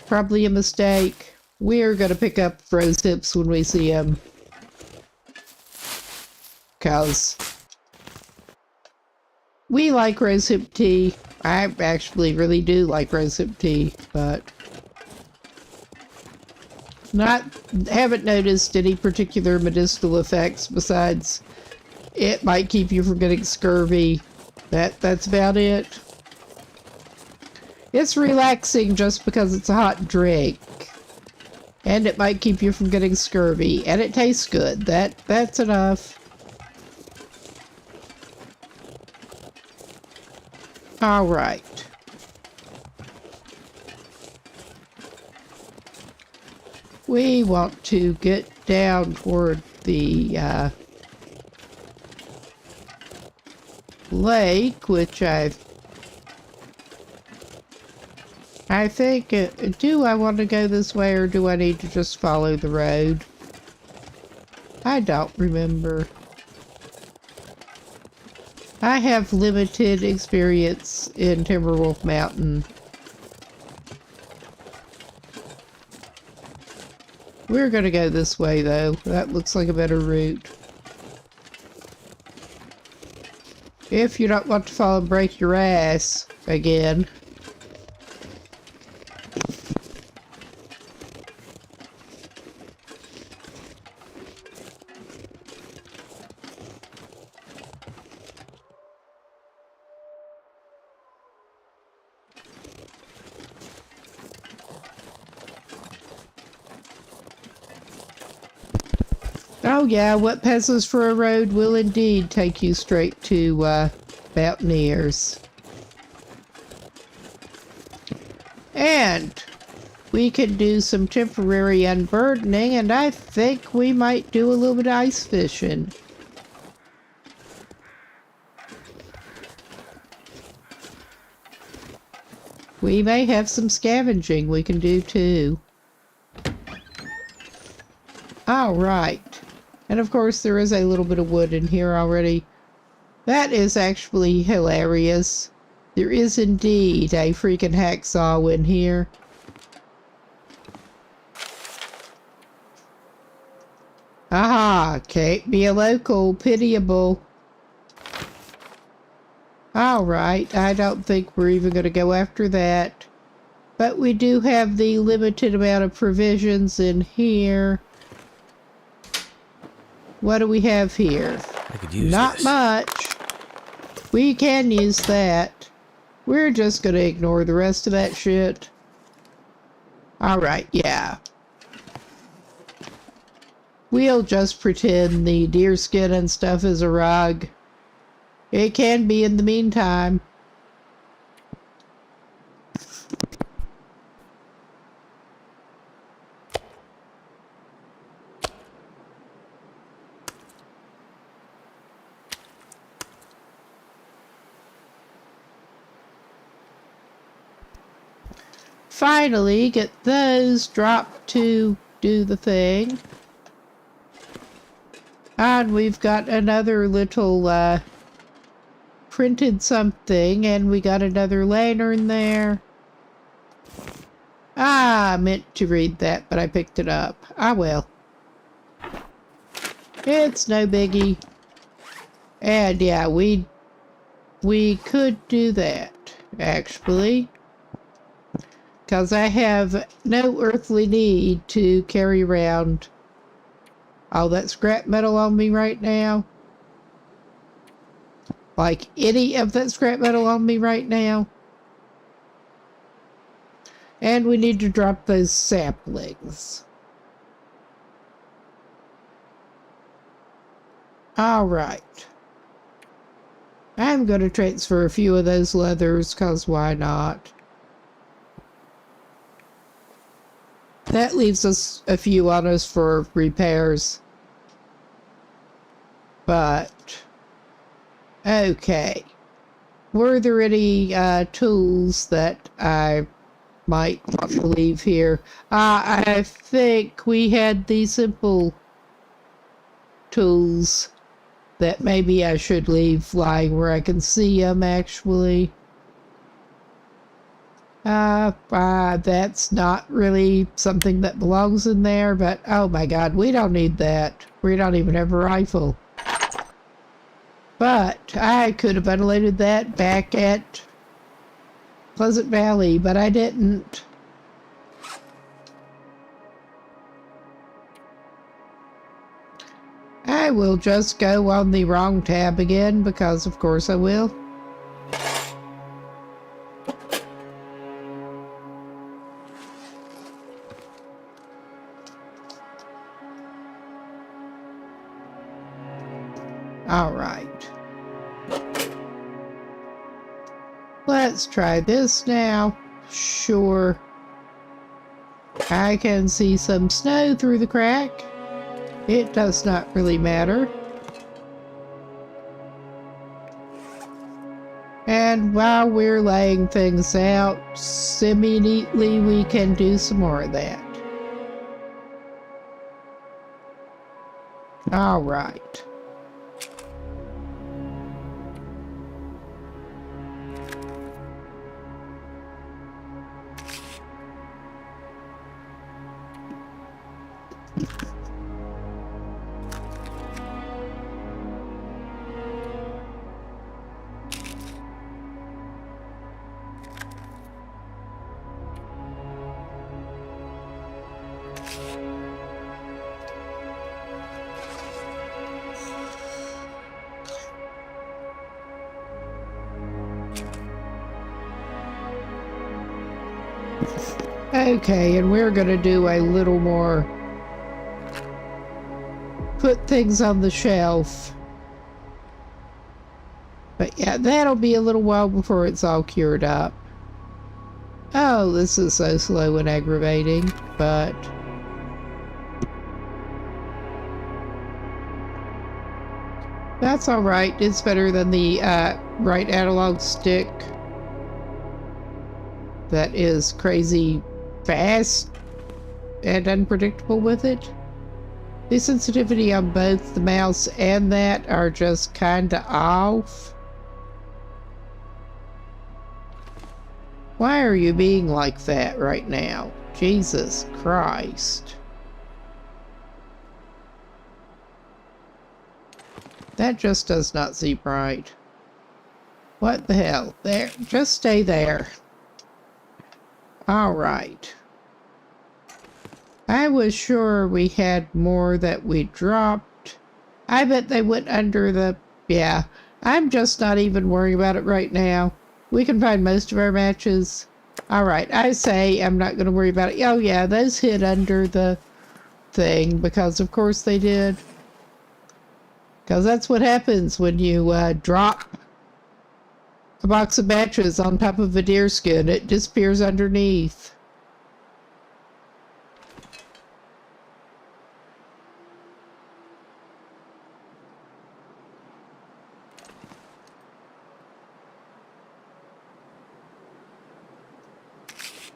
probably a mistake. We're gonna pick up rose hips when we see them. Cause we like rosehip tea. I actually really do like rosehip tea, but haven't noticed any particular medicinal effects besides it might keep you from getting scurvy. That's about it. It's relaxing just because it's a hot drink. And it might keep you from getting scurvy. And it tastes good. That's enough. Alright. We want to get down toward the lake, which I think, do I want to go this way or do I need to just follow the road? I don't remember. I have limited experience in Timberwolf Mountain. We're gonna go this way, though. That looks like a better route. If you don't want to fall and break your ass again. Oh yeah, what passes for a road will indeed take you straight to Mountaineers. And we could do some temporary unburdening, and I think we might do a little bit of ice fishing. We may have some scavenging we can do too. Alright. And of course there is a little bit of wood in here already. That is actually hilarious. There is indeed a freaking hacksaw in here. Aha! Can't be a local. Pitiable. Alright, I don't think we're even going to go after that. But we do have the limited amount of provisions in here. What do we have here? I could use Not this. much. We can use that. We're just going to ignore the rest of that shit. Alright, yeah. We'll just pretend the deer skin and stuff is a rug. It can be in the meantime. Finally, get those dropped to do the thing. And we've got another little printed something, and we got another lantern there. Ah, I meant to read that, but I picked it up. Ah, well. It's no biggie. And yeah, we could do that, actually. Because I have no earthly need to carry around all that scrap metal on me right now. Like any of that scrap metal on me right now. And we need to drop those saplings. Alright. I'm going to transfer a few of those leathers, because why not? That leaves us a few on us for repairs. But, okay. Were there any tools that I might want to leave here? I think we had the simple tools that maybe I should leave lying where I can see them, actually. That's not really something that belongs in there, but oh my god, we don't need that. We don't even have a rifle. But I could have unloaded that back at Pleasant Valley, but I didn't. I will just go on the wrong tab again, because of course I will. Alright. Let's try this now. Sure. I can see some snow through the crack. It does not really matter. And while we're laying things out semi-neatly, we can do some more of that. Alright. Okay, and we're gonna do a little more. Put things on the shelf. But yeah, that'll be a little while before it's all cured up. Oh, this is so slow and aggravating, but that's alright. It's better than the right analog stick that is crazy fast and unpredictable with it. The sensitivity on both the mouse and that are just kinda off. Why are you being like that right now? Jesus Christ. That just does not seem right. What the hell? There, just stay there. Alright. I was sure we had more that we dropped. I bet they went under the... Yeah, I'm just not even worrying about it right now. We can find most of our matches. Alright, I say I'm not going to worry about it. Oh yeah, those hid under the thing, because of course they did. Because that's what happens when you drop a box of matches on top of a deer skin. It disappears underneath.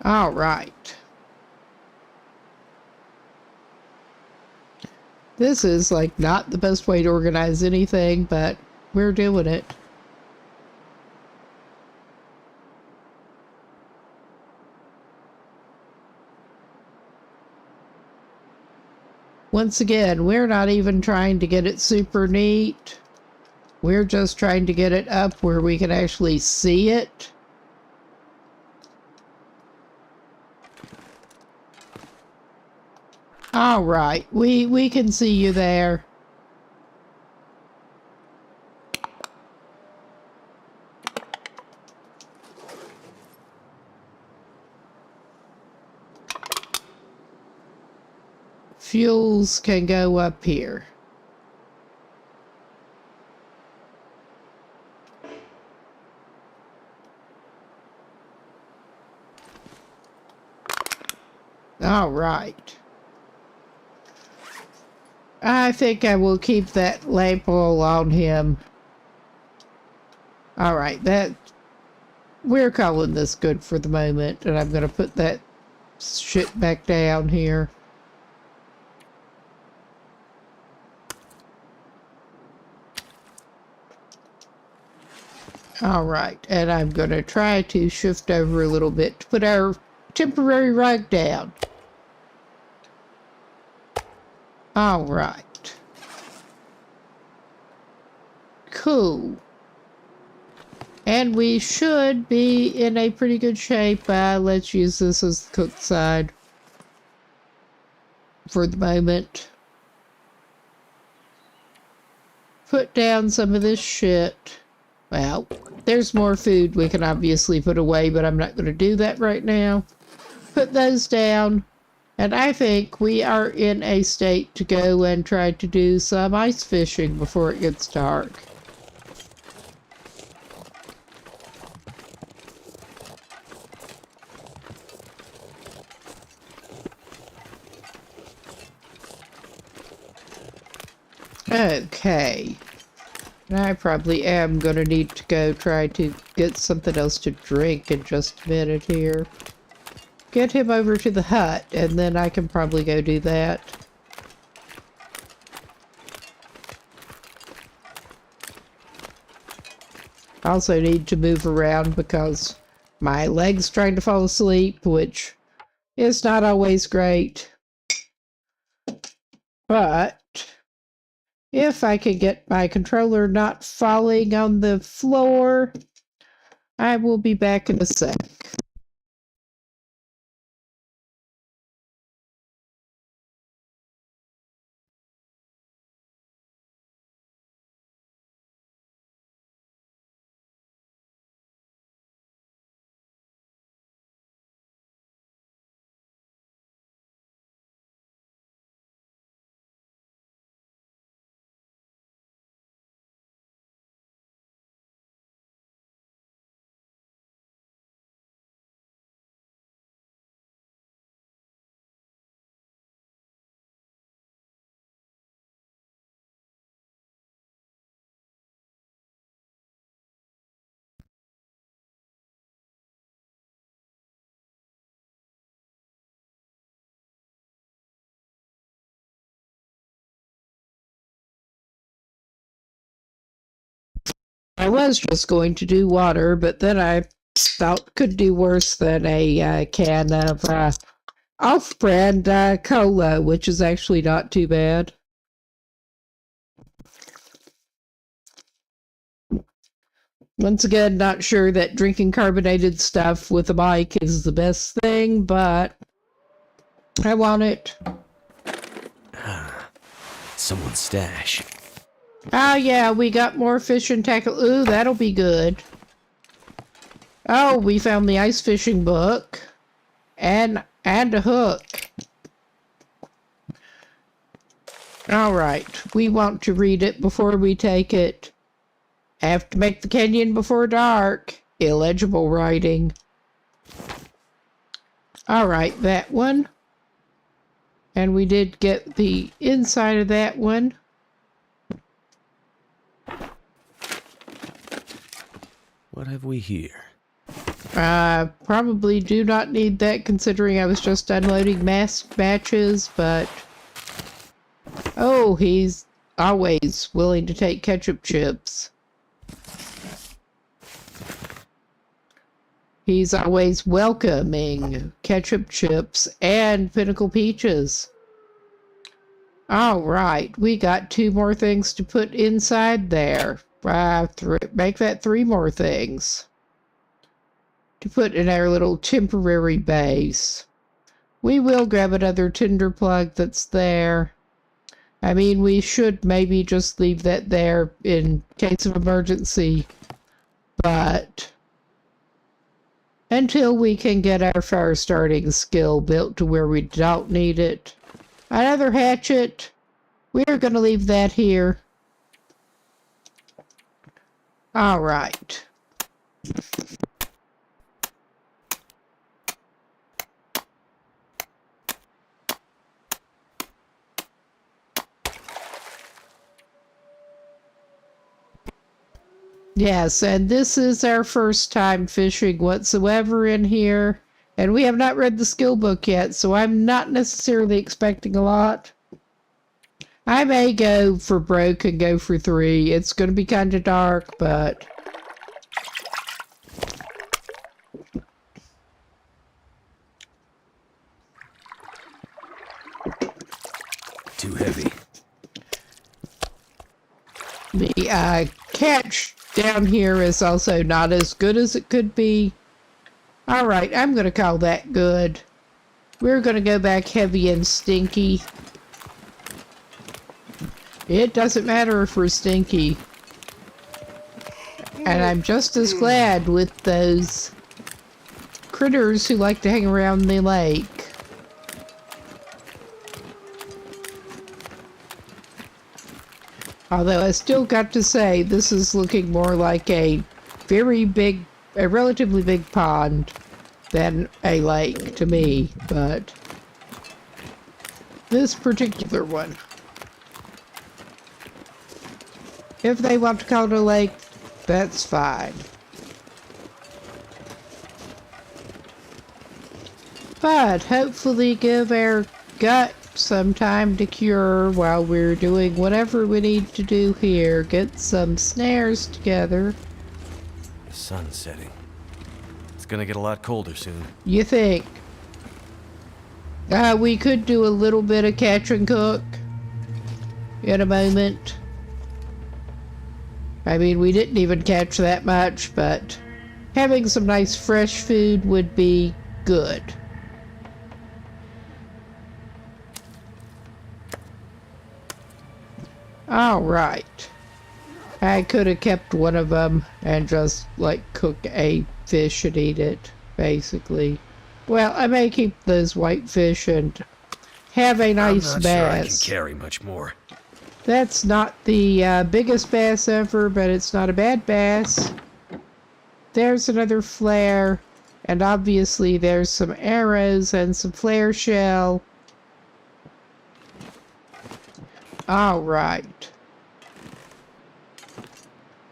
All right. This is like not the best way to organize anything, but we're doing it. Once again, we're not even trying to get it super neat. We're just trying to get it up where we can actually see it. All right, we can see you there. Fuels can go up here. All right. I think I will keep that lamp oil on him. All right, we're calling this good for the moment, and I'm going to put that shit back down here. All right, and I'm going to try to shift over a little bit to put our temporary rug down. All right. Cool. And we should be in a pretty good shape. Let's use this as the cook side for the moment. Put down some of this shit. Well, there's more food we can obviously put away, but I'm not going to do that right now. Put those down. And I think we are in a state to go and try to do some ice fishing before it gets dark. Okay. I probably am going to need to go try to get something else to drink in just a minute here. Get him over to the hut, and then I can probably go do that. I also need to move around because my leg's trying to fall asleep, which is not always great. But if I could get my controller not falling on the floor, I will be back in a sec. I was just going to do water, but then I thought could do worse than a can of off-brand cola, which is actually not too bad. Once again, not sure that drinking carbonated stuff with a mic is the best thing, but I want it. Someone's stash. Oh yeah, we got more fish and tackle. Ooh, that'll be good. Oh, we found the ice fishing book. And a hook. Alright, we want to read it before we take it. Have to make the canyon before dark. Illegible writing. Alright, that one. And we did get the inside of that one. What have we here? Probably do not need that considering I was just unloading mask matches, but... Oh, he's always willing to take ketchup chips. He's always welcoming ketchup chips and Pinnacle Peaches. Alright, we got 2 more things to put inside there. Make that 3 more things to put in our little temporary base. We will grab another tinder plug that's there. I mean, we should maybe just leave that there in case of emergency, but until we can get our fire starting skill built to where we don't need it. Another hatchet. We're going to leave that here. All right. Yes, and this is our first time fishing whatsoever in here. And we have not read the skill book yet, so I'm not necessarily expecting a lot. I may go for broke and go for 3. It's going to be kind of dark, but... Too heavy. The catch down here is also not as good as it could be. Alright, I'm going to call that good. We're going to go back heavy and stinky. It doesn't matter if we're stinky. And I'm just as glad with those critters who like to hang around the lake. Although I still got to say, this is looking more like a relatively big pond than a lake to me, but this particular one. If they want to call it a lake, that's fine. But hopefully give our gut some time to cure while we're doing whatever we need to do here. Get some snares together. The sun's setting. It's gonna get a lot colder soon. You think? We could do a little bit of catch and cook. in a moment. I mean, we didn't even catch that much, but having some nice fresh food would be good. All right. I could have kept one of them and just, like, cook a fish and eat it, basically. Well, I may keep those white fish and have a nice I'm not bass. sure I can carry much more. That's not the biggest bass ever, but it's not a bad bass. There's another flare, and obviously there's some arrows and some flare shell. All right.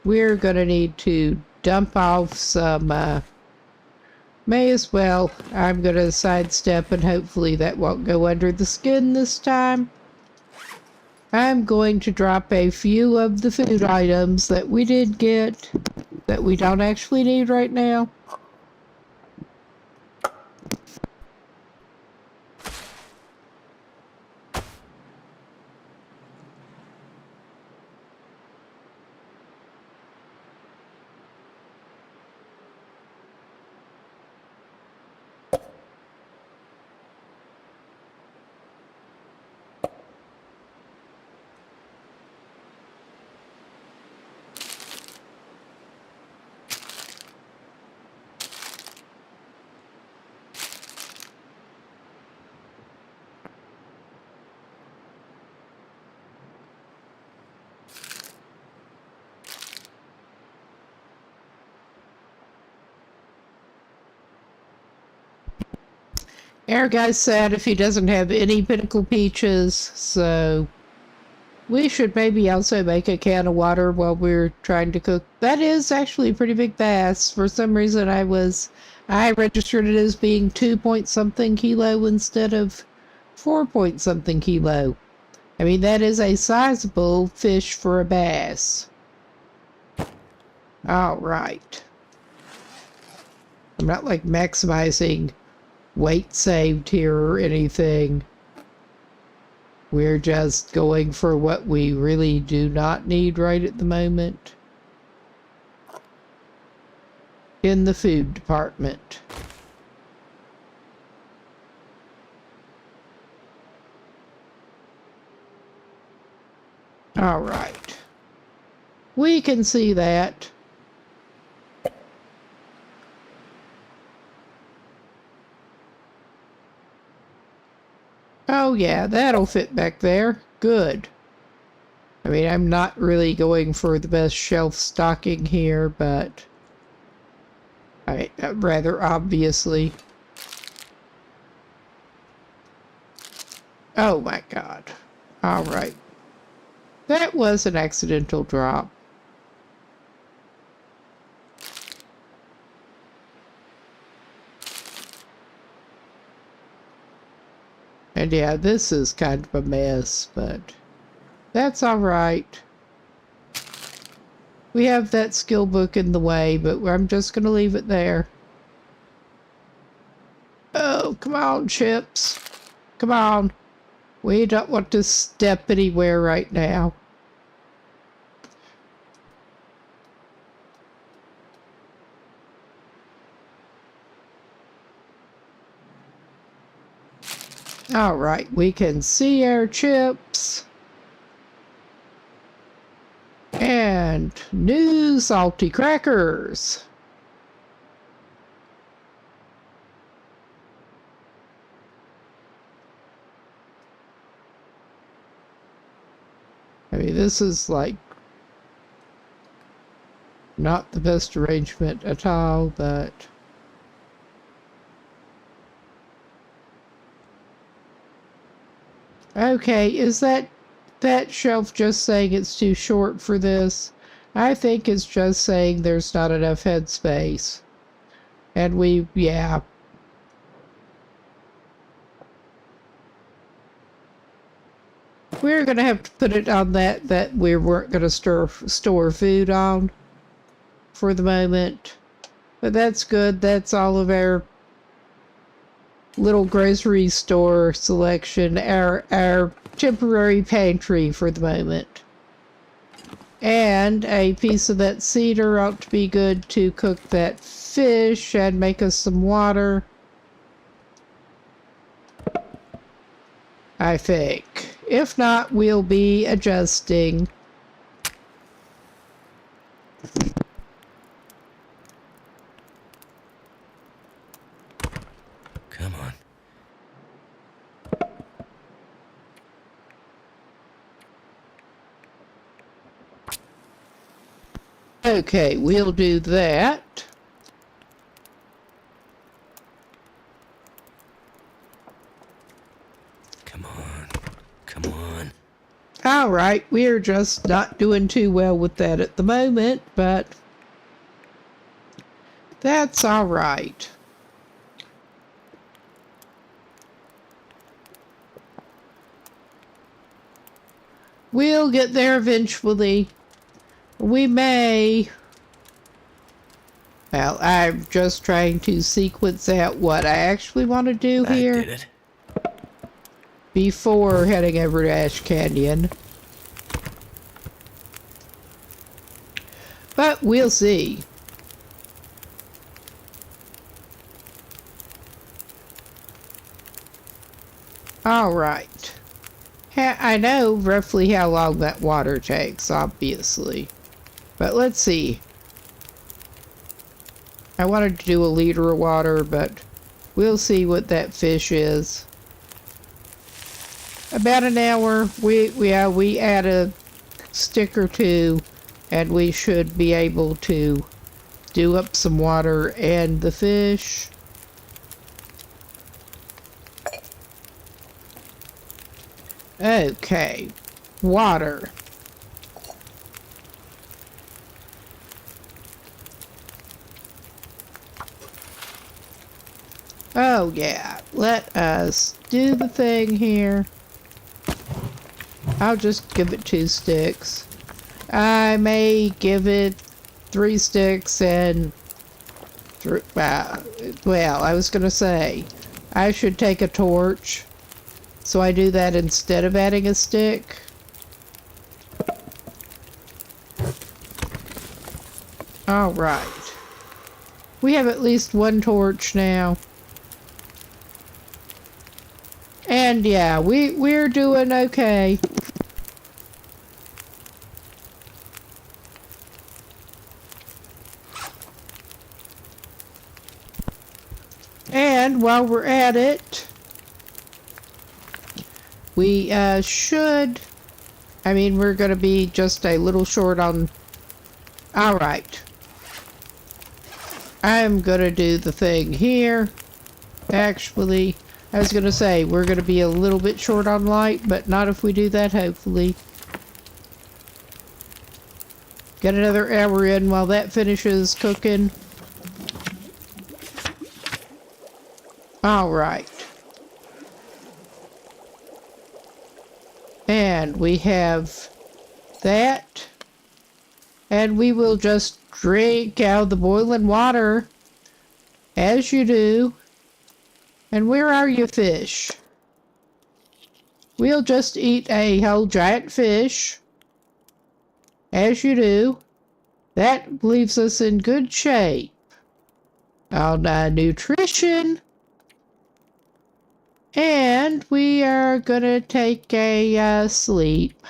We're gonna need to dump off some, may as well. I'm gonna sidestep and hopefully that won't go under the skin this time. I'm going to drop a few of the food items that we did get that we don't actually need right now. Our guy's sad if he doesn't have any pinnacle peaches, so we should maybe also make a can of water while we're trying to cook. That is actually a pretty big bass. For some reason I registered it as being 2-point-something kilo instead of 4-point-something kilo. I mean, that is a sizable fish for a bass. All right. I'm not like maximizing weight saved here or anything. We're just going for what we really do not need right at the moment in the food department. All right. We can see that. Oh yeah, that'll fit back there. Good. I mean, I'm not really going for the best shelf stocking here, but rather obviously. Oh my God. All right. That was an accidental drop. And yeah, this is kind of a mess, but that's all right. We have that skill book in the way, but I'm just going to leave it there. Oh, come on, chips. Come on. We don't want to step anywhere right now. All right, we can see our chips. And new salty crackers. I mean, this is like not the best arrangement at all, but okay, is that shelf just saying it's too short for this? I think it's just saying there's not enough headspace. And yeah. We're going to have to put it on that we weren't going to store food on for the moment. But that's good. That's all of our little grocery store selection, our temporary pantry for the moment. And a piece of that cedar ought to be good to cook that fish and make us some water. I think. If not, we'll be adjusting. Come on. Okay, we'll do that. Come on. Come on. All right, we're just not doing too well with that at the moment, but that's all right. We'll get there eventually. We may. Well, I'm just trying to sequence out what I actually want to do here. I did it. Before heading over to Ash Canyon. But we'll see. All right. I know roughly how long that water takes, obviously. But let's see. I wanted to do a liter of water, but we'll see what that fish is. About an hour. We add a stick or two, and we should be able to do up some water and the fish. Okay, water. Oh yeah, let us do the thing here. I'll just give it 2 sticks. I may give it 3 sticks and... well, I was gonna say, I should take a torch. So I do that instead of adding a stick. All right. We have at least 1 torch now. And yeah, we're doing okay. And while we're at it, we should, I mean, we're going to be just a little short on, all right. I'm going to do the thing here. Actually, I was going to say, we're going to be a little bit short on light, but not if we do that, hopefully. Get another hour in while that finishes cooking. All right. And we have that. And we will just drink out the boiling water, as you do. And where are your fish? We'll just eat a whole giant fish, as you do. That leaves us in good shape on nutrition. And we are gonna take a sleep.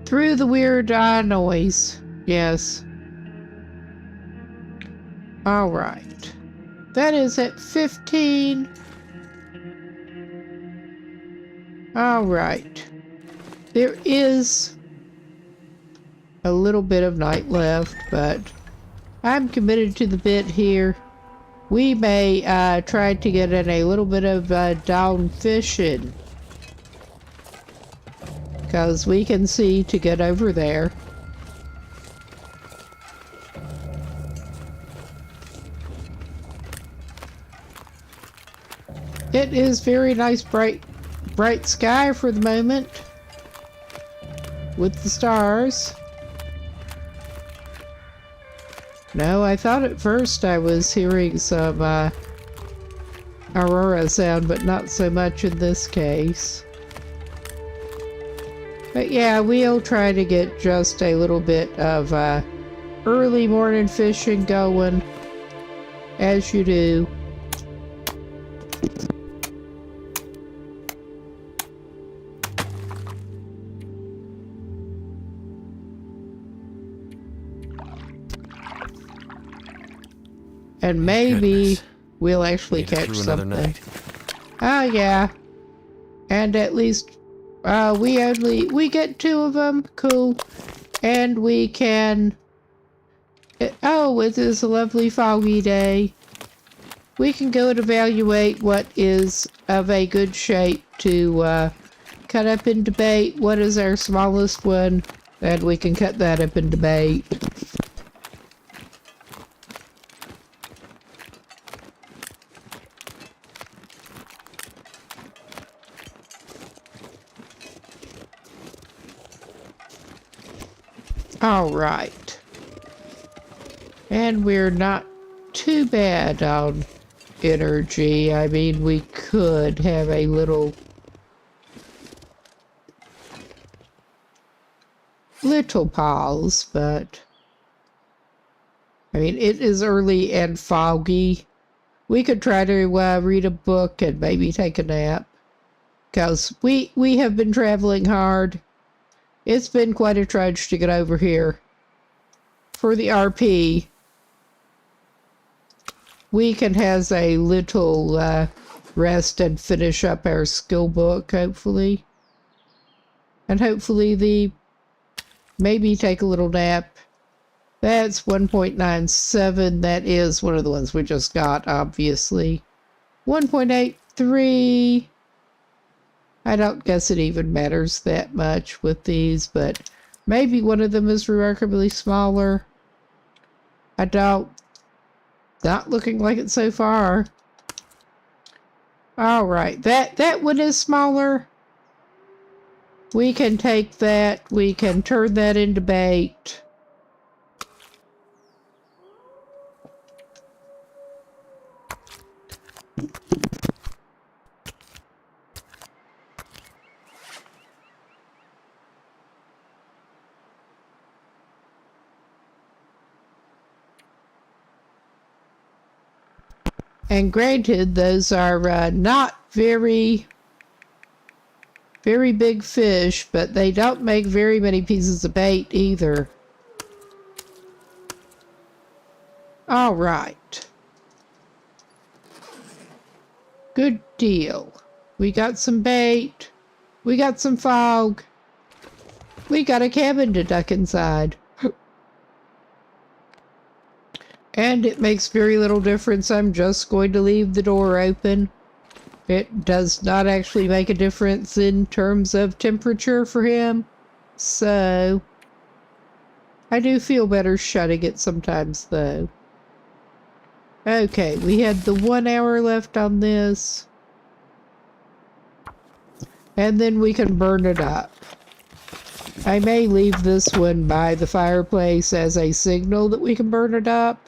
Through the weird noise. Yes. All right. That is at 15. All right. There is a little bit of night left, but I'm committed to the bit here. We may try to get in a little bit of down fishing, because we can see to get over there. It is very nice, bright sky for the moment. With the stars. No, I thought at first I was hearing some aurora sound, but not so much in this case. But yeah, we'll try to get just a little bit of early morning fishing going, as you do. And maybe we'll actually catch something. Oh yeah. And at least we get 2 of them. Cool. And we can it is a lovely foggy day. We can go and evaluate what is of a good shape to cut up into bait. What is our smallest one? And we can cut that up into bait. All right. And we're not too bad on energy. I mean, we could have a little pause, but I mean, it is early and foggy. We could try to read a book and maybe take a nap, because we have been traveling hard. It's been quite a trudge to get over here. For the RP, we can have a little rest and finish up our skill book, hopefully. And hopefully maybe take a little nap. That's 1.97. That is one of the ones we just got, obviously. 1.83. I don't guess it even matters that much with these, but maybe one of them is remarkably smaller. I don't. Not looking like it so far. Alright, that one is smaller. We can take that. We can turn that into bait. And granted, those are not very big fish, but they don't make very many pieces of bait either. All right. Good deal. We got some bait. We got some fog. We got a cabin to duck inside. And it makes very little difference. I'm just going to leave the door open. It does not actually make a difference in terms of temperature for him. So, I do feel better shutting it sometimes, though. Okay, we had the 1 hour left on this. And then we can burn it up. I may leave this one by the fireplace as a signal that we can burn it up.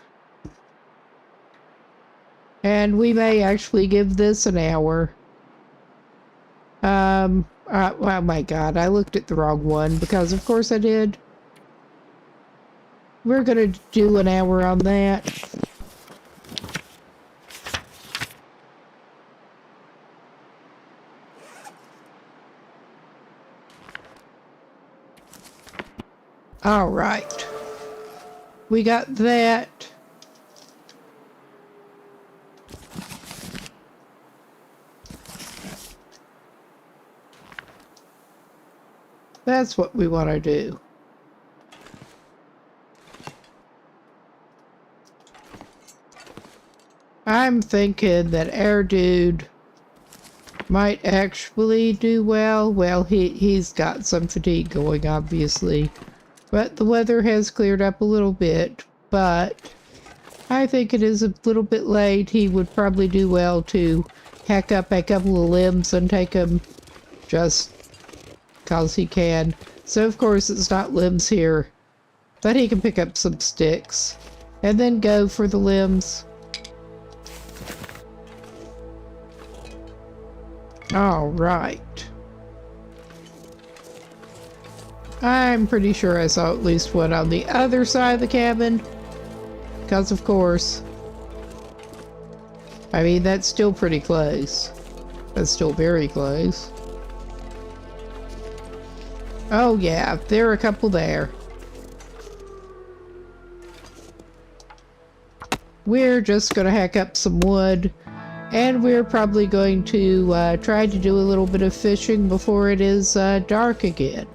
And we may actually give this an hour. Oh my god, I looked at the wrong one, because of course I did. We're gonna do an hour on that. All right. We got that. That's what we want to do. I'm thinking that our dude might actually do well. Well, he's got some fatigue going, obviously. But the weather has cleared up a little bit. But I think it is a little bit late. He would probably do well to hack up a couple of limbs and take them just because he can. So of course it's not limbs here, but he can pick up some sticks and then go for the limbs. All right. I'm pretty sure I saw at least one on the other side of the cabin, because of course, I mean, that's still pretty close. That's still very close. Oh yeah, there are a couple there. We're just gonna hack up some wood, and we're probably going to try to do a little bit of fishing before it is dark again.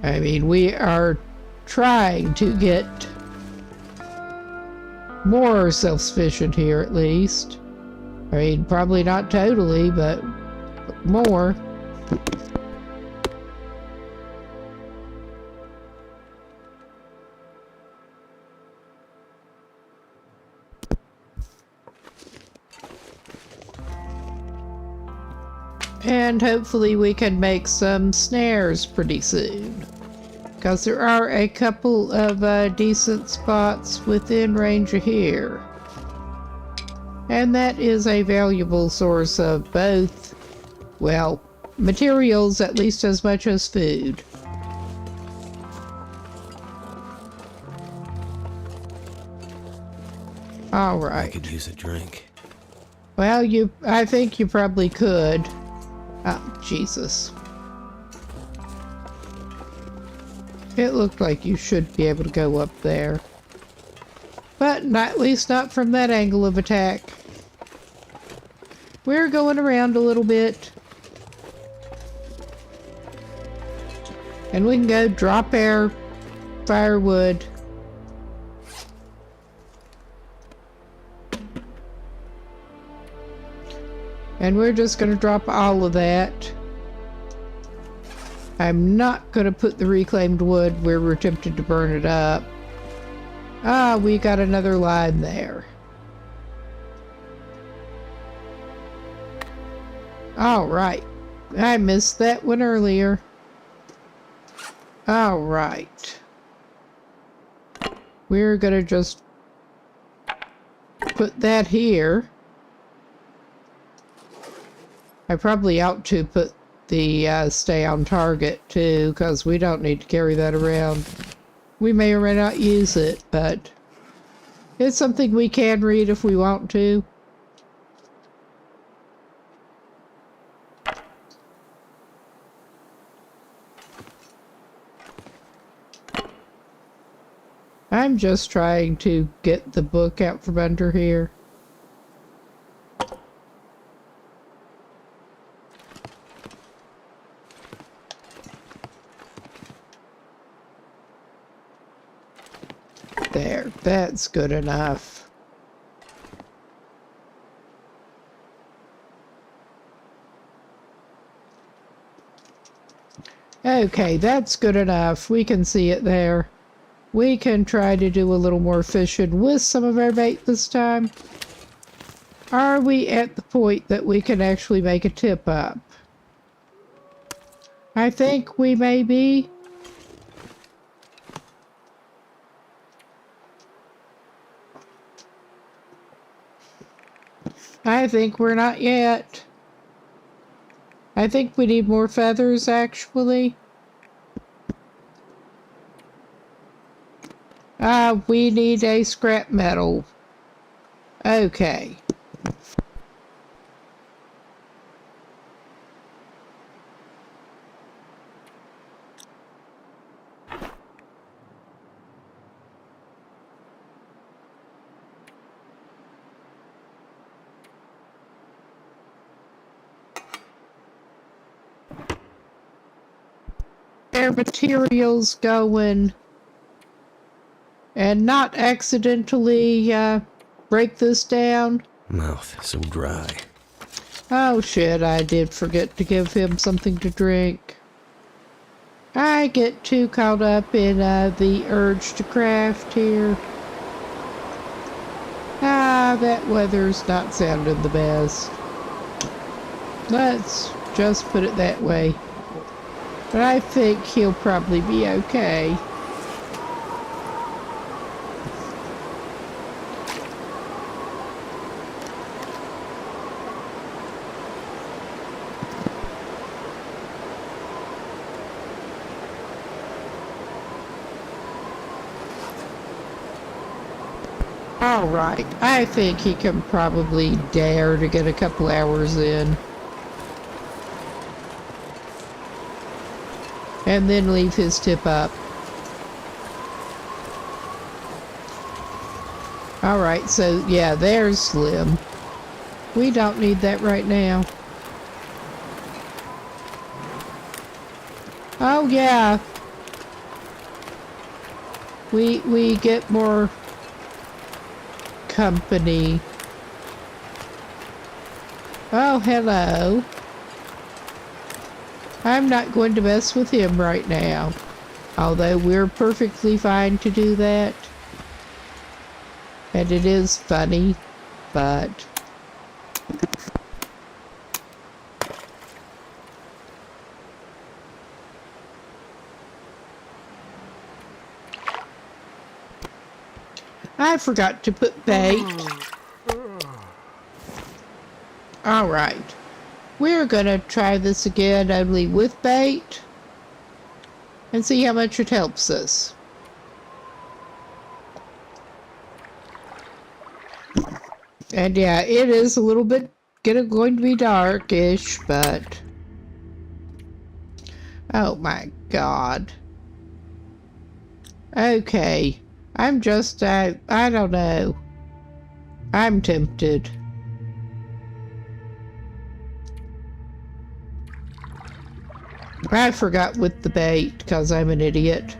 I mean, we are trying to get more self-sufficient here, at least. I mean, probably not totally, but more. And hopefully we can make some snares pretty soon, because there are a couple of decent spots within range of here. And that is a valuable source of both, well, materials at least as much as food. All right. I could use a drink. Well, I think you probably could. Oh, Jesus. It looked like you should be able to go up there. But not, at least not from that angle of attack. We're going around a little bit. And we can go drop our firewood. And we're just going to drop all of that. I'm not going to put the reclaimed wood where we're tempted to burn it up. Ah, we got another line there. All right. I missed that one earlier. All right. We're going to just put that here. I probably ought to put the stay on target too, because we don't need to carry that around. We may or may not use it, but it's something we can read if we want to. I'm just trying to get the book out from under here. There, that's good enough. Okay, that's good enough. We can see it there. We can try to do a little more fishing with some of our bait this time. Are we at the point that we can actually make a tip up? I think we may be. I think we're not yet. I think we need more feathers, actually. We need a scrap metal. Okay. Their materials going and not accidentally break this down. Mouth so dry. Oh shit, I did forget to give him something to drink. I get too caught up in the urge to craft here. That weather's not sounding the best. Let's just put it that way. But I think he'll probably be okay. Alright, I think he can probably dare to get a couple hours in. And then leave his tip up. Alright, so yeah, there's Slim. We don't need that right now. Oh yeah. We get more company. Oh, hello. I'm not going to mess with him right now. Although we're perfectly fine to do that. And it is funny, but... I forgot to put bait. Alright. We're gonna try this again only with bait. And see how much it helps us. And yeah, it is a little bit going to be darkish, but... Oh my god. Okay. I'm just, I don't know. I'm tempted. I forgot with the bait, because I'm an idiot.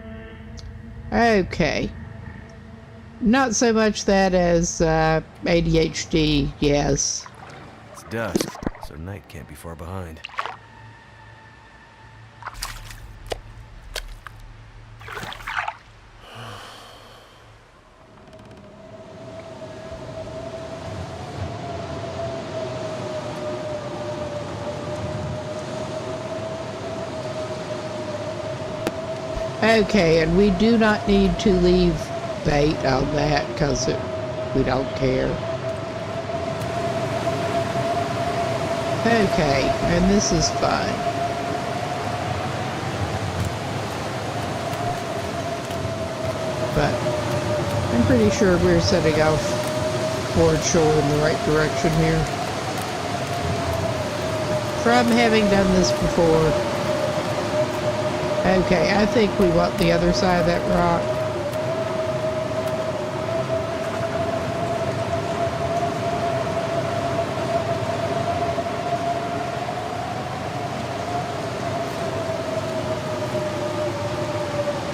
Okay. Not so much that as ADHD, yes. It's dusk, so night can't be far behind. Okay, and we do not need to leave bait on that because we don't care. Okay, and this is fun. But I'm pretty sure we're setting off toward shore in the right direction here. From having done this before. Okay, I think we want the other side of that rock.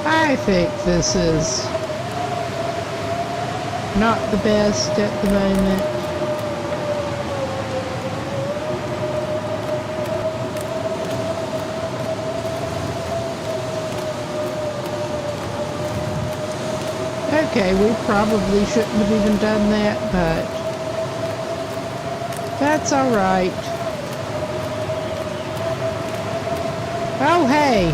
I think this is not the best at the moment. Okay, we probably shouldn't have even done that, but that's alright. Oh, hey!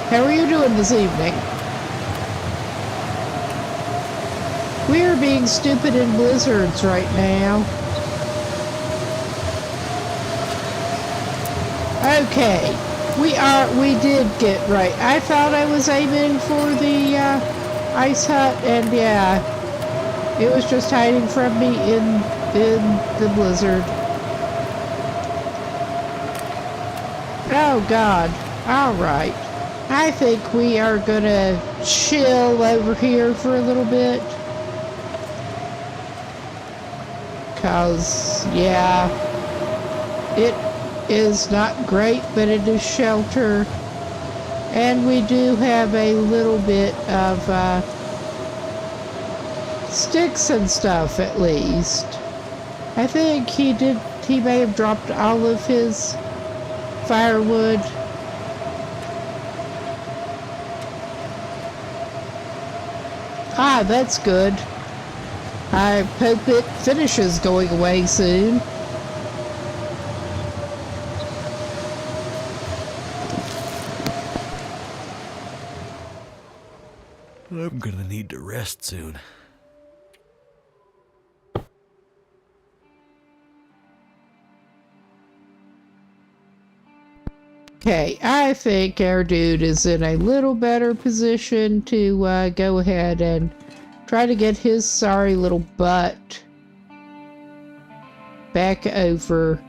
How are you doing this evening? We're being stupid in blizzards right now. Okay. We did get right. I thought I was aiming for the ice hut, and yeah, it was just hiding from me in the blizzard. Oh God! All right, I think we are gonna chill over here for a little bit, cause yeah, it is not great, but it is shelter, and we do have a little bit of sticks and stuff at least. I think he may have dropped all of his firewood. Ah, that's good. I hope it finishes going away soon. I'm gonna need to rest soon. Okay, I think our dude is in a little better position to go ahead and try to get his sorry little butt back over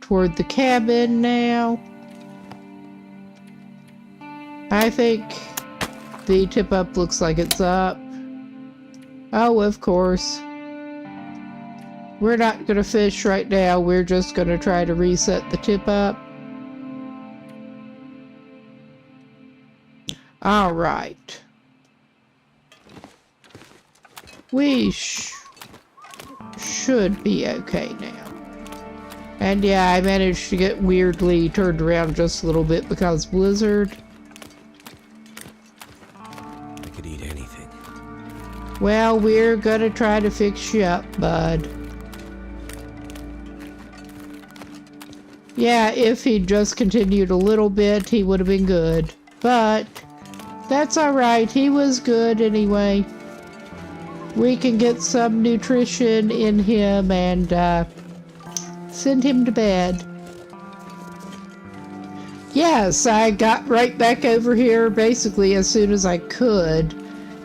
toward the cabin now. I think the tip up looks like it's up. Oh, of course. We're not going to fish right now. We're just going to try to reset the tip up. All right. We should be okay now. And yeah, I managed to get weirdly turned around just a little bit because blizzard. I could eat anything. Well, we're going to try to fix you up, bud. Yeah, if he'd just continued a little bit, he would have been good. But that's alright. He was good anyway. We can get some nutrition in him and send him to bed. Yes, I got right back over here basically as soon as I could.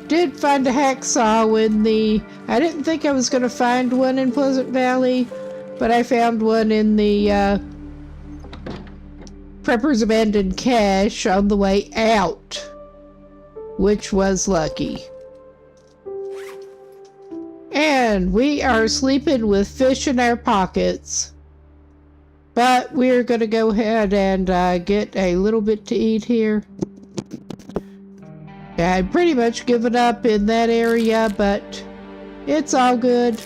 Did find a hacksaw in the... I didn't think I was going to find one in Pleasant Valley, but I found one in the... Prepper's Abandoned Cache on the way out, which was lucky. And we are sleeping with fish in our pockets, but we're going to go ahead and get a little bit to eat here. I'd pretty much given up in that area, but it's all good.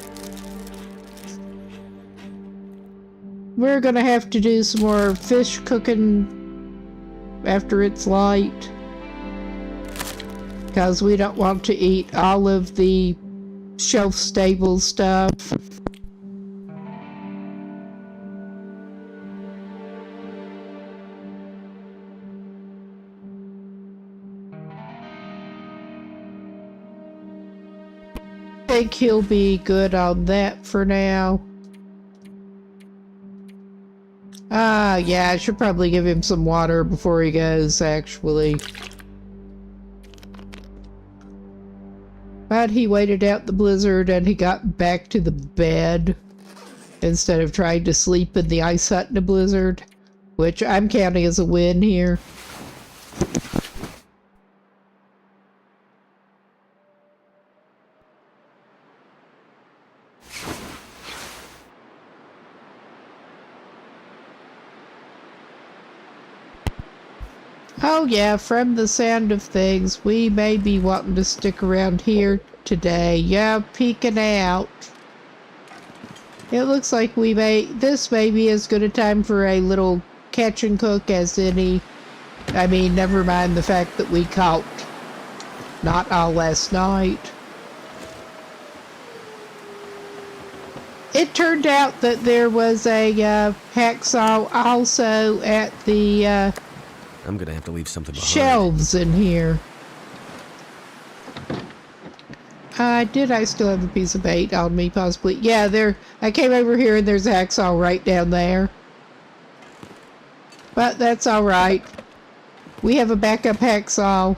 We're gonna have to do some more fish cooking after it's light, because we don't want to eat all of the shelf-stable stuff. I think he'll be good on that for now. Yeah, I should probably give him some water before he goes, actually. But he waited out the blizzard and he got back to the bed instead of trying to sleep in the ice hut in a blizzard, which I'm counting as a win here. Oh yeah, from the sound of things, we may be wanting to stick around here today. Yeah, peeking out. It looks like this may be as good a time for a little catch and cook as any. I mean, never mind the fact that we caught not all last night. It turned out that there was a hacksaw also at the I'm gonna have to leave something behind. Shelves in here. Did I still have a piece of bait on me, possibly? Yeah, there. I came over here and there's a hacksaw right down there. But that's alright. We have a backup hacksaw.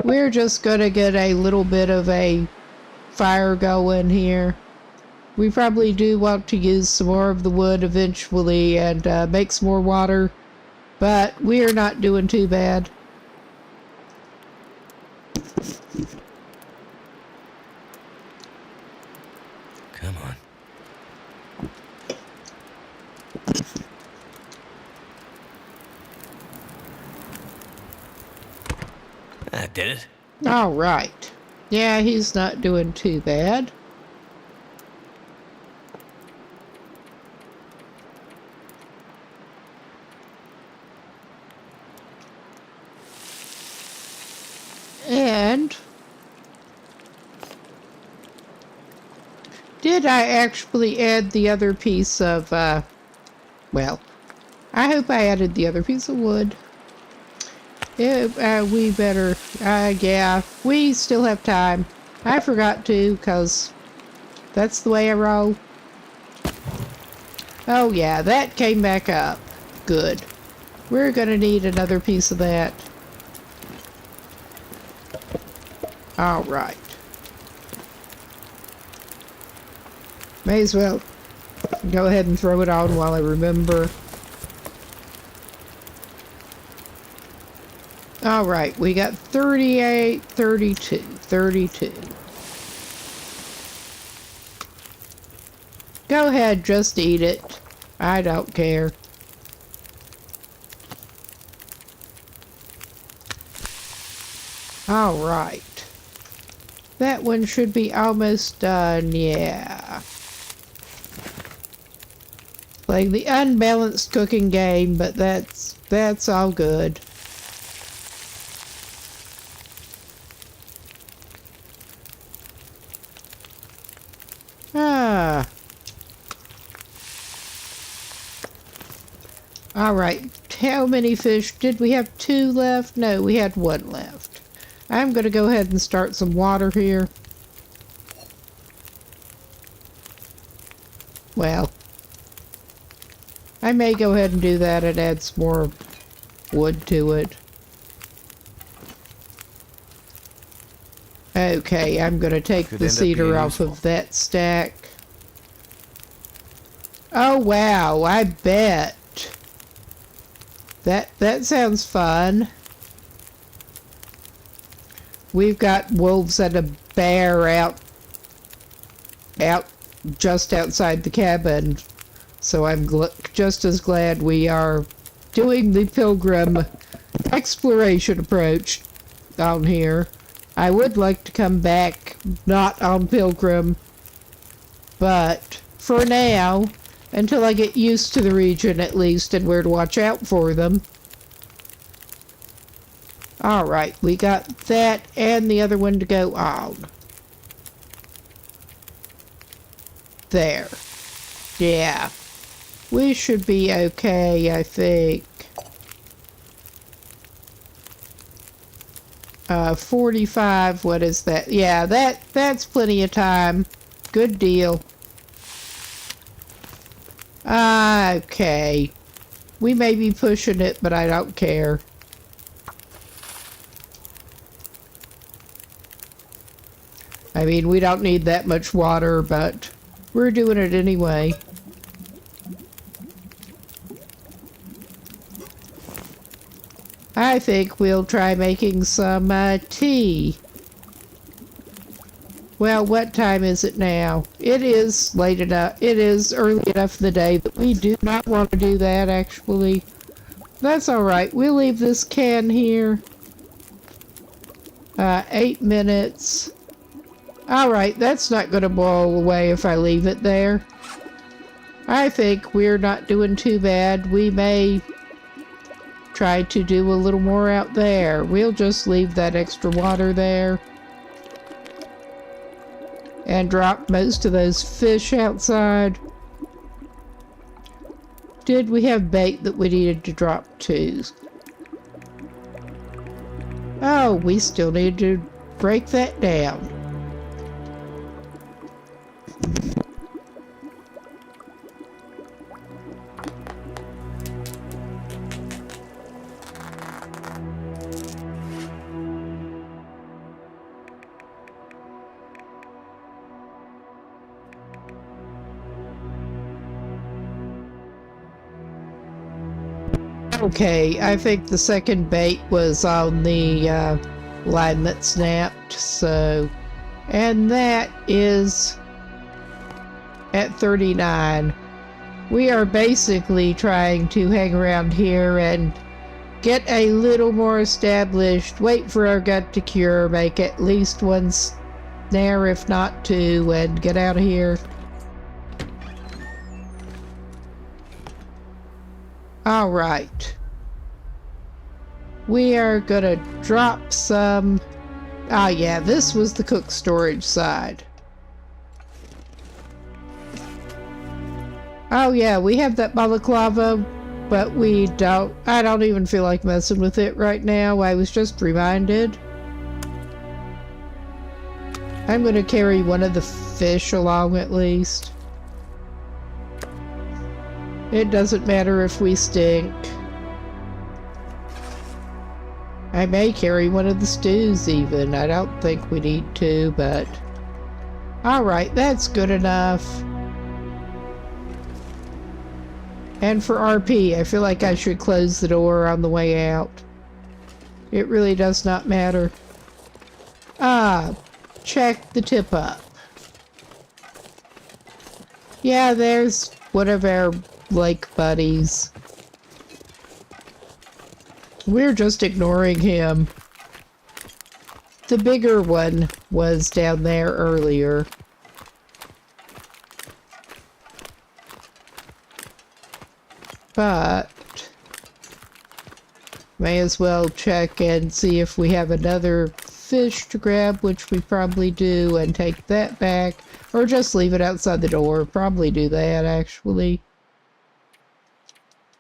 We're just gonna get a little bit of a fire going here. We probably do want to use some more of the wood eventually and make some more water, but we're not doing too bad. Come on. That did it. All right. Yeah, he's not doing too bad. And did I actually add the other piece of, well, I hope I added the other piece of wood. We better, yeah, we still have time. I forgot to, because that's the way I roll. Oh yeah, that came back up. Good. We're gonna need another piece of that. Alright. May as well go ahead and throw it on while I remember. Alright, we got 38, 32, 32. Go ahead, just eat it. I don't care. Alright. That one should be almost done, yeah. Playing the unbalanced cooking game, but that's all good. Alright, how many fish? Did we have 2 left? No, we had 1 left. I'm going to go ahead and start some water here. Well, I may go ahead and do that and add some more wood to it. Okay, I'm going to take the cedar off of that stack. Oh wow, I bet. That sounds fun. We've got wolves and a bear out just outside the cabin. So I'm just as glad we are doing the Pilgrim exploration approach down here. I would like to come back not on Pilgrim, but for now, until I get used to the region at least and where to watch out for them. Alright, we got that and the other one to go on. There. Yeah. We should be okay, I think. 45, what is that? Yeah, that's plenty of time. Good deal. Okay. We may be pushing it, but I don't care. I mean, we don't need that much water, but we're doing it anyway. I think we'll try making some tea. Well, what time is it now? It is late enough. It is early enough in the day that we do not want to do that, actually. That's alright. We'll leave this can here. 8 minutes. Alright, that's not going to boil away if I leave it there. I think we're not doing too bad. We may try to do a little more out there. We'll just leave that extra water there. And drop most of those fish outside. Did we have bait that we needed to drop too? Oh, we still need to break that down. Okay, I think the second bait was on the line that snapped, so... And that is at 39. We are basically trying to hang around here and get a little more established, wait for our gut to cure, make at least one snare, if not 2, and get out of here. Alright. We are gonna drop some Ah, yeah, this was the cook storage side. Oh, yeah, we have that balaclava, but I don't even feel like messing with it right now. I was just reminded. I'm gonna carry one of the fish along at least. It doesn't matter if we stink. I may carry one of the stews even. I don't think we need to, but... Alright, that's good enough. And for RP, I feel like I should close the door on the way out. It really does not matter. Ah, check the tip up. Yeah, there's one of our lake buddies. We're just ignoring him. The bigger one was down there earlier. But may as well check and see if we have another fish to grab, which we probably do, and take that back. Or just leave it outside the door. Probably do that, actually.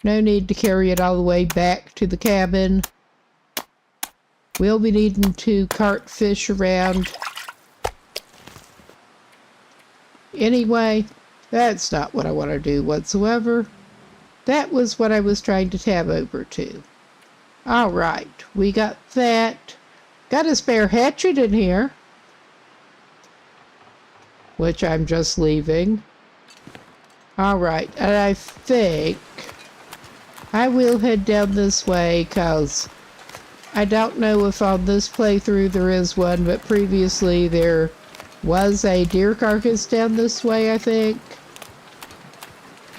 No need to carry it all the way back to the cabin. We'll be needing to cart fish around. Anyway, that's not what I want to do whatsoever. That was what I was trying to tab over to. Alright, we got that. Got a spare hatchet in here, which I'm just leaving. Alright, and I think I will head down this way, because I don't know if on this playthrough there is one, but previously there was a deer carcass down this way, I think.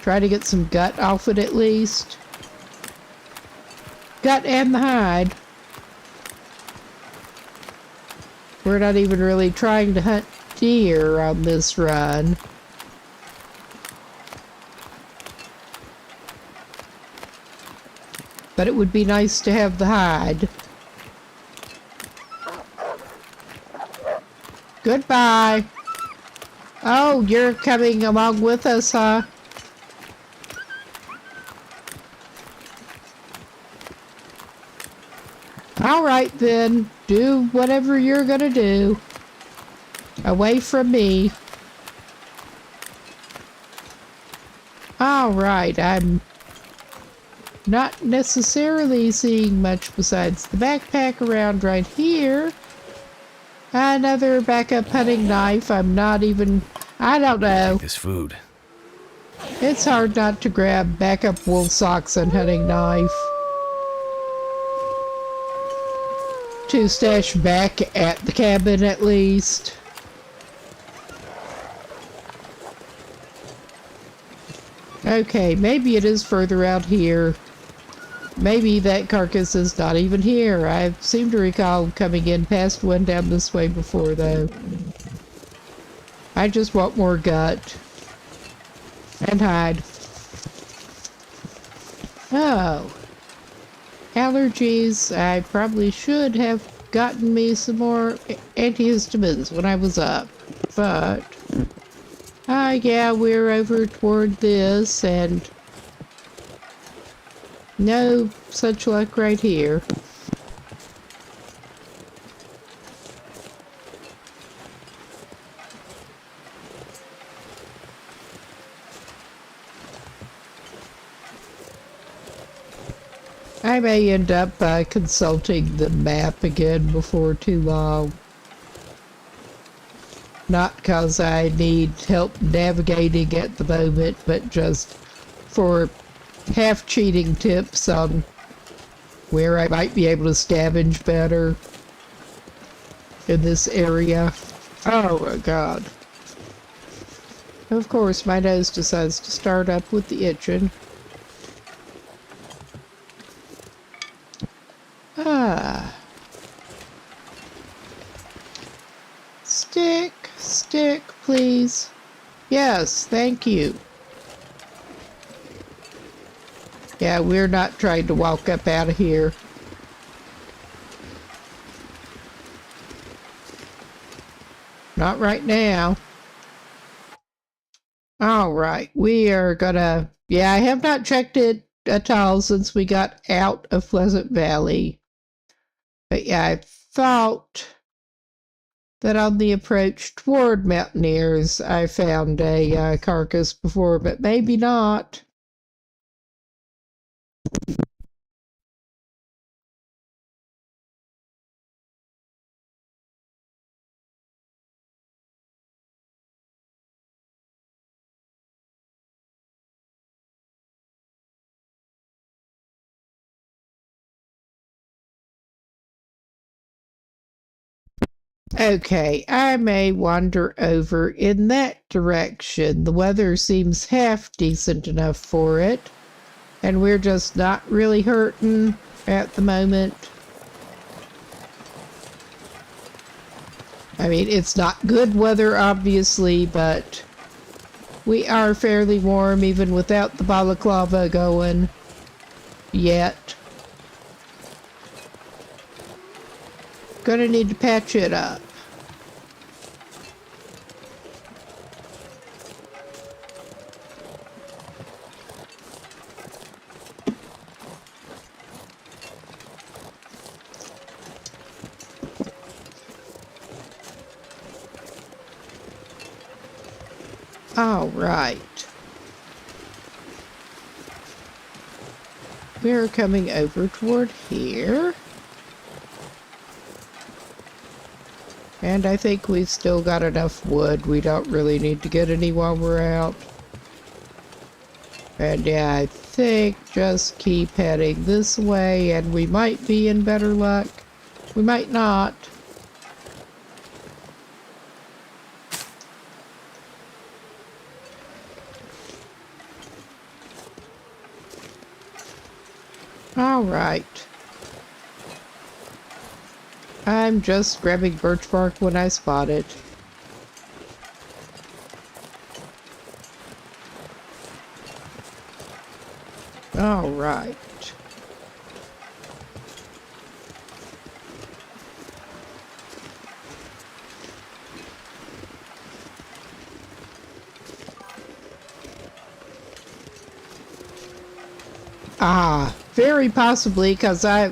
Try to get some gut off it at least. Gut and the hide. We're not even really trying to hunt deer on this run. But it would be nice to have the hide. Goodbye. Oh, you're coming along with us, huh? Alright then, do whatever you're gonna do. Away from me. Alright, I'm not necessarily seeing much besides the backpack around right here. Another backup hunting knife. I don't know. This food. It's hard not to grab backup wool socks and hunting knife to stash back at the cabin at least. Okay, maybe it is further out here. Maybe that carcass is not even here. I seem to recall coming in past one down this way before, though. I just want more gut. And hide. Oh. Allergies. I probably should have gotten me some more antihistamines when I was up. But... yeah, we're over toward this, and... no such luck right here. I may end up consulting the map again before too long. Not because I need help navigating at the moment, but just for half-cheating tips on where I might be able to scavenge better in this area. Oh my god. Of course, my nose decides to start up with the itching. Ah. Stick, please. Yes, thank you. Yeah, we're not trying to walk up out of here. Not right now. All right, we are gonna... Yeah, I have not checked it at all since we got out of Pleasant Valley. But yeah, I thought that on the approach toward Mountaineers, I found a carcass before, but maybe not. Okay, I may wander over in that direction. The weather seems half decent enough for it, and we're just not really hurting at the moment. I mean, it's not good weather, obviously, but we are fairly warm even without the balaclava going yet. Gonna need to patch it up. All right. We're coming over toward here. And I think we've still got enough wood. We don't really need to get any while we're out. And yeah, I think just keep heading this way and we might be in better luck. We might not. All right. I'm just grabbing birch bark when I spot it. All right. Very possibly, because I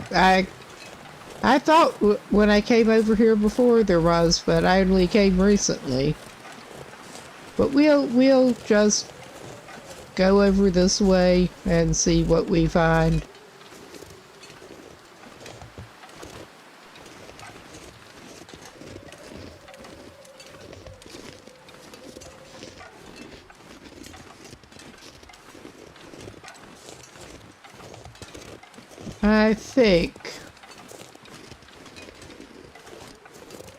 thought when I came over here before there was, but I only came recently. But we'll just go over this way and see what we find. I think...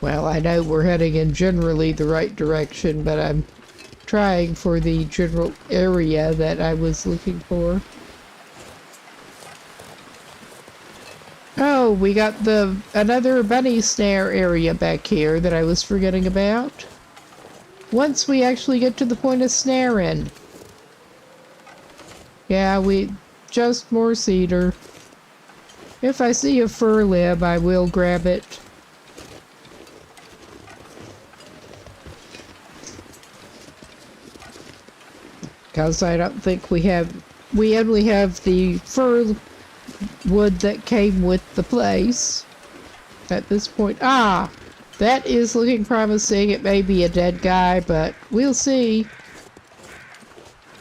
Well, I know we're heading in generally the right direction, but I'm trying for the general area that I was looking for. Oh, we got another bunny snare area back here that I was forgetting about. Once we actually get to the point of snaring. Yeah, just more cedar. If I see a fir limb, I will grab it. Because I don't think we only have the fir wood that came with the place at this point. Ah, that is looking promising. It may be a dead guy, but we'll see.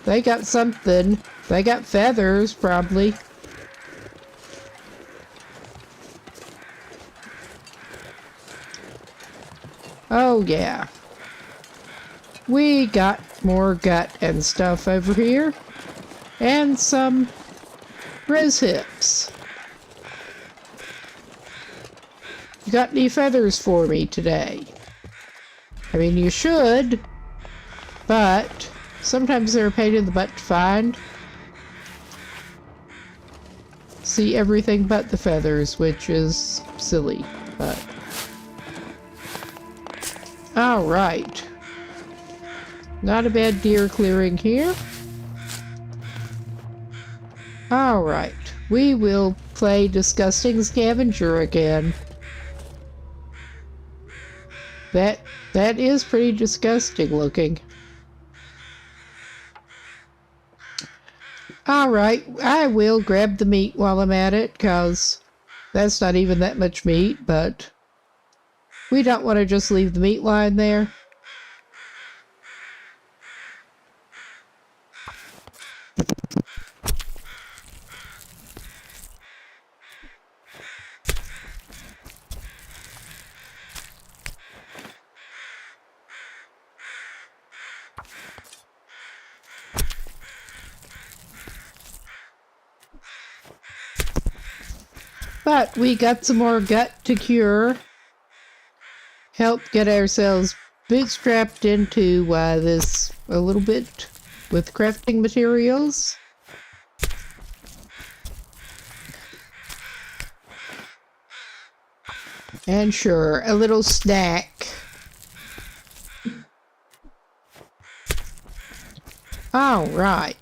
They got something. They got feathers, probably. Oh, yeah. We got more gut and stuff over here. And some rose hips. You got any feathers for me today? I mean, you should, but sometimes they're a pain in the butt to find. See everything but the feathers, which is silly, but... Alright. Not a bad deer clearing here. Alright. We will play Disgusting Scavenger again. That is pretty disgusting looking. Alright, I will grab the meat while I'm at it, because that's not even that much meat, but we don't want to just leave the meat lying there. But we got some more gut to cure. Help get ourselves bootstrapped into this a little bit with crafting materials. And sure, a little snack. All right.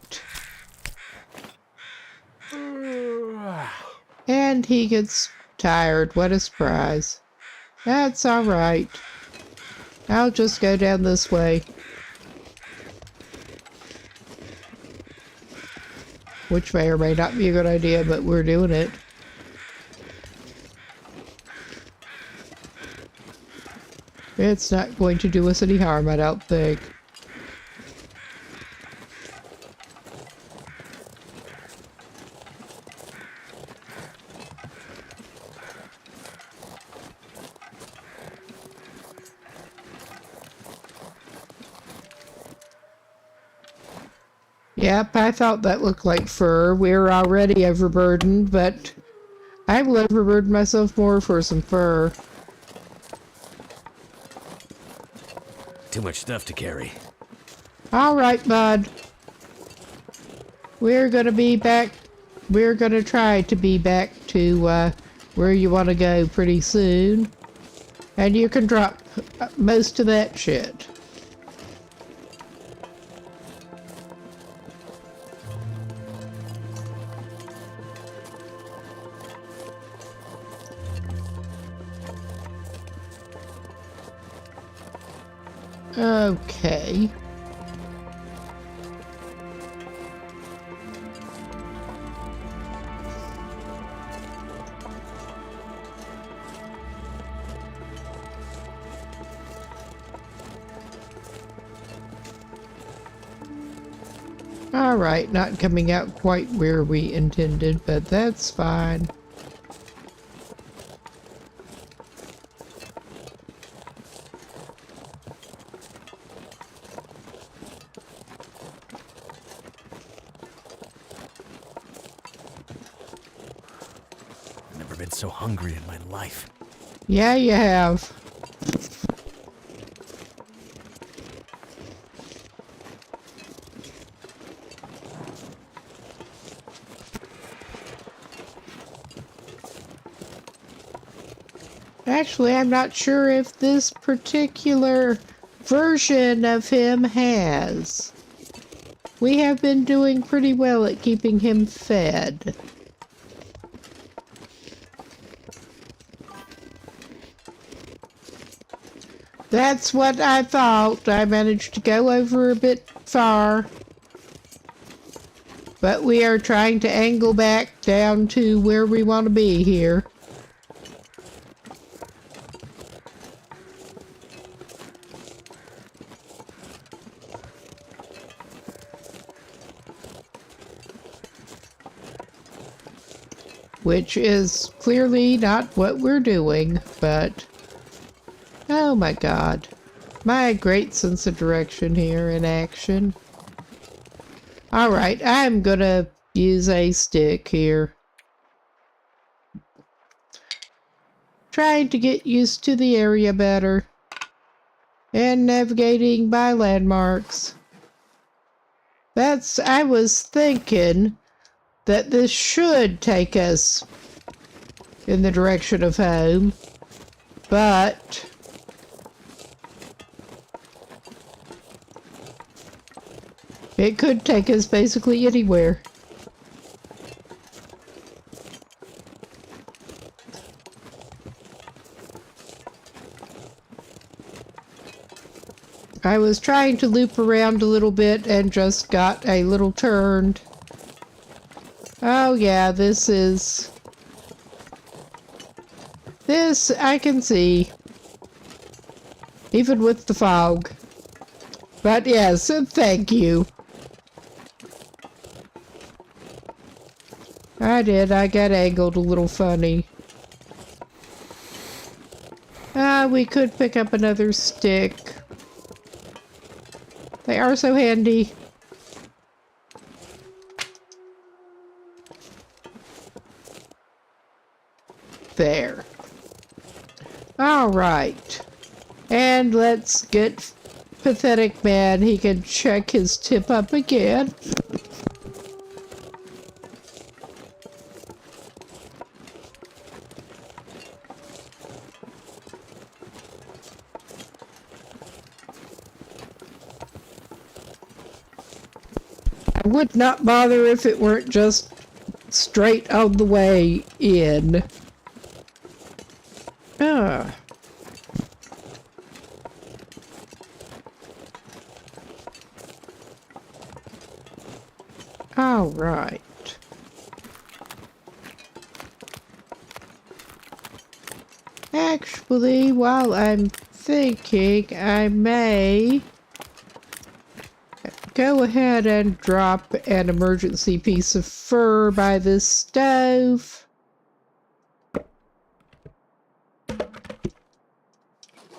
And he gets tired. What a surprise. That's all right. I'll just go down this way. Which may or may not be a good idea, but we're doing it. It's not going to do us any harm, I don't think. Yep, I thought that looked like fur. We're already overburdened, but I will overburden myself more for some fur. Too much stuff to carry. All right, bud. We're gonna be back. We're gonna try to be back to where you want to go pretty soon. And you can drop most of that shit. Okay. Alright, not coming out quite where we intended, but that's fine. Never been so hungry in my life. Yeah, you have. Actually, I'm not sure if this particular version of him has. We have been doing pretty well at keeping him fed. That's what I thought. I managed to go over a bit far. But we are trying to angle back down to where we want to be here. Which is clearly not what we're doing, but... oh my god. My great sense of direction here in action. Alright, I'm gonna use a stick here. Trying to get used to the area better. And navigating by landmarks. I was thinking that this should take us in the direction of home, but it could take us basically anywhere. I was trying to loop around a little bit and just got a little turned. Oh yeah, this I can see. Even with the fog. But yes, thank you. I did, I got angled a little funny. We could pick up another stick. They are so handy. There. All right. And let's get Pathetic Man. He can check his tip up again. I would not bother if it weren't just straight on the way in. Ah. All right. Actually, while I'm thinking, I may go ahead and drop an emergency piece of fur by this stove.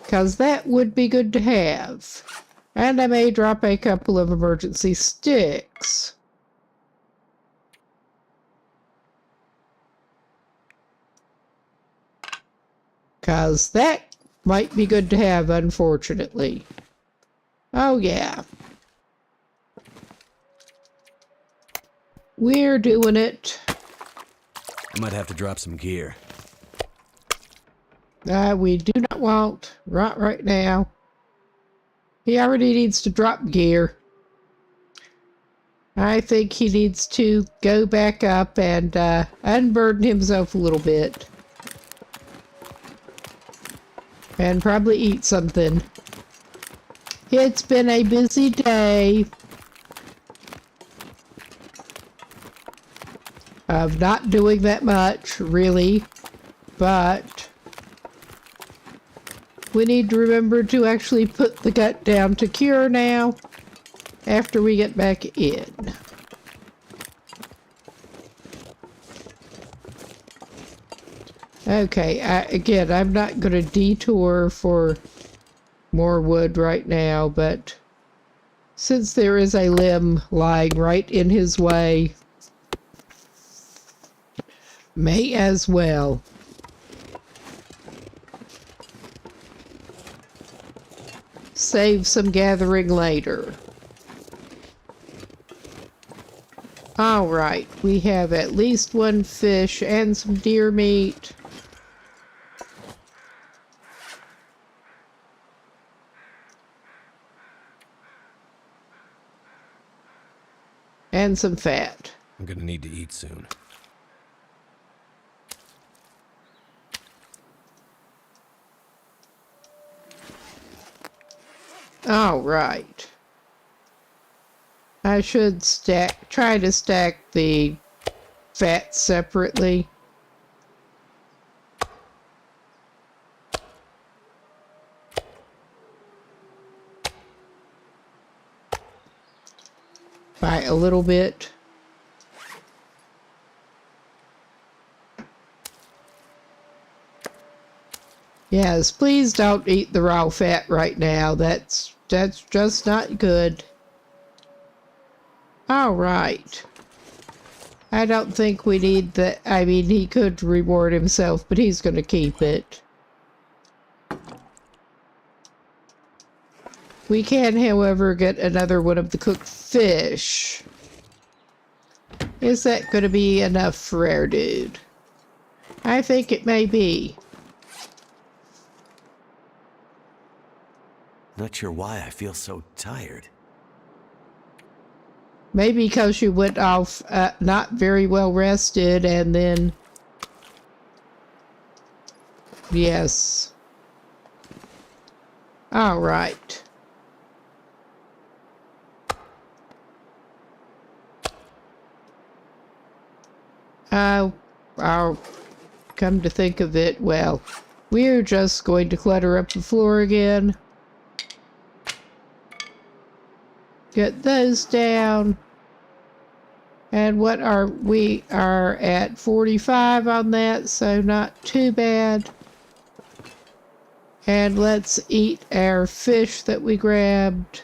Because that would be good to have. And I may drop a couple of emergency sticks. Because that might be good to have, unfortunately. Oh, yeah. We're doing it. I might have to drop some gear. We do not want right now. He already needs to drop gear. I think he needs to go back up and unburden himself a little bit. And probably eat something. It's been a busy day of not doing that much, really, but we need to remember to actually put the gut down to cure now after we get back in. Okay, again, I'm not going to detour for more wood right now, but since there is a limb lying right in his way, may as well. Save some gathering later. All right, we have at least one fish and some deer meat. And some fat. I'm gonna need to eat soon. All right. I should try to stack the fat separately. By a little bit. Yes, please don't eat the raw fat right now. That's just not good. All right. I don't think we need that. I mean, he could reward himself, but he's going to keep it. We can, however, get another one of the cooked fish. Is that going to be enough for our dude? I think it may be. Not sure why I feel so tired. Maybe because you went off not very well rested and then... Yes. All right. I'll come to think of it, well, we're just going to clutter up the floor again. Get those down. And what are we are at 45 on that, so not too bad. And let's eat our fish that we grabbed.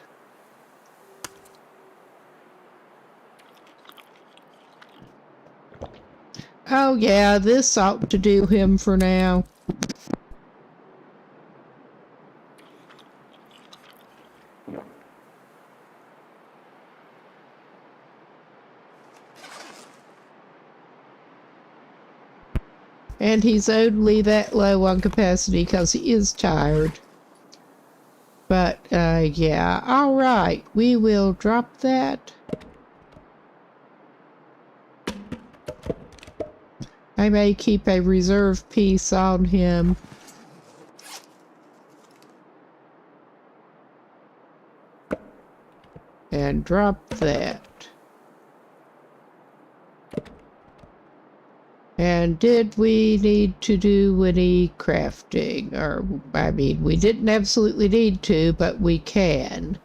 Oh yeah, this ought to do him for now. And he's only that low on capacity because he is tired. But, yeah. Alright, we will drop that. I may keep a reserve piece on him. And drop that. And did we need to do any crafting? Or, I mean, we didn't absolutely need to, but we can.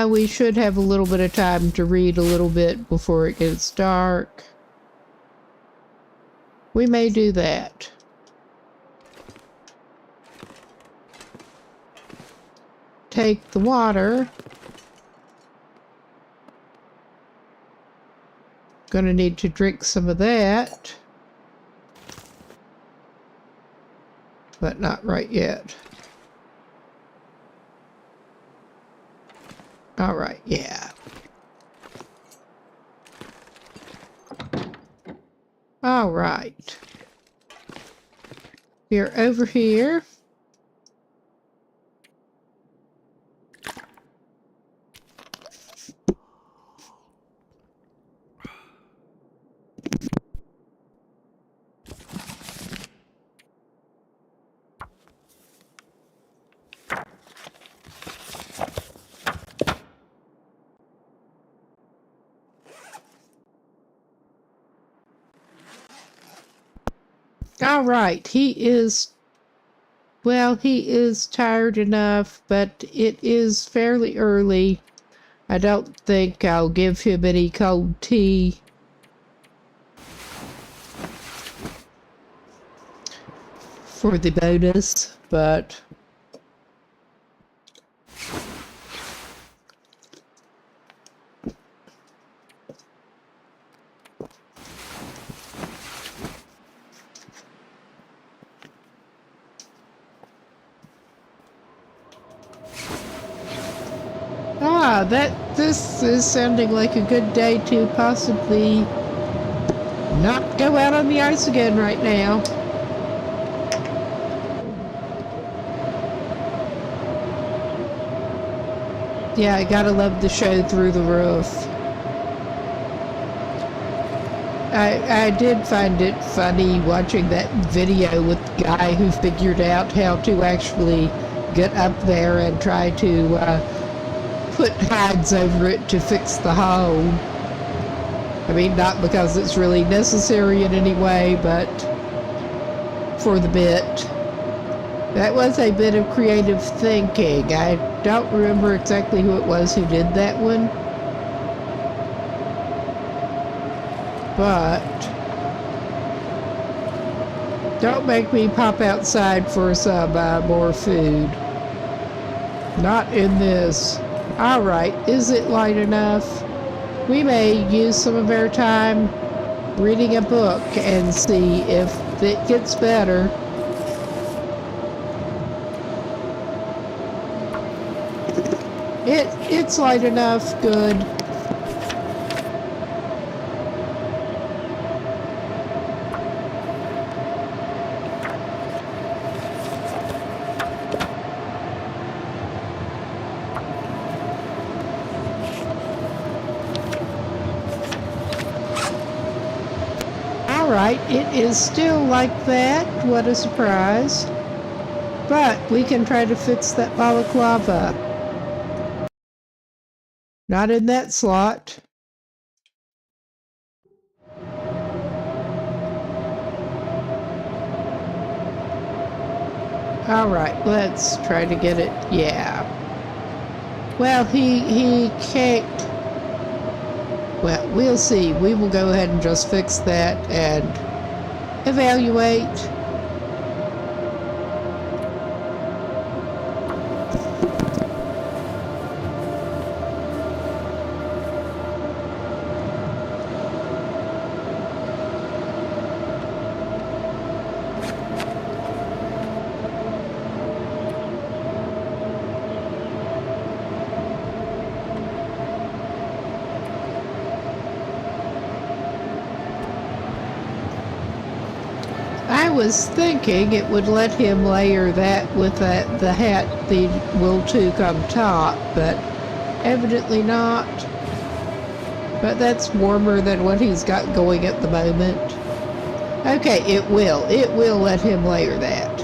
We should have a little bit of time to read a little bit before it gets dark. We may do that. Take the water. Gonna need to drink some of that. But not right yet. Alright, yeah. Alright. We're over here. All right, he is tired enough, but it is fairly early. I don't think I'll give him any cold tea. For the bonus, but... this is sounding like a good day to possibly not go out on the ice again right now. Yeah, I gotta love the show Through the Roof. I did find it funny watching that video with the guy who figured out how to actually get up there and try to put hides over it to fix the hole. I mean, not because it's really necessary in any way, but for the bit. That was a bit of creative thinking. I don't remember exactly who it was who did that one. But don't make me pop outside for some more food. Not in this. Alright, is it light enough? We may use some of our time reading a book and see if it gets better. It's light enough, good. Alright, it is still like that. What a surprise. But we can try to fix that balaclava. Not in that slot. All right, let's try to get it. Yeah. Well, he can't. Well, we'll see. We will go ahead and just fix that and evaluate. I was thinking it would let him layer that with the hat, the wool toque on top, but evidently not. But that's warmer than what he's got going at the moment. Okay, it will. It will let him layer that.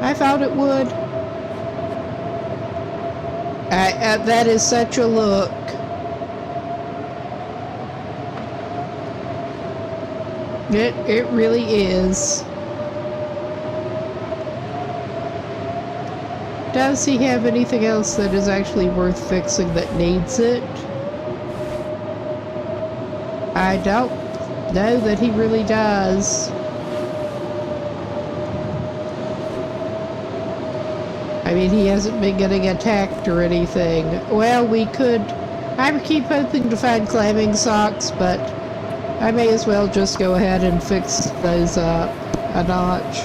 I thought it would. That is such a look. It really is. Does he have anything else that is actually worth fixing that needs it? I don't know that he really does. I mean, he hasn't been getting attacked or anything. Well, we could... I keep hoping to find climbing socks, but I may as well just go ahead and fix those up a notch.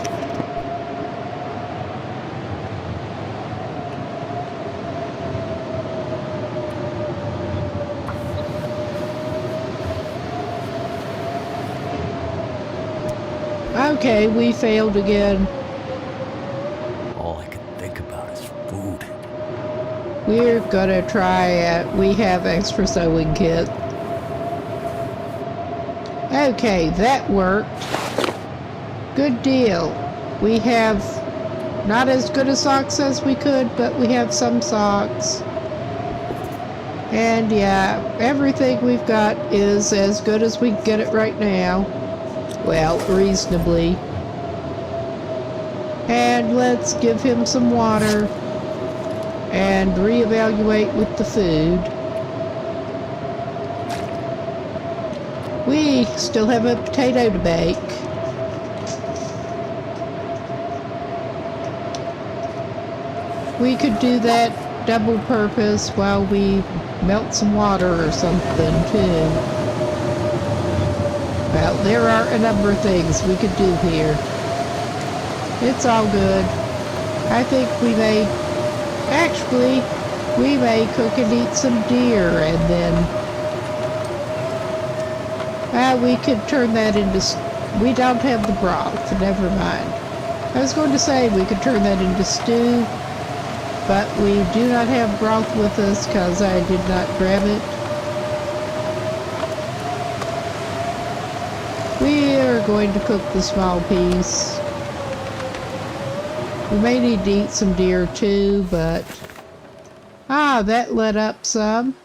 Okay, we failed again. All I can think about is food. We're gonna try it. We have extra sewing kit. Okay, that worked. Good deal. We have not as good a socks as we could, but we have some socks. And yeah, everything we've got is as good as we can get it right now. Well, reasonably. And let's give him some water and reevaluate with the food. We still have a potato to bake. We could do that double purpose while we melt some water or something too. Well, there are a number of things we could do here. It's all good. I think we may, actually, we may cook and eat some deer and then we could turn that into, we don't have the broth, never mind. I was going to say we could turn that into stew, but we do not have broth with us because I did not grab it. We are going to cook the small piece. We may need to eat some deer too, but that let up some.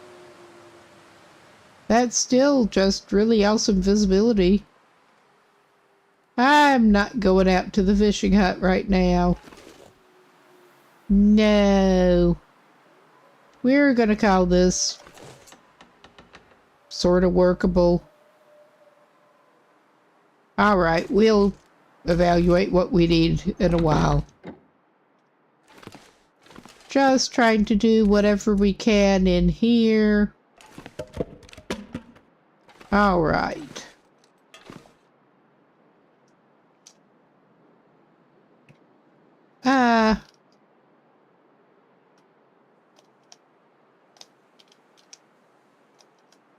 That's still just really awesome visibility. I'm not going out to the fishing hut right now. No. We're gonna call this sort of workable. Alright, we'll evaluate what we need in a while. Just trying to do whatever we can in here. Alright.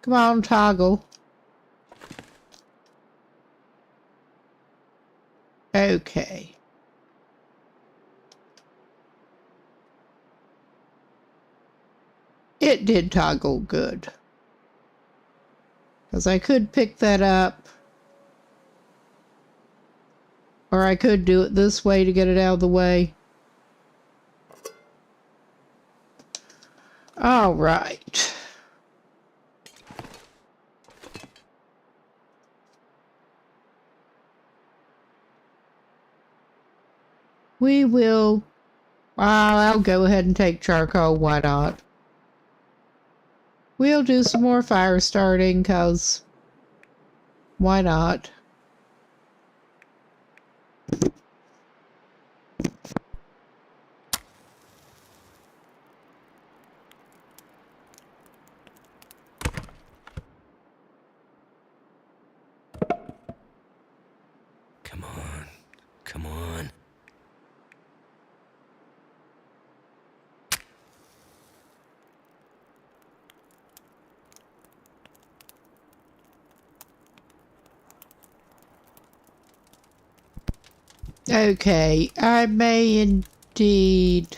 Come on, toggle. Okay. It did toggle good. Because I could pick that up. Or I could do it this way to get it out of the way. All right. We will... I'll go ahead and take charcoal. Why not? We'll do some more fire starting, cause... Why not? Come on. Come on. Okay, I may indeed.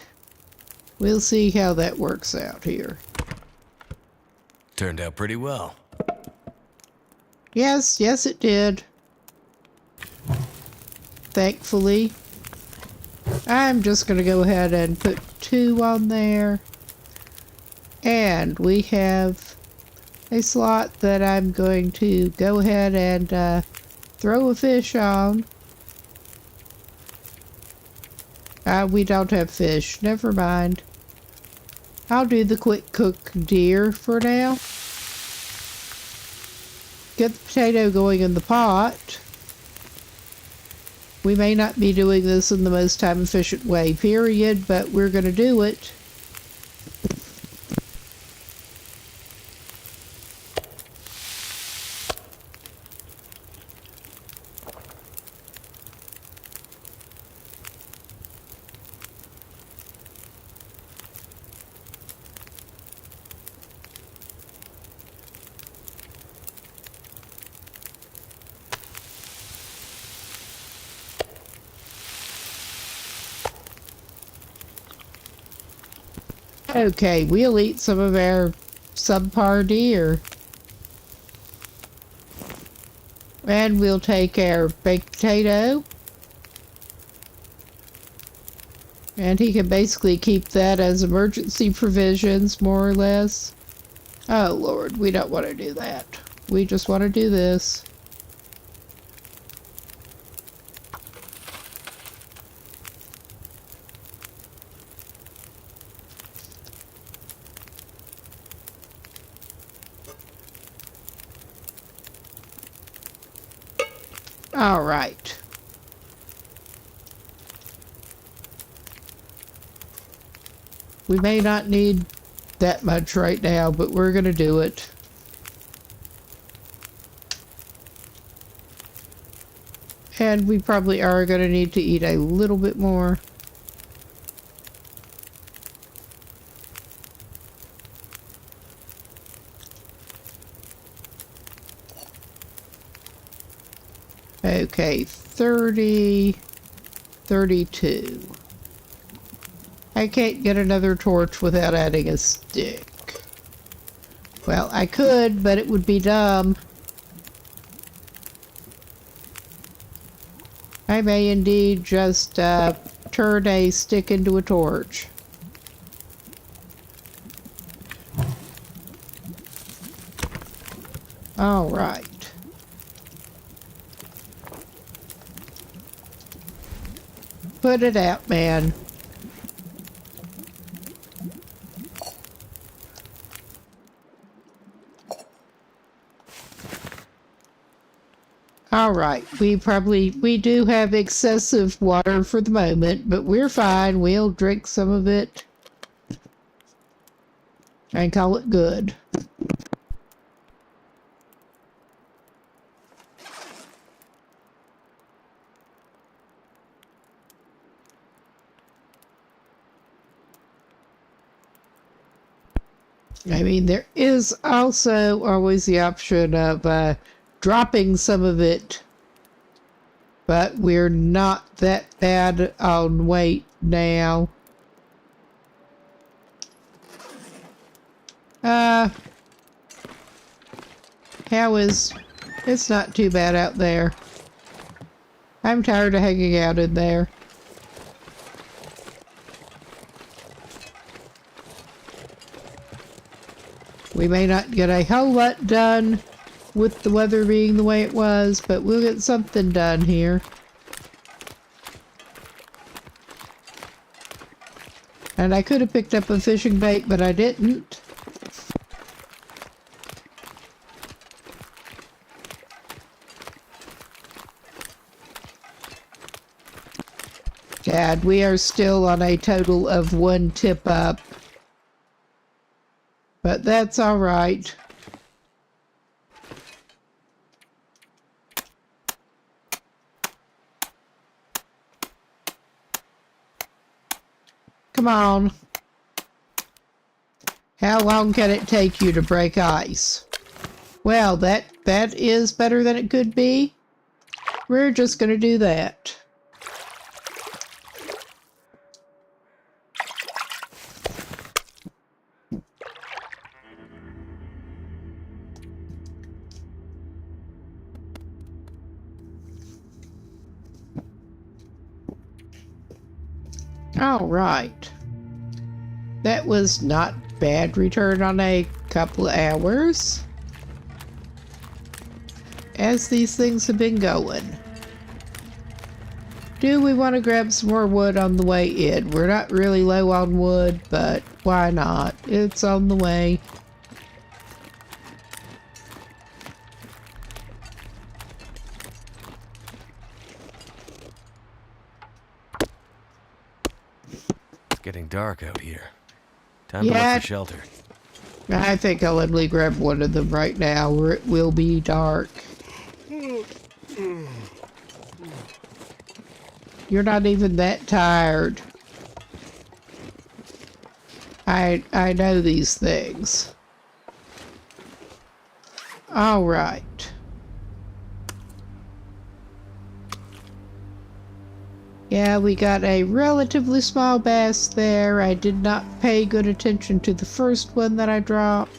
We'll see how that works out here. Turned out pretty well. Yes, it did. Thankfully. I'm just going to go ahead and put 2 on there. And we have a slot that I'm going to go ahead and throw a fish on. We don't have fish. Never mind. I'll do the quick cook deer for now. Get the potato going in the pot. We may not be doing this in the most time efficient way, period, but we're going to do it. Okay, we'll eat some of our subpar deer. And we'll take our baked potato. And he can basically keep that as emergency provisions, more or less. Oh, Lord, we don't want to do that. We just want to do this. All right. We may not need that much right now, but we're going to do it. And we probably are going to need to eat a little bit more. Okay, 30, 32. I can't get another torch without adding a stick. Well, I could, but it would be dumb. I may indeed just turn a stick into a torch. All right. Put it out, man. All right, we do have excessive water for the moment, but we're fine. We'll drink some of it and call it good. I mean, there is also always the option of dropping some of it, but we're not that bad on weight now. It's not too bad out there. I'm tired of hanging out in there. We may not get a whole lot done with the weather being the way it was, but we'll get something done here. And I could have picked up a fishing bait, but I didn't. Dad, we are still on a total of 1 tip up. But that's all right. Come on. How long can it take you to break ice? Well, that is better than it could be. We're just going to do that. All right. That was not bad return on a couple of hours. As these things have been going. Do we want to grab some more wood on the way in? We're not really low on wood, but why not? It's on the way. It's getting dark out here. Time to look for shelter. I think I'll only grab one of them right now, or it will be dark. You're not even that tired. I know these things. All right. Yeah, we got a relatively small bass there. I did not pay good attention to the first one that I dropped.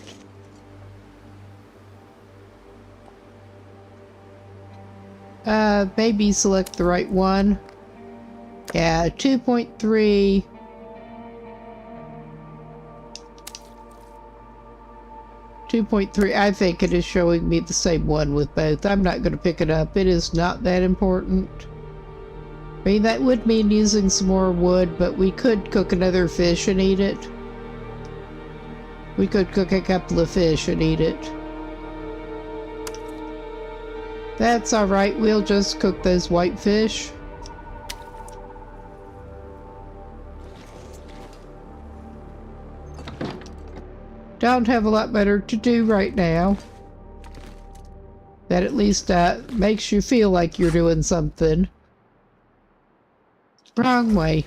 Maybe select the right one. Yeah, 2.3. 2.3. I think it is showing me the same one with both. I'm not going to pick it up. It is not that important. I mean, that would mean using some more wood, but we could cook another fish and eat it. We could cook a couple of fish and eat it. That's alright, we'll just cook those white fish. Don't have a lot better to do right now. That at least makes you feel like you're doing something. Wrong way.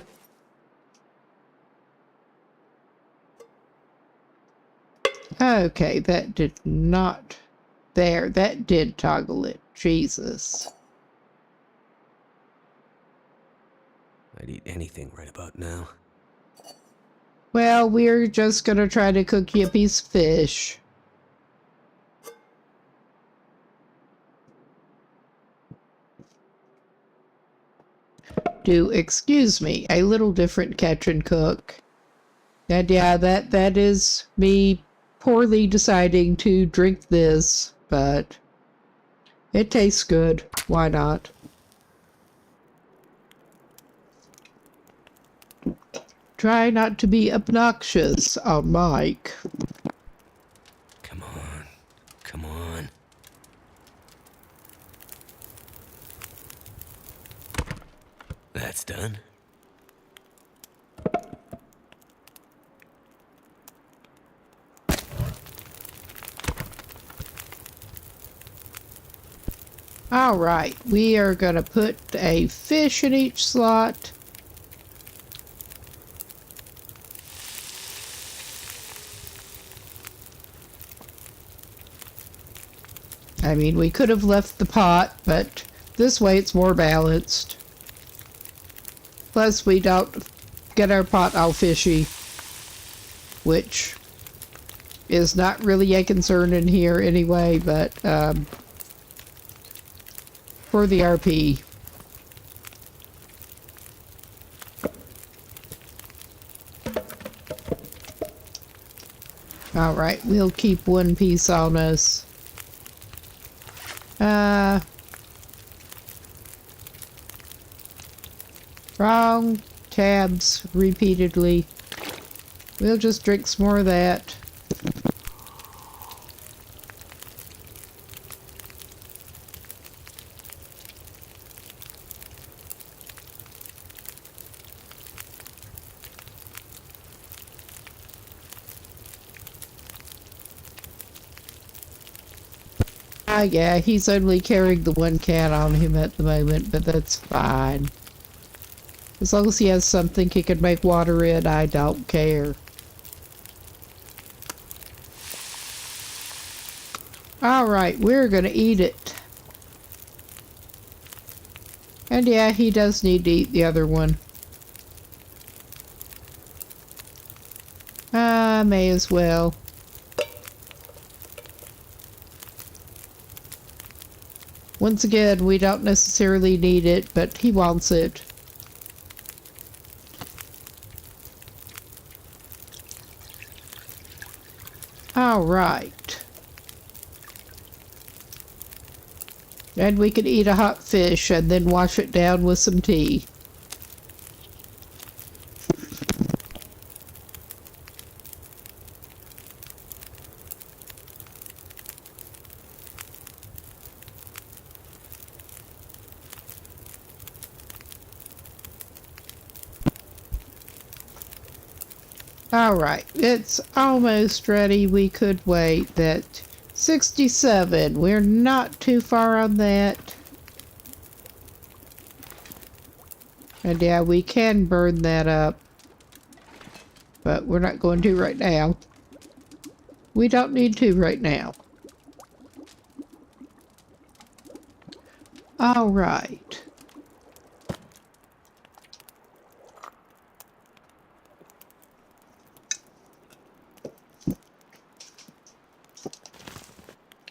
Okay, that did not... There, that did toggle it. Jesus. I'd eat anything right about now. Well, we're just gonna try to cook you a piece of fish. Do excuse me, a little different catch and cook. And yeah, that is me poorly deciding to drink this, but it tastes good. Why not? Try not to be obnoxious on mic. Come on. Come on. That's done. All right, we are going to put a fish in each slot. I mean, we could have left the pot, but this way it's more balanced. Plus, we don't get our pot all fishy, which is not really a concern in here anyway, but for the RP. Alright, we'll keep one piece on us. Wrong tabs repeatedly. We'll just drink some more of that. Yeah, he's only carrying the one can on him at the moment, but that's fine. As long as he has something he can make water in, I don't care. Alright, we're gonna eat it. And yeah, he does need to eat the other one. May as well. Once again, we don't necessarily need it, but he wants it. Alright. And we can eat a hot fish and then wash it down with some tea. Alright, it's almost ready. We could wait. That 67. We're not too far on that. And yeah, we can burn that up. But we're not going to right now. We don't need to right now. Alright.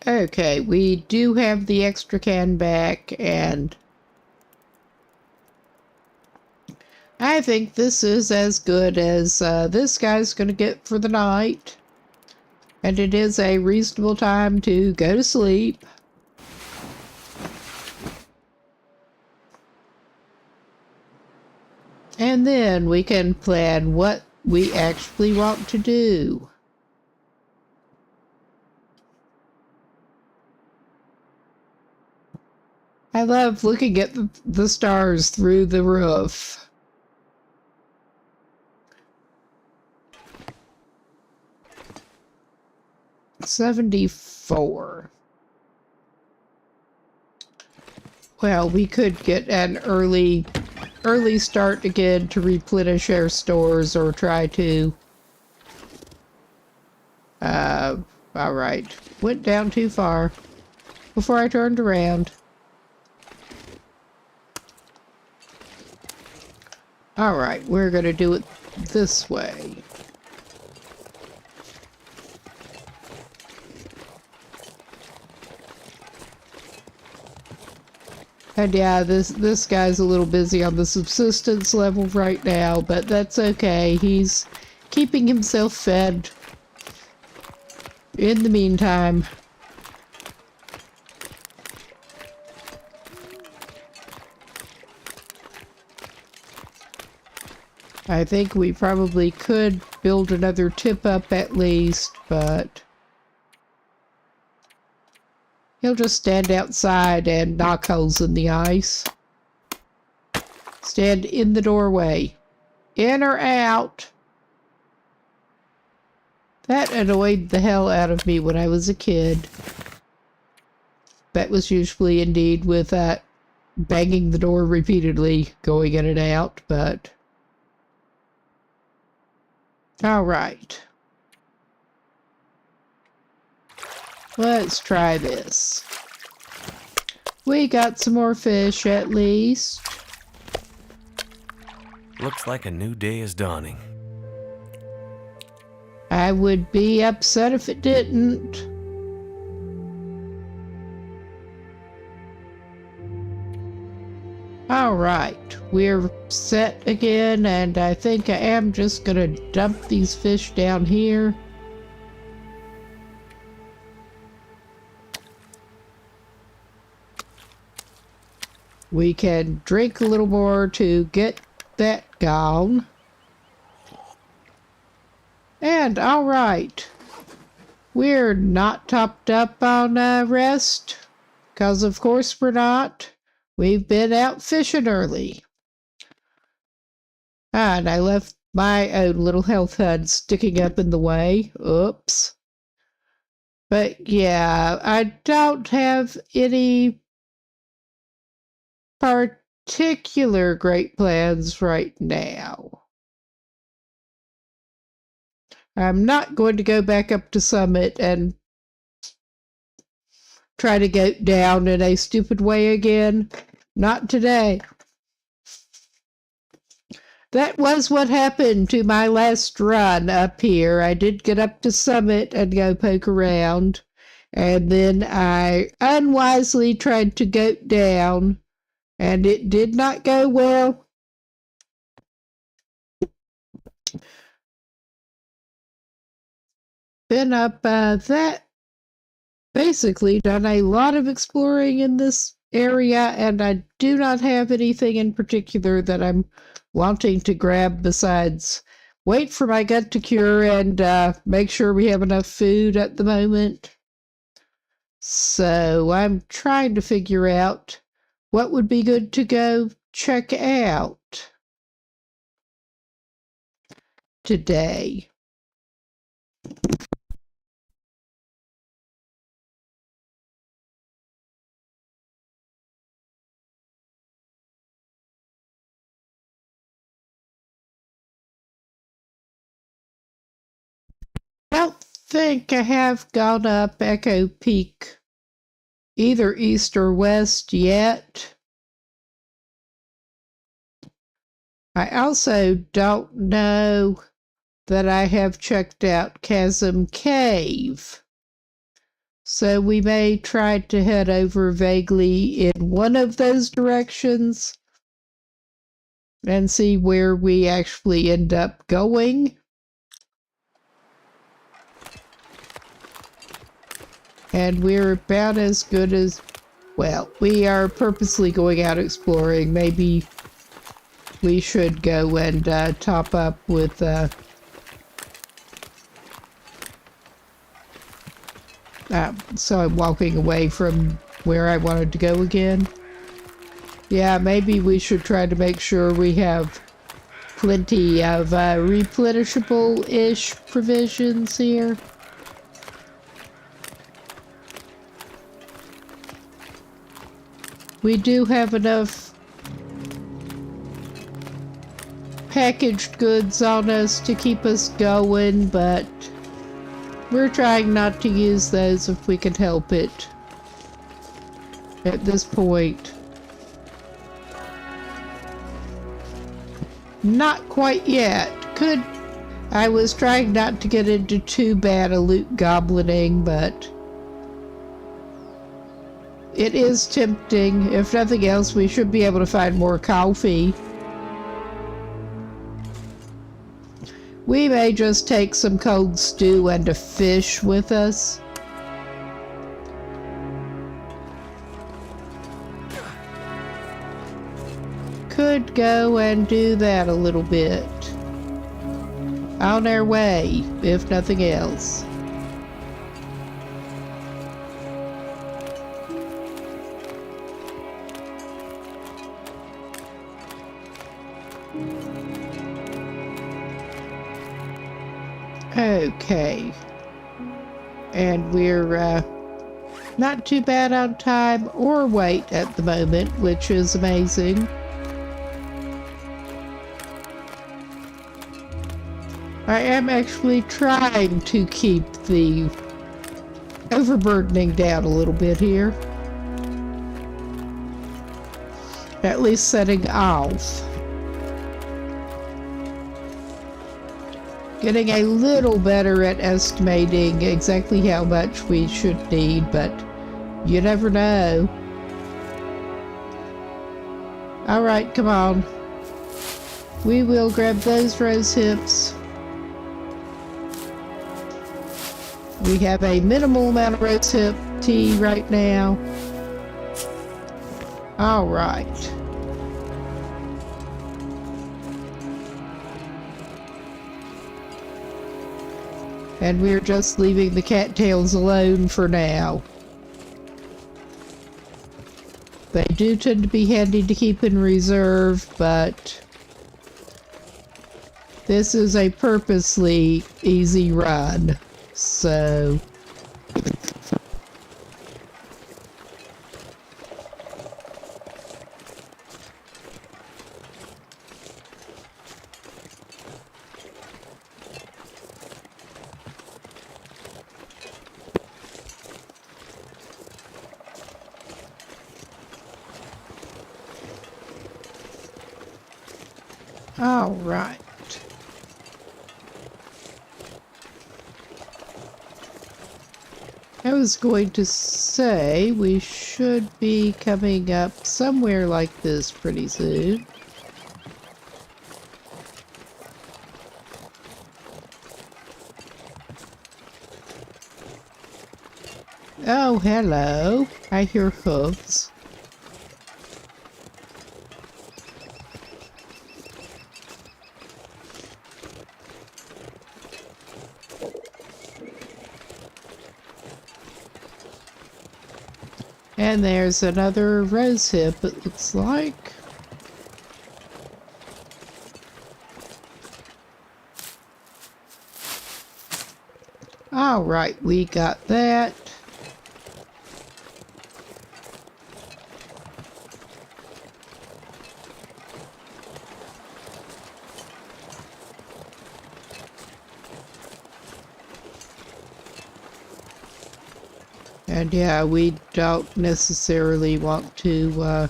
Okay, we do have the extra can back, and I think this is as good as this guy's gonna get for the night. And it is a reasonable time to go to sleep. And then we can plan what we actually want to do. I love looking at the stars through the roof. $74. Well, we could get an early start again to replenish our stores, or try to. Alright. Went down too far before I turned around. Alright, we're gonna do it this way. And yeah, this guy's a little busy on the subsistence level right now, but that's okay. He's keeping himself fed in the meantime. I think we probably could build another tip up at least, but he'll just stand outside and knock holes in the ice. Stand in the doorway. In or out? That annoyed the hell out of me when I was a kid. That was usually indeed with banging the door repeatedly, going in and out, but alright. Let's try this. We got some more fish at least. Looks like a new day is dawning. I would be upset if it didn't. Alright, we're set again, and I think I am just gonna dump these fish down here. We can drink a little more to get that gone. And all right, we're not topped up on rest, because of course we're not. We've been out fishing early. And I left my own little health HUD sticking up in the way. Oops. But yeah, I don't have any particular great plans right now. I'm not going to go back up to Summit and try to go down in a stupid way again. Not today. That was what happened to my last run up here. I did get up to Summit and go poke around, and then I unwisely tried to go down, and it did not go well. Been up that basically done a lot of exploring in this area, and I do not have anything in particular that I'm wanting to grab besides wait for my gut to cure and make sure we have enough food at the moment. So I'm trying to figure out what would be good to go check out today. I don't think I have gone up Echo Peak either east or west yet. I also don't know that I have checked out Chasm Cave. So we may try to head over vaguely in one of those directions and see where we actually end up going. And we're about as good as, well, we are purposely going out exploring. Maybe we should go and top up with so I'm walking away from where I wanted to go again. Yeah, maybe we should try to make sure we have plenty of replenishable-ish provisions here. We do have enough packaged goods on us to keep us going, but we're trying not to use those if we can help it at this point. Not quite yet. I was trying not to get into too bad a loot goblining, but it is tempting. If nothing else, we should be able to find more coffee. We may just take some cold stew and a fish with us. Could go and do that a little bit. On our way, if nothing else. Okay, and we're not too bad on time or weight at the moment, which is amazing. I am actually trying to keep the overburdening down a little bit here. At least setting off. Getting a little better at estimating exactly how much we should need, but you never know. Alright, come on. We will grab those rose hips. We have a minimal amount of rose hip tea right now. Alright. And we're just leaving the cattails alone for now. They do tend to be handy to keep in reserve, but this is a purposely easy run, so... All right. I was going to say we should be coming up somewhere like this pretty soon. Oh, hello. I hear hooves. And there's another rose hip, it looks like. All right, we got that. And yeah, we don't necessarily want to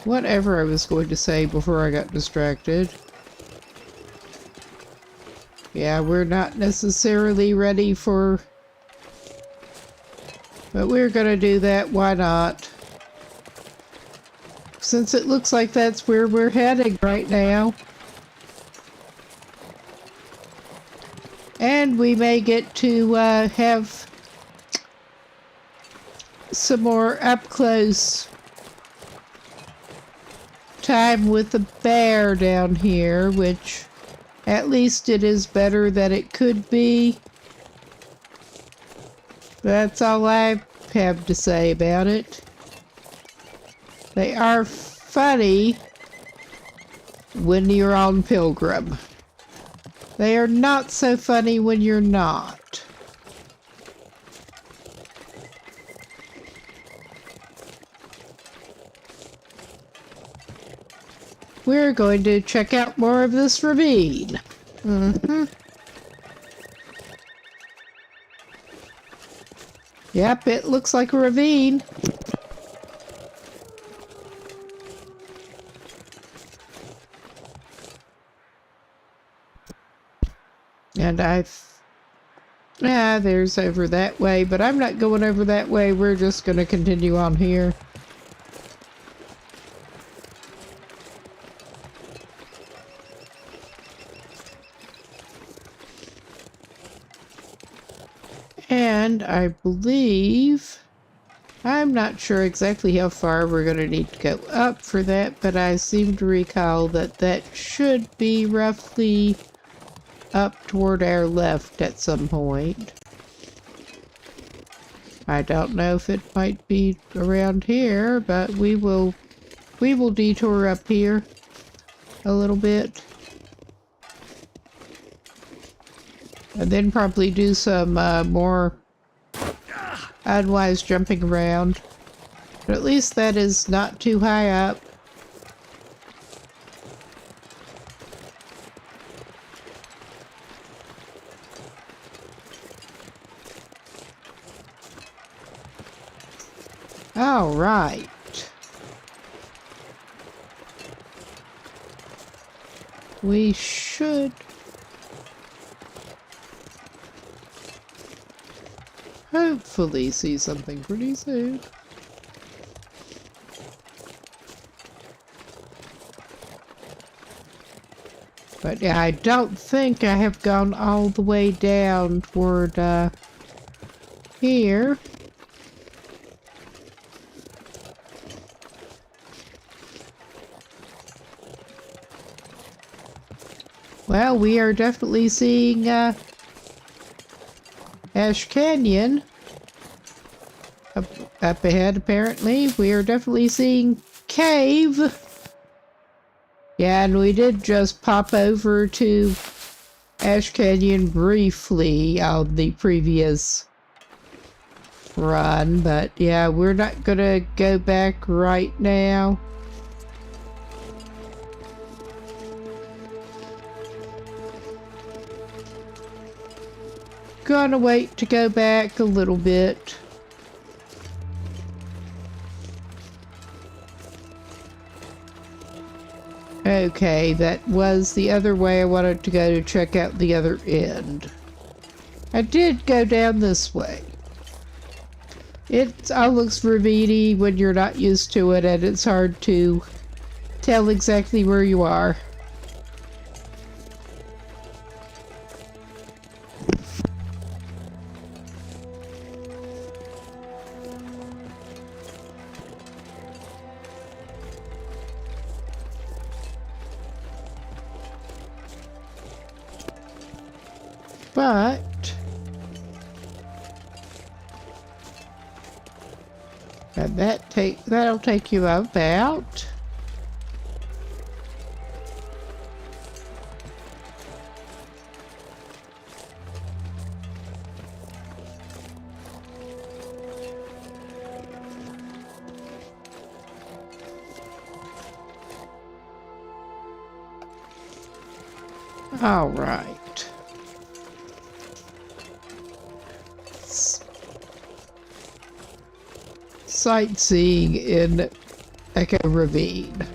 whatever I was going to say before I got distracted. Yeah, we're not necessarily ready for... But we're gonna do that, why not? Since it looks like that's where we're heading right now. And we may get to have some more up-close time with the bear down here, which at least it is better than it could be. That's all I have to say about it. They are funny when you're on Pilgrim. They are not so funny when you're not. We're going to check out more of this ravine. Yep, it looks like a ravine. And there's over that way, but I'm not going over that way. We're just going to continue on here. And I believe, I'm not sure exactly how far we're going to need to go up for that, but I seem to recall that that should be roughly up toward our left at some point. I don't know if it might be around here, but we will detour up here a little bit. And then probably do some more unwise jumping around. But at least that is not too high up. All right. We should hopefully see something pretty soon. But yeah, I don't think I have gone all the way down toward here. Well, we are definitely seeing Ash Canyon up ahead, apparently. We are definitely seeing Cave. Yeah, and we did just pop over to Ash Canyon briefly on the previous run, but yeah, we're not gonna go back right now. Gonna wait to go back a little bit. Okay, that was the other way I wanted to go to check out the other end. I did go down this way. It all looks ravine-y when you're not used to it, and it's hard to tell exactly where you are. But and that'll take you about all right. Sightseeing in Echo Ravine.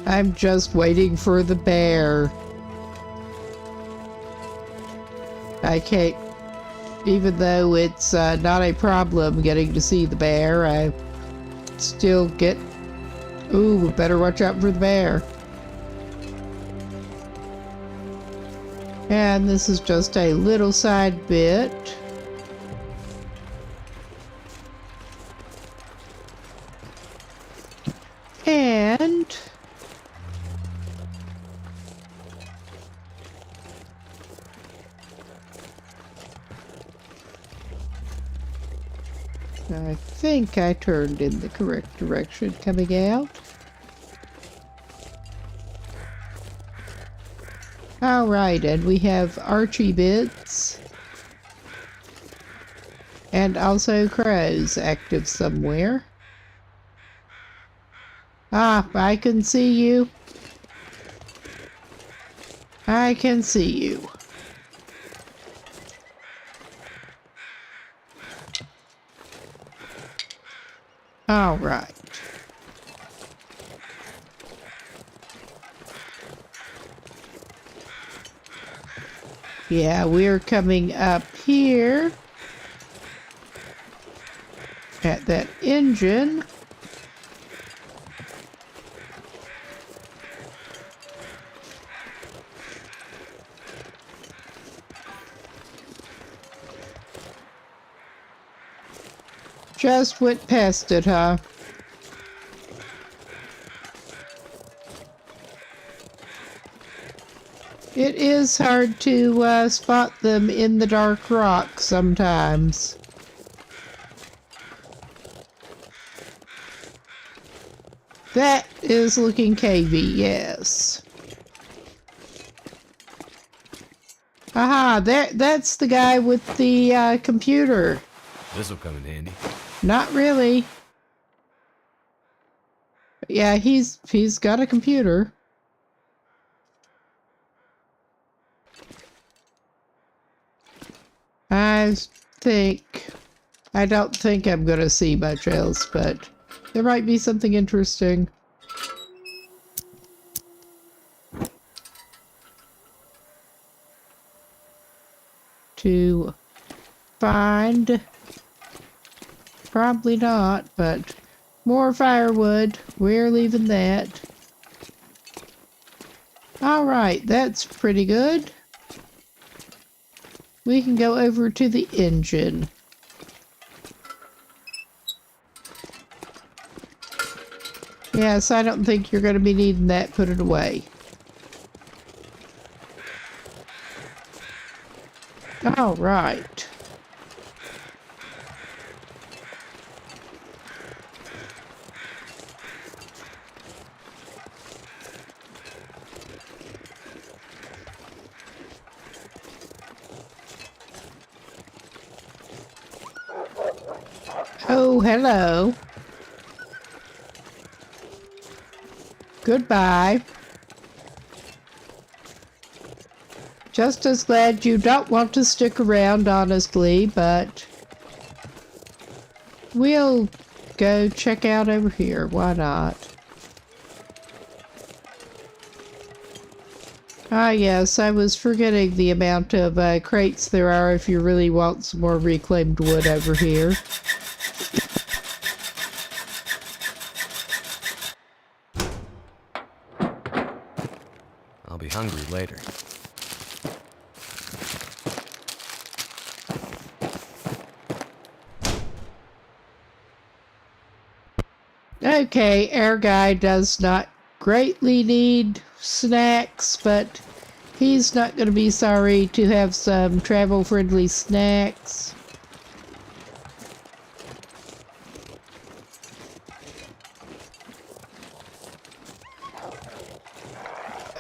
I'm just waiting for the bear. I can't, even though it's not a problem getting to see the bear, I still get, ooh, we better watch out for the bear. And this is just a little side bit. And I think I turned in the correct direction coming out. Alright, and we have Archie bits. And also crows active somewhere. Ah, I can see you. I can see you. Alright. Yeah, we're coming up here at that engine. Just went past it, huh? It is hard to spot them in the dark rock sometimes. That is looking cavey, yes. Aha, that's the guy with the computer. This'll come in handy. Not really. But yeah, he's got a computer. I don't think I'm gonna see much else, but there might be something interesting. To find. Probably not, but more firewood. We're leaving that. Alright, that's pretty good. We can go over to the engine. Yes, I don't think you're going to be needing that. Put it away. All right. Oh, hello. Goodbye. Just as glad you don't want to stick around, honestly, but we'll go check out over here. Why not? Ah, yes, I was forgetting the amount of crates there are if you really want some more reclaimed wood over here. I'll be hungry later. Okay, our guy does not greatly need snacks, but he's not going to be sorry to have some travel-friendly snacks.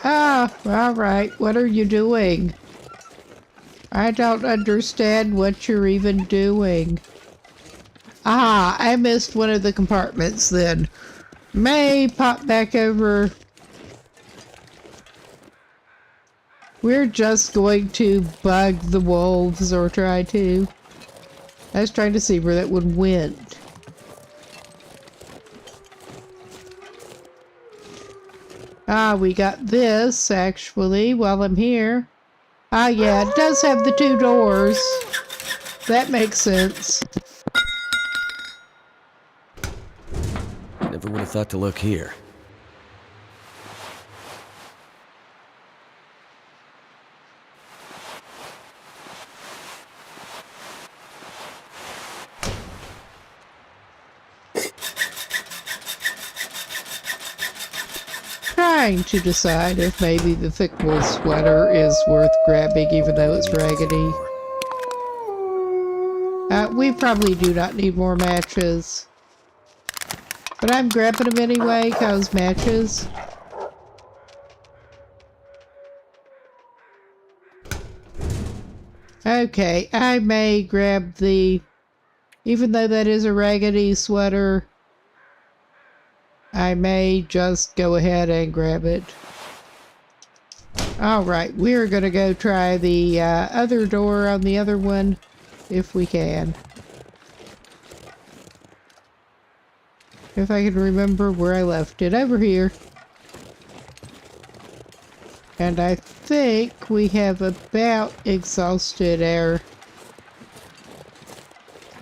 Ah, all right. What are you doing? I don't understand what you're even doing. Ah, I missed one of the compartments then. May pop back over. We're just going to bug the wolves, or try to. I was trying to see where that one went. Ah, we got this, actually, while I'm here. Ah, yeah, it does have the 2 doors. That makes sense. Never would have thought to look here. Trying to decide if maybe the thick wool sweater is worth grabbing, even though it's raggedy. We probably do not need more matches. But I'm grabbing them anyway, cause matches. Okay, I may grab the... Even though that is a raggedy sweater, I may just go ahead and grab it. Alright, we're gonna go try the other door on the other one, if we can. If I can remember where I left it. Over here. And I think we have about exhausted our...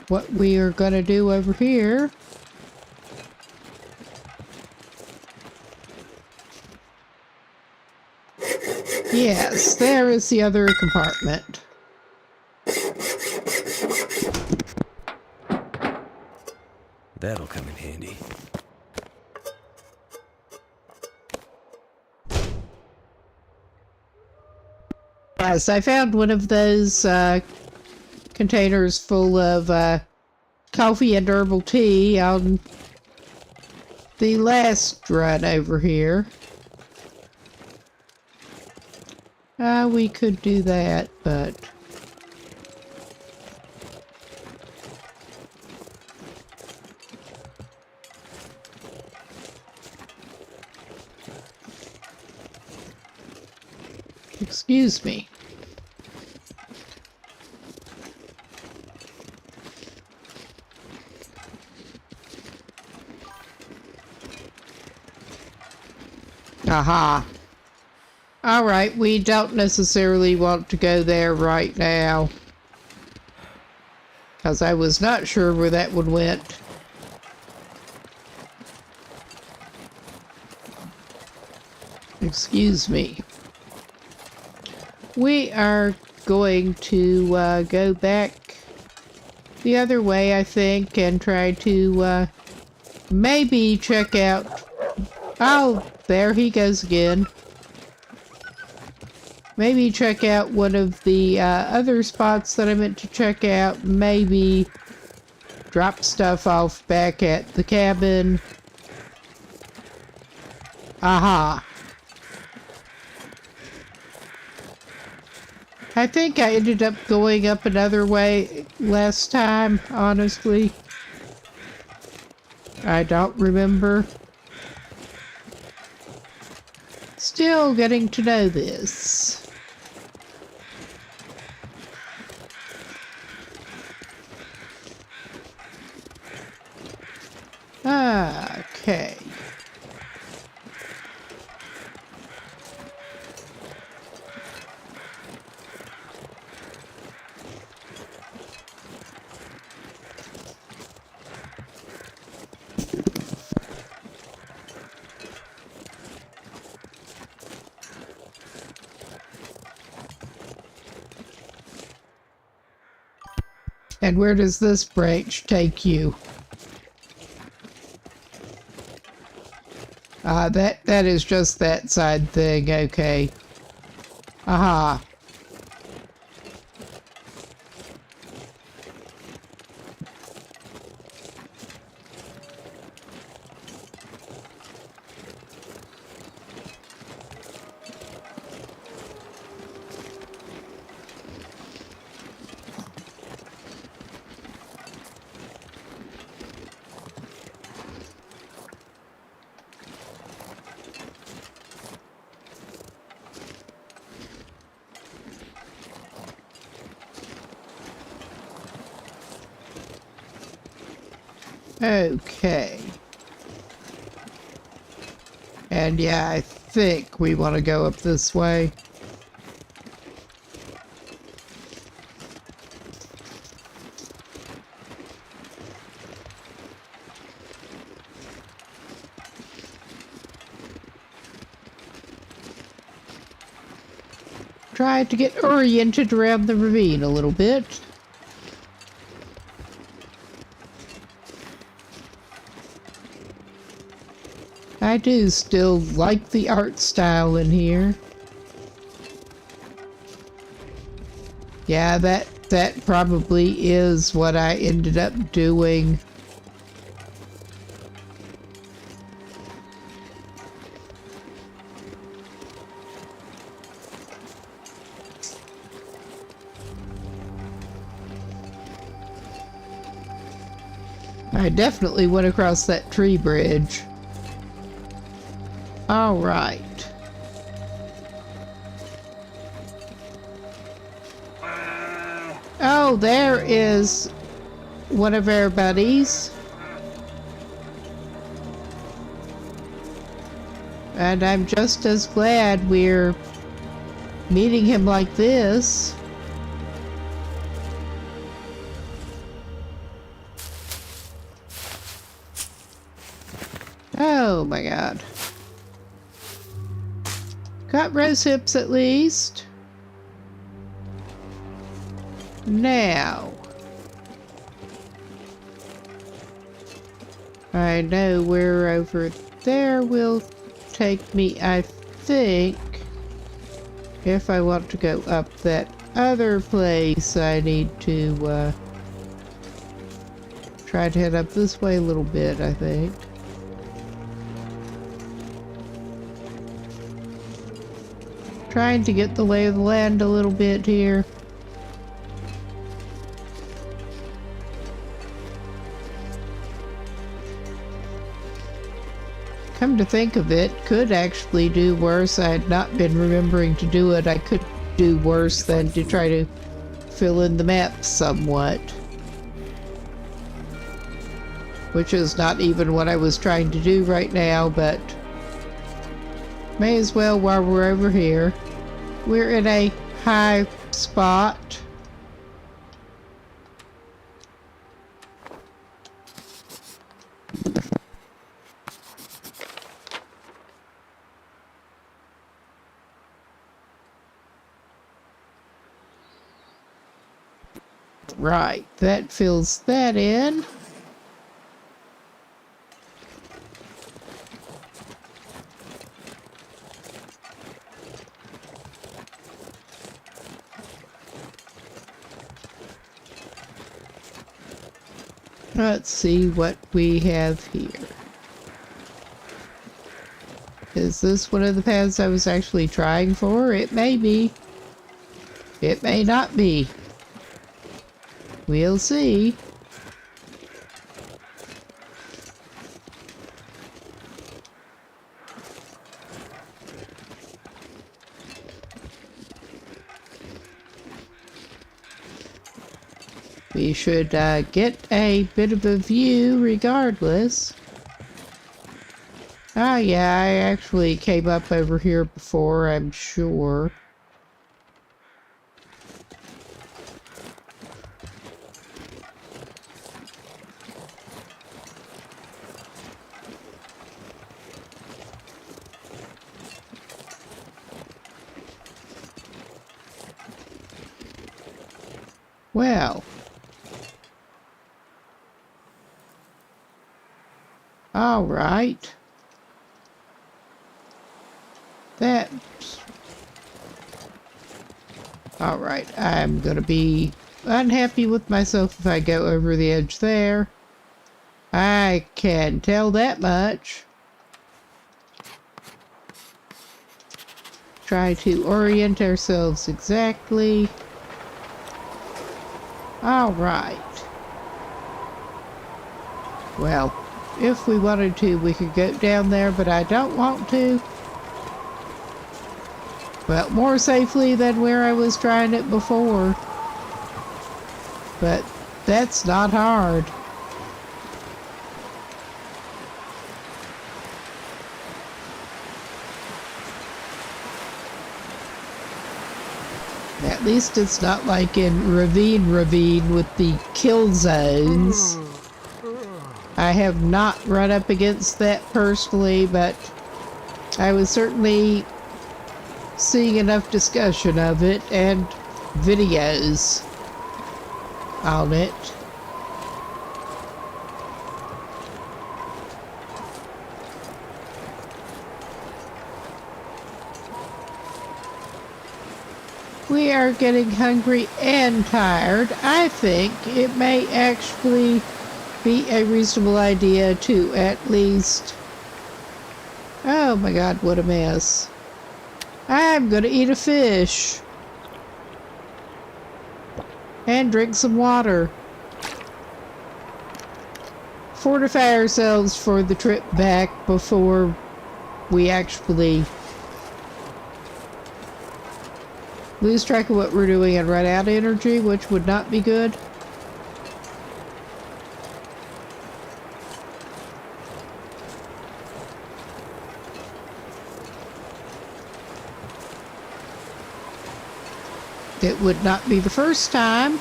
what we are gonna do over here. Yes, there is the other compartment. That'll come in handy. Yes, I found one of those containers full of coffee and herbal tea on the last run over here. We could do that, but... Excuse me. Aha. Alright, we don't necessarily want to go there right now. Because I was not sure where that one went. Excuse me. We are going to go back the other way, I think, and try to maybe check out Oh, there he goes again. Maybe check out one of the other spots that I meant to check out. Maybe drop stuff off back at the cabin. Aha. I think I ended up going up another way last time, honestly. I don't remember. Still getting to know this. Okay. And where does this branch take you? That is just that side thing, okay. Aha. Okay. And yeah, I think we want to go up this way. Try to get oriented around the ravine a little bit. I do still like the art style in here. Yeah, that probably is what I ended up doing. I definitely went across that tree bridge. All right. Oh, there is one of our buddies. And I'm just as glad we're meeting him like this. Oh my god. Got rose hips at least. Now. I know where over there will take me, I think. If I want to go up that other place, I need to try to head up this way a little bit, I think. Trying to get the lay of the land a little bit here. Come to think of it, could actually do worse. I had not been remembering to do it. I could do worse than to try to fill in the map somewhat. Which is not even what I was trying to do right now, but may as well while we're over here. We're in a high spot. Right, that fills that in. Let's see what we have here. Is this one of the paths I was actually trying for? It may be. It may not be. We'll see. We should get a bit of a view regardless. Ah, yeah, I actually came up over here before, I'm sure. Well. All right. That's... All right, I'm gonna be unhappy with myself if I go over the edge there. I can tell that much. Try to orient ourselves exactly. All right. Well, if we wanted to, we could go down there, but I don't want to. Well, more safely than where I was trying it before. But that's not hard. At least it's not like in Ravine with the kill zones. I have not run up against that personally, but I was certainly seeing enough discussion of it and videos on it. We are getting hungry and tired. I think it may actually be a reasonable idea to at least... Oh my god, what a mess. I'm gonna eat a fish. And drink some water. Fortify ourselves for the trip back before we actually lose track of what we're doing and run out of energy, which would not be good. It would not be the first time,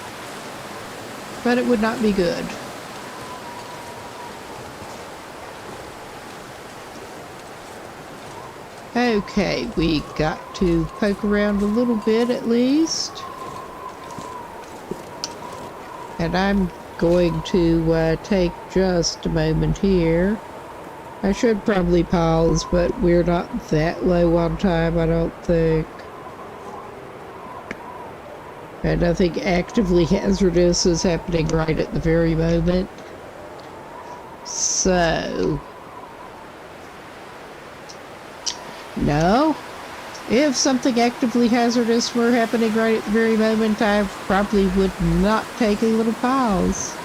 but it would not be good. Okay, we got to poke around a little bit at least. And I'm going to take just a moment here. I should probably pause, but we're not that low on time, I don't think. And nothing actively hazardous is happening right at the very moment. So... No. If something actively hazardous were happening right at the very moment, I probably would not take a little pause.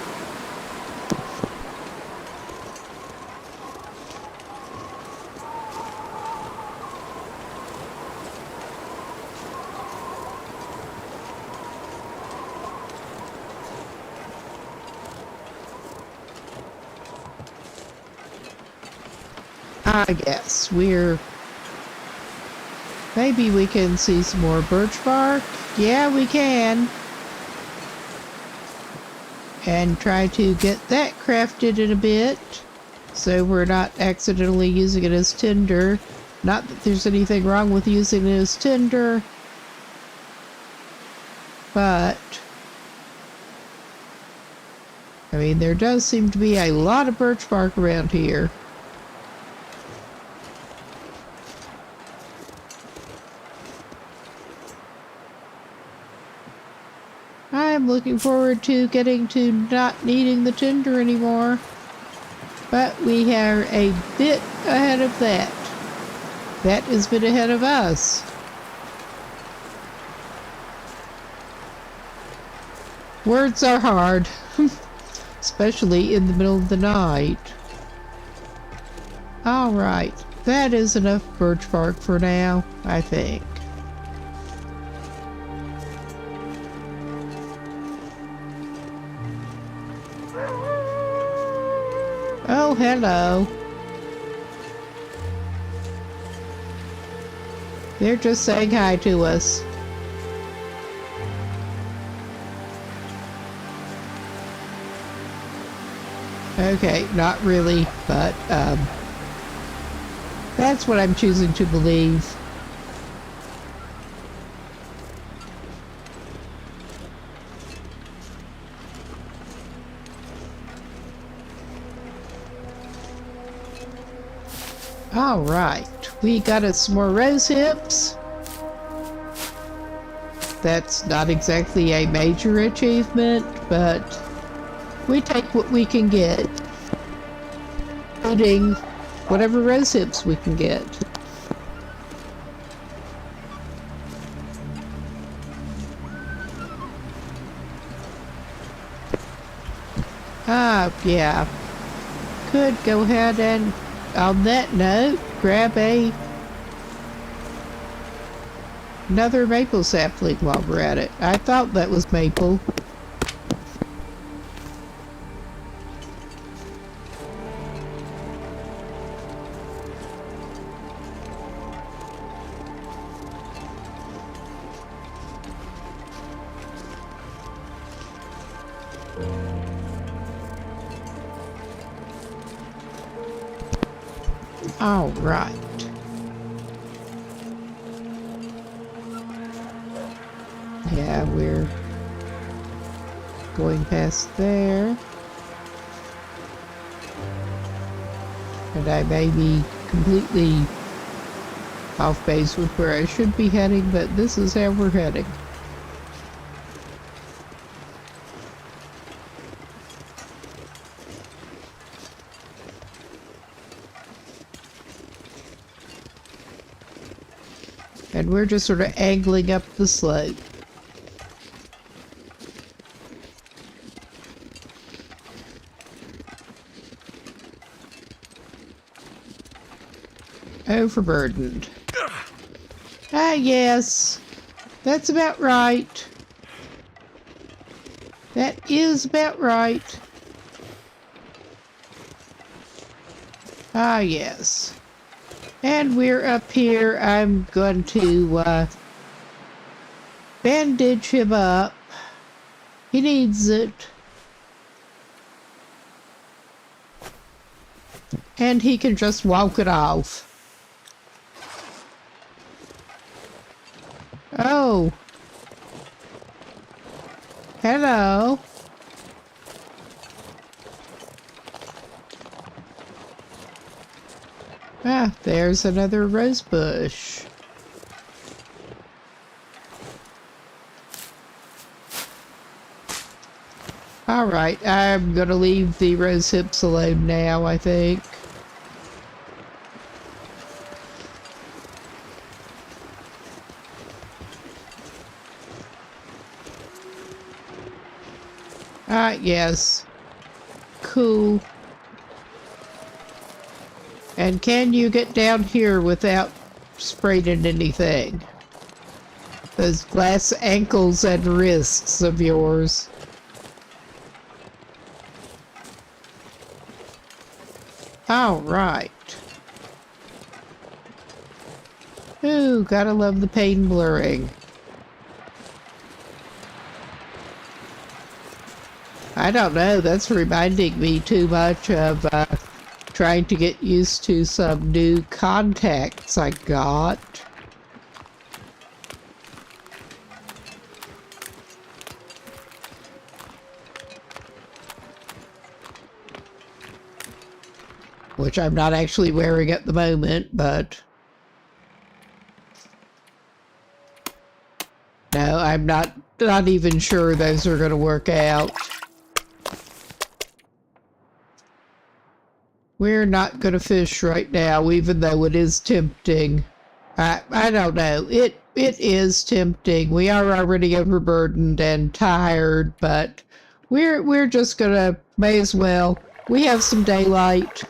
I guess we're... Maybe we can see some more birch bark. Yeah, we can. And try to get that crafted in a bit, so we're not accidentally using it as tinder. Not that there's anything wrong with using it as tinder, but... I mean, there does seem to be a lot of birch bark around here. I am looking forward to getting to not needing the tinder anymore. But we are a bit ahead of that. That is a bit ahead of us. Words are hard, especially in the middle of the night. Alright, that is enough birch bark for now, I think. Oh, hello. They're just saying hi to us. Okay, not really, but that's what I'm choosing to believe. All right, we got us some more rose hips. That's not exactly a major achievement, but we take what we can get, including whatever rose hips we can get. Yeah. Could go ahead and, on that note, grab another maple sapling while we're at it. I thought that was maple. All right. Yeah, we're going past there. And I may be completely off base with where I should be heading, but this is how we're heading. And we're just sort of angling up the slope. Overburdened. Ah, yes. That's about right. That is about right. Ah, yes. And we're up here. I'm going to bandage him up. He needs it. And he can just walk it off. Oh. Hello. Ah, there's another rose bush. Alright, I'm gonna leave the rose hips alone now, I think. Ah, yes. Cool. And can you get down here without spraining anything? Those glass ankles and wrists of yours. All right. Ooh, gotta love the pain blurring. I don't know, that's reminding me too much of trying to get used to some new contacts I got. Which I'm not actually wearing at the moment, but No, I'm not even sure those are going to work out. We're not going to fish right now, even though it is tempting. I don't know. It is tempting. We are already overburdened and tired, but we're just going to, may as well. We have some daylight.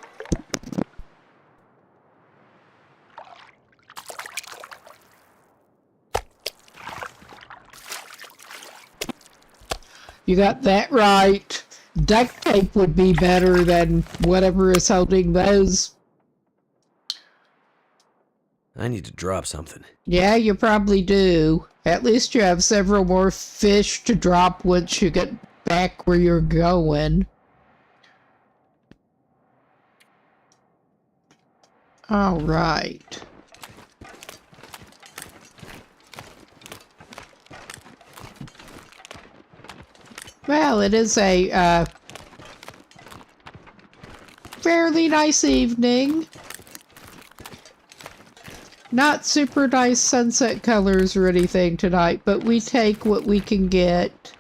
You got that right. Duct tape would be better than whatever is holding those. I need to drop something. Yeah, you probably do. At least you have several more fish to drop once you get back where you're going. All right. Well, it is a fairly nice evening. Not super nice sunset colors or anything tonight, but we take what we can get.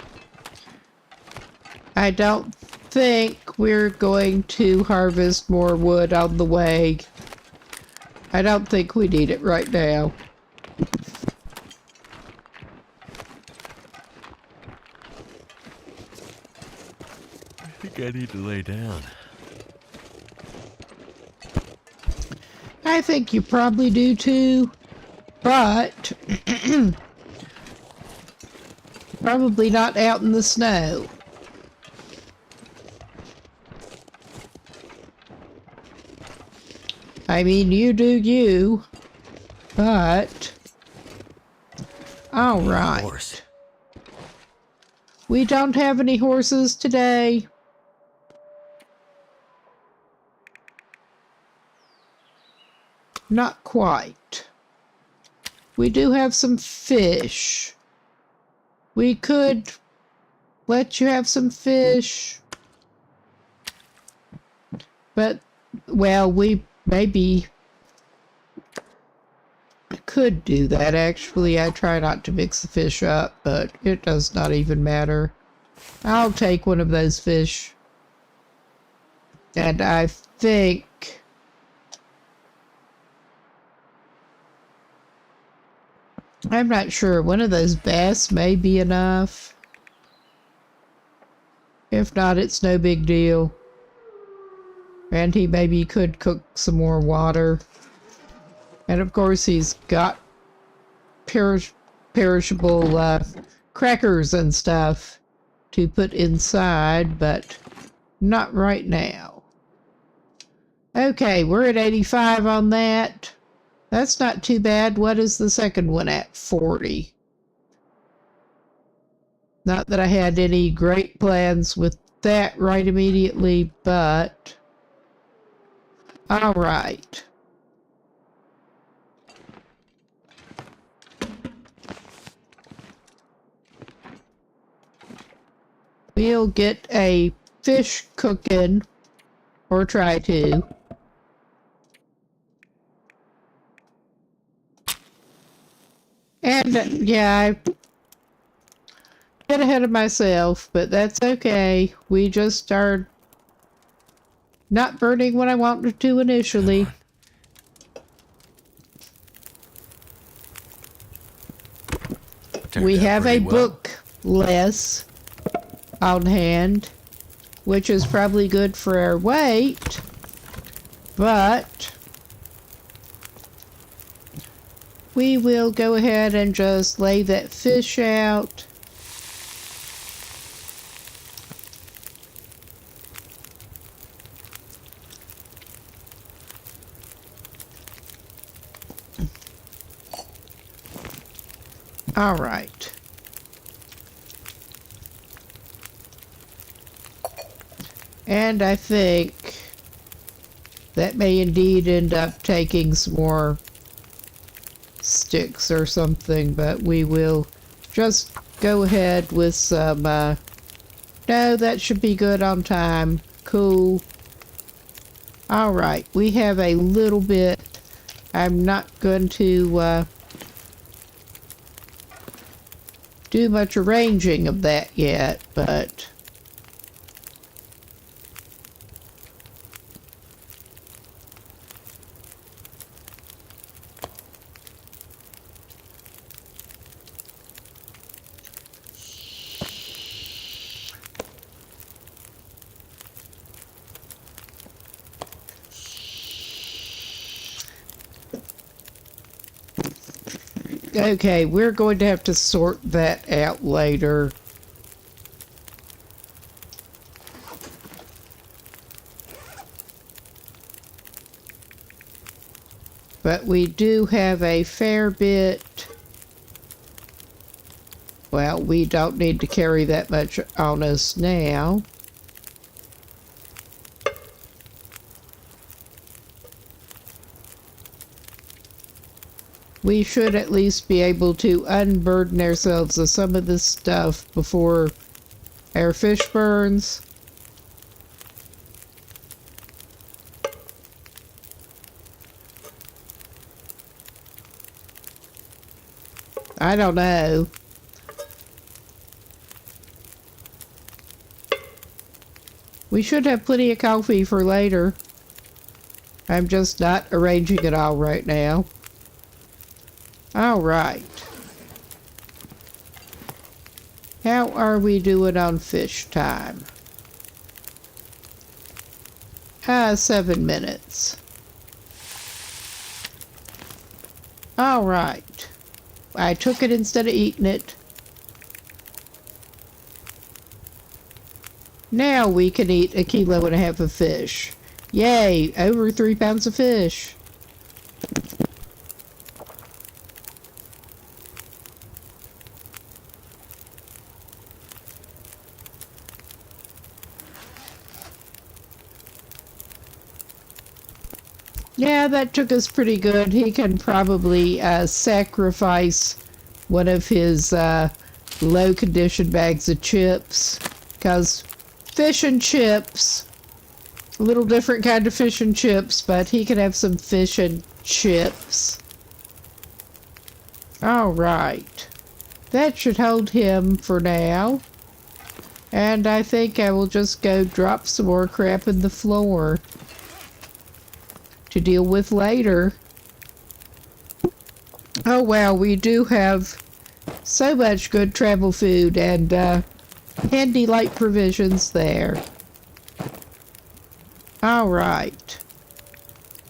I don't think we're going to harvest more wood on the way. I don't think we need it right now. I think I need to lay down. I think you probably do too, but probably not out in the snow. I mean, you do you, but all right. Horse. We don't have any horses today. Not quite. We do have some fish. We could let you have some fish. But, well, we maybe could do that, actually. I try not to mix the fish up, but it does not even matter. I'll take one of those fish. And I think I'm not sure. One of those bass may be enough. If not, it's no big deal. And he maybe could cook some more water. And of course, he's got perishable crackers and stuff to put inside, but not right now. Okay, we're at 85 on that. That's not too bad. What is the second one at? 40. Not that I had any great plans with that right immediately, but all right. We'll get a fish cooking, or try to. And, yeah, I get ahead of myself, but that's okay. We just are not burning what I wanted to initially. We have a book less on hand, which is probably good for our weight, but we will go ahead and just lay that fish out. All right. And I think that may indeed end up taking some more sticks or something, but we will just go ahead with some, no, that should be good on time. Cool. All right, we have a little bit. I'm not going to, do much arranging of that yet, but okay, we're going to have to sort that out later. But we do have a fair bit. Well, we don't need to carry that much on us now. We should at least be able to unburden ourselves of some of this stuff before our fish burns. I don't know. We should have plenty of coffee for later. I'm just not arranging it all right now. All right. How are we doing on fish time? 7 minutes. All right. I took it instead of eating it. Now we can eat 1.5 kilos of fish. Yay, over 3 pounds of fish. Yeah, that took us pretty good. He can probably sacrifice one of his low condition bags of chips, because fish and chips, a little different kind of fish and chips, but he can have some fish and chips. All right, that should hold him for now, and I think I will just go drop some more crap in the floor to deal with later. Oh wow, we do have so much good travel food and handy light provisions there. All right.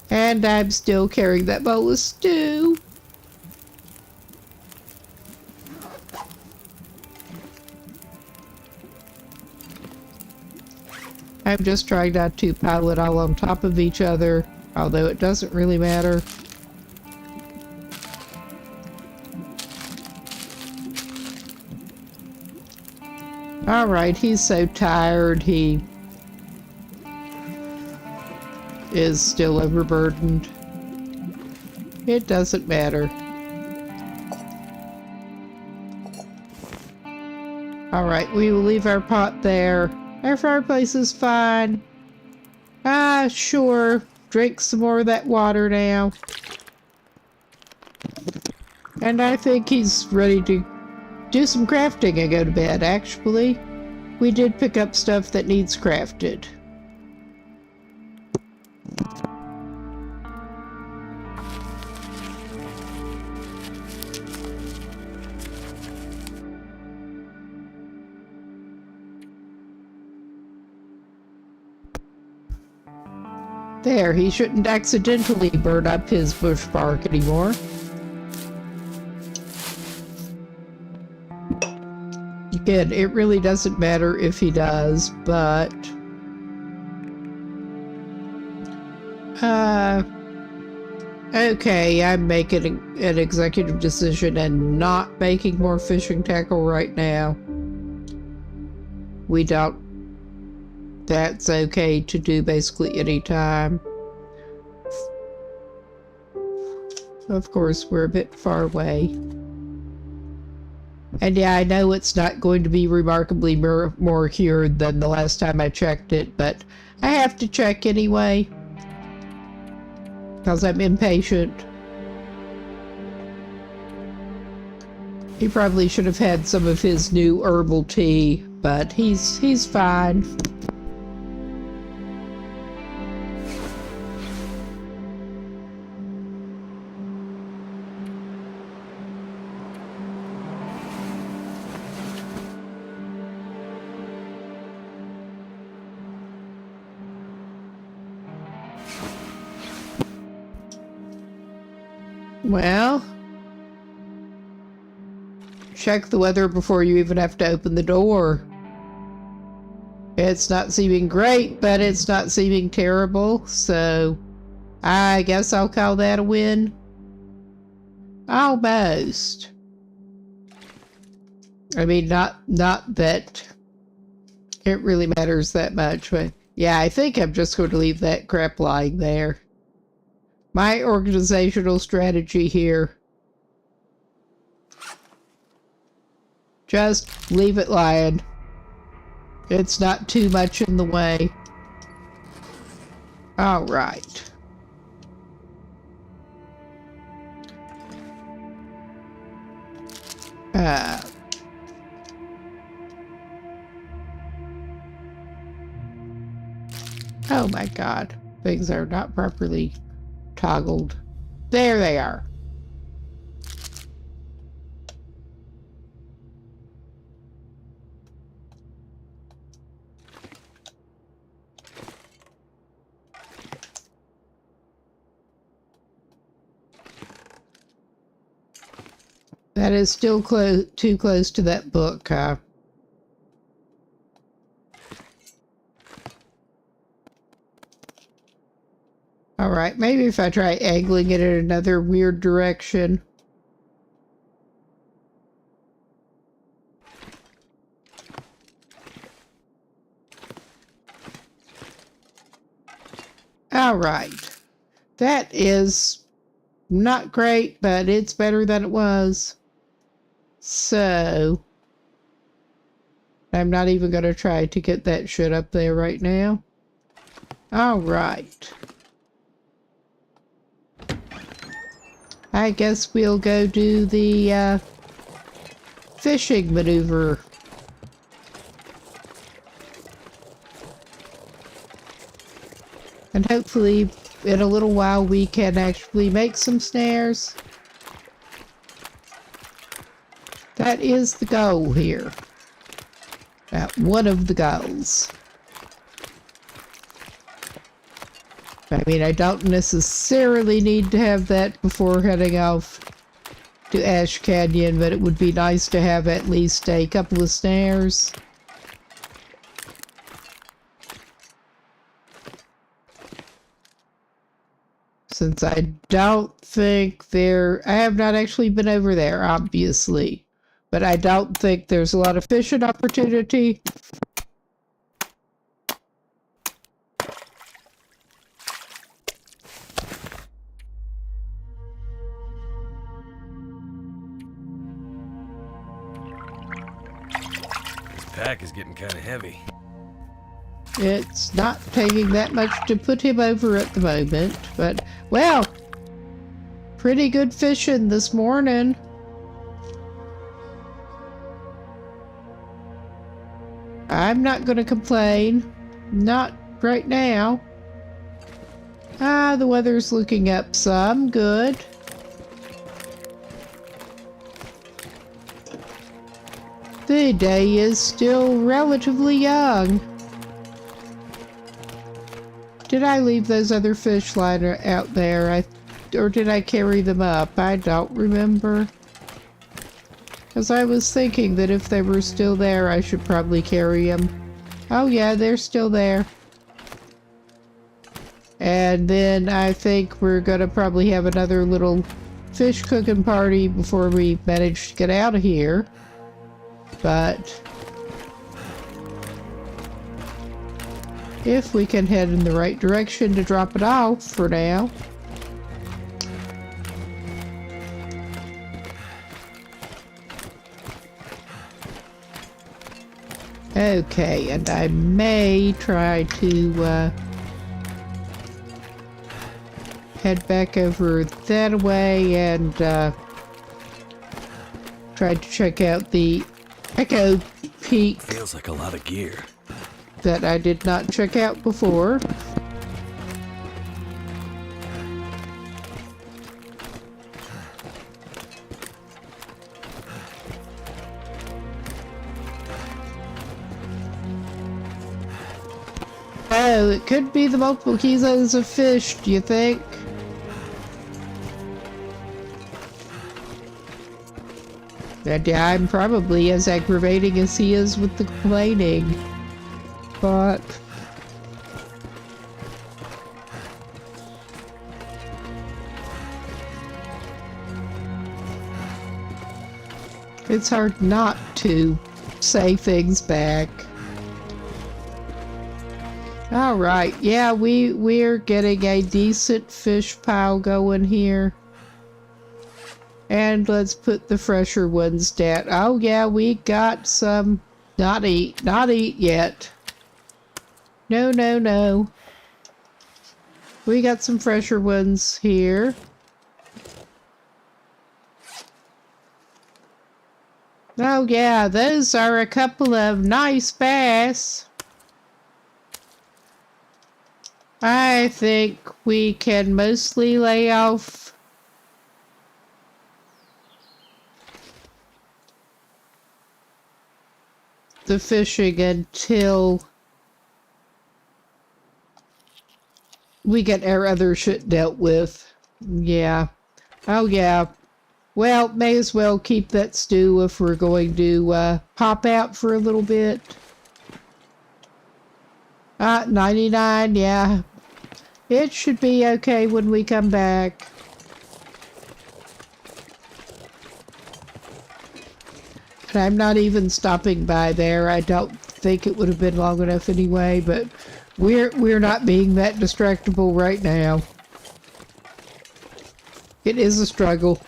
And I'm still carrying that bowl of stew. I'm just trying not to pile it all on top of each other, although it doesn't really matter. Alright, he's so tired, he is still overburdened. It doesn't matter. Alright, we will leave our pot there. Our fireplace is fine. Sure. Drink some more of that water now. And I think he's ready to do some crafting and go to bed, actually. We did pick up stuff that needs crafted. There, he shouldn't accidentally burn up his bush bark anymore. Again, it really doesn't matter if he does, but okay, I'm making an executive decision and not making more fishing tackle right now. We don't. That's okay to do basically any time. Of course, we're a bit far away. And yeah, I know it's not going to be remarkably more cured than the last time I checked it, but I have to check anyway, because I'm impatient. He probably should have had some of his new herbal tea, but he's fine. Well, check the weather before you even have to open the door. It's not seeming great, but it's not seeming terrible, so I guess I'll call that a win. Almost. I mean, not that it really matters that much, but yeah, I think I'm just going to leave that crap lying there. My organizational strategy here. Just leave it lying. It's not too much in the way. All right. Oh my God. Things are not properly toggled. There they are. That is still too close to that book, huh? Alright, maybe if I try angling it in another weird direction. Alright. That is not great, but it's better than it was. So, I'm not even going to try to get that shit up there right now. Alright. I guess we'll go do the fishing maneuver. And hopefully in a little while we can actually make some snares. That is the goal here. One of the goals. I mean, I don't necessarily need to have that before heading off to Ash Canyon, but it would be nice to have at least a couple of snares. Since I don't think I have not actually been over there, obviously. But I don't think there's a lot of fishing opportunity. This pack is getting kind of heavy. It's not taking that much to put him over at the moment, but, well, pretty good fishing this morning. I'm not going to complain. Not right now. The weather's looking up some. Good. The day is still relatively young. Did I leave those other fish lying out there? Or did I carry them up? I don't remember. Because I was thinking that if they were still there, I should probably carry them. Oh yeah, they're still there. And then I think we're going to probably have another little fish cooking party before we manage to get out of here. But if we can head in the right direction to drop it off for now. Okay, and I may try to head back over that way and Tried to check out the Echo Peak Feels like a lot of gear. that I did not check out before. Oh, it could be the multiple kilos of fish, do you think? And yeah, I'm probably as aggravating as he is with the complaining. But it's hard not to say things back. All right, yeah, we're getting a decent fish pile going here. And let's put the fresher ones down. Oh yeah, we got some. Not eat yet. No, no, no. We got some fresher ones here. Oh yeah, those are a couple of nice bass. I think we can mostly lay off the fishing until we get our other shit dealt with. Yeah. Oh yeah. Well, may as well keep that stew if we're going to pop out for a little bit. 99, yeah. It should be okay when we come back. And I'm not even stopping by there. I don't think it would have been long enough anyway, but we're not being that distractible right now. It is a struggle.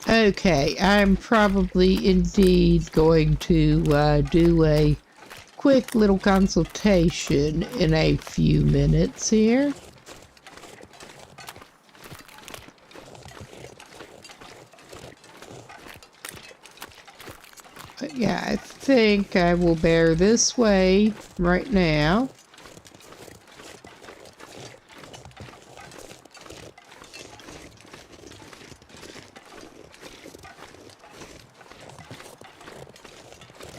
Okay, I'm probably indeed going to do a quick little consultation in a few minutes here. But yeah, I think I will bear this way right now.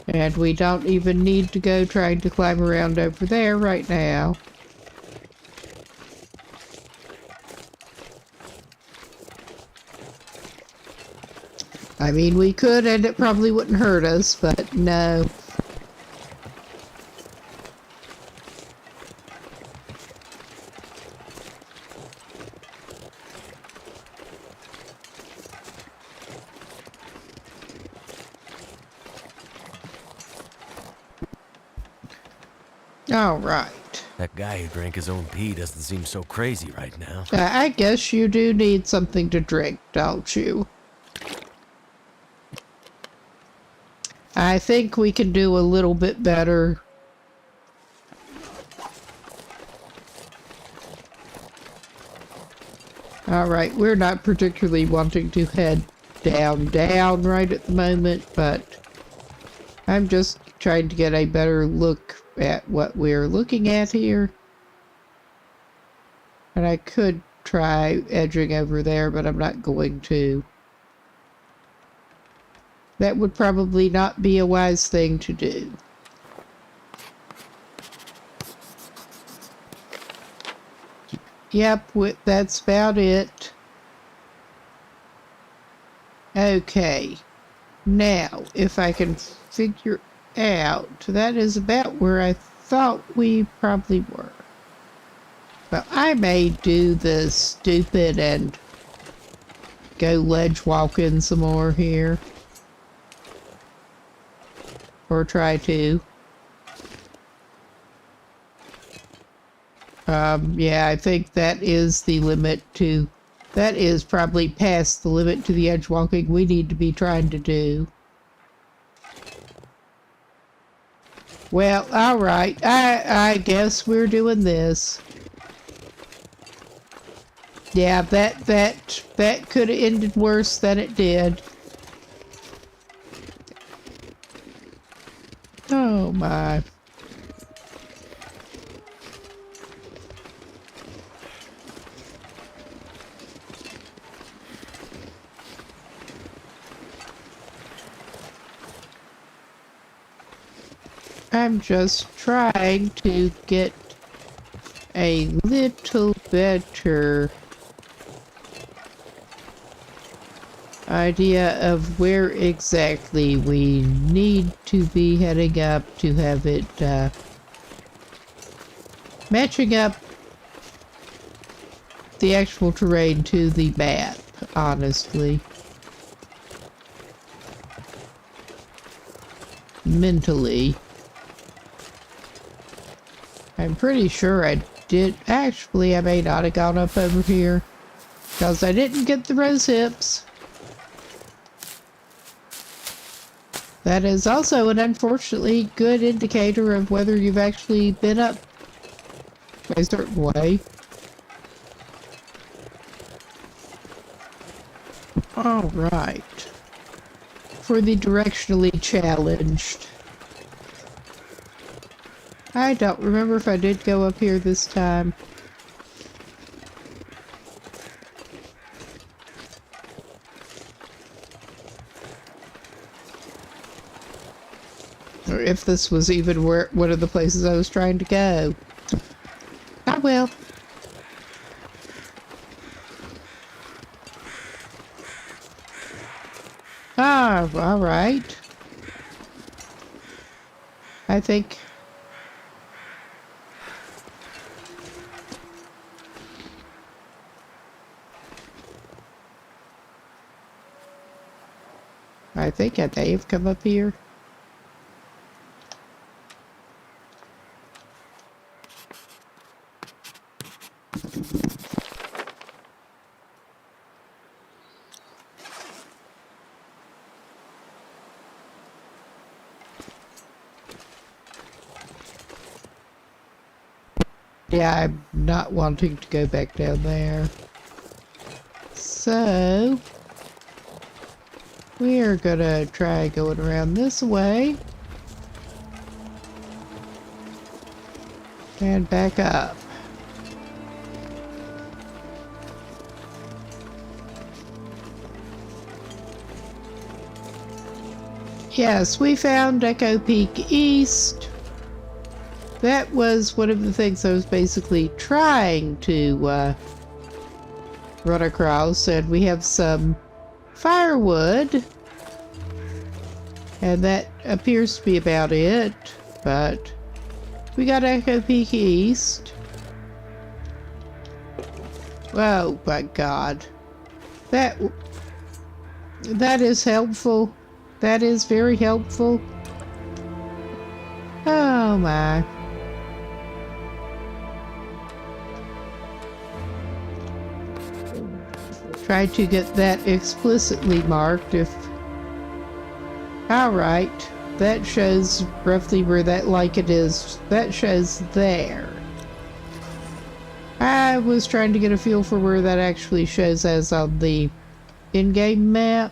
And we don't even need to go trying to climb around over there right now. I mean, we could and it probably wouldn't hurt us, but no. All right. That guy who drank his own pee doesn't seem so crazy right now. I guess you do need something to drink, don't you? I think we can do a little bit better. All right, we're not particularly wanting to head down right at the moment, but I'm just trying to get a better look at what we're looking at here. And I could try edging over there, but I'm not going to. That would probably not be a wise thing to do. Yep, that's about it. Okay. Now, if I can figure out, that is about where I thought we probably were. Well, I may do the stupid and go ledge walking some more here. Or try to. Yeah, I think that is the limit to That is probably past the limit to the edge walking we need to be trying to do. Well, alright. I guess we're doing this. Yeah, that could have ended worse than it did. Oh my. I'm just trying to get a little better idea of where exactly we need to be heading up to have it matching up the actual terrain to the map, honestly. Mentally. I'm pretty sure I did. Actually, I may not have gone up over here because I didn't get the rose hips. That is also an unfortunately good indicator of whether you've actually been up a certain way. All right. For the directionally challenged. I don't remember if I did go up here this time. Or if this was even one of the places I was trying to go. I will. Ah, all right. I think I may have come up here. Yeah, I'm not wanting to go back down there. So we're gonna try going around this way. And back up. Yes, we found Echo Peak East. That was one of the things I was basically trying to run across, and we have some firewood, and that appears to be about it, but we got Echo Peak East. Oh my god. That is helpful. That is very helpful. Oh my. Try to get that explicitly marked if... Alright. That shows roughly where that it is. That shows there. I was trying to get a feel for where that actually shows as on the in-game map.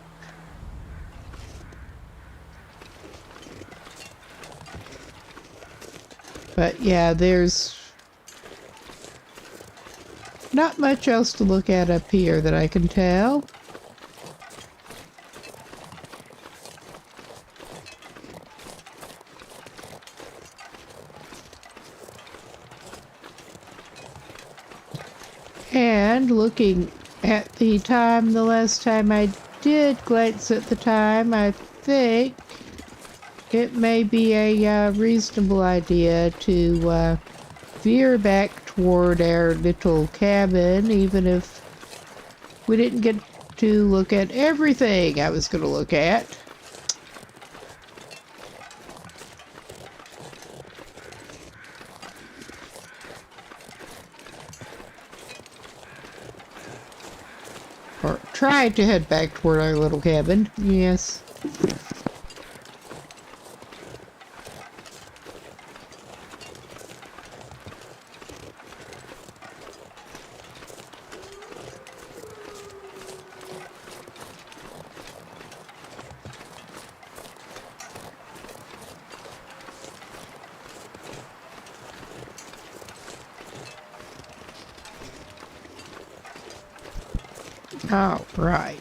But yeah, there's not much else to look at up here that I can tell. And looking at the time, the last time I did glance at the time, I think it may be a reasonable idea to veer back toward our little cabin, even if we didn't get to look at everything I was going to look at. try to head back toward our little cabin. Yes. All right.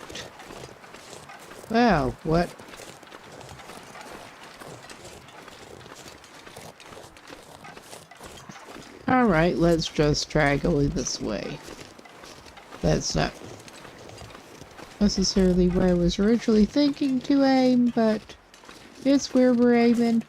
Well, what? All right, let's just try going this way. That's not necessarily where I was originally thinking to aim, but it's where we're aiming.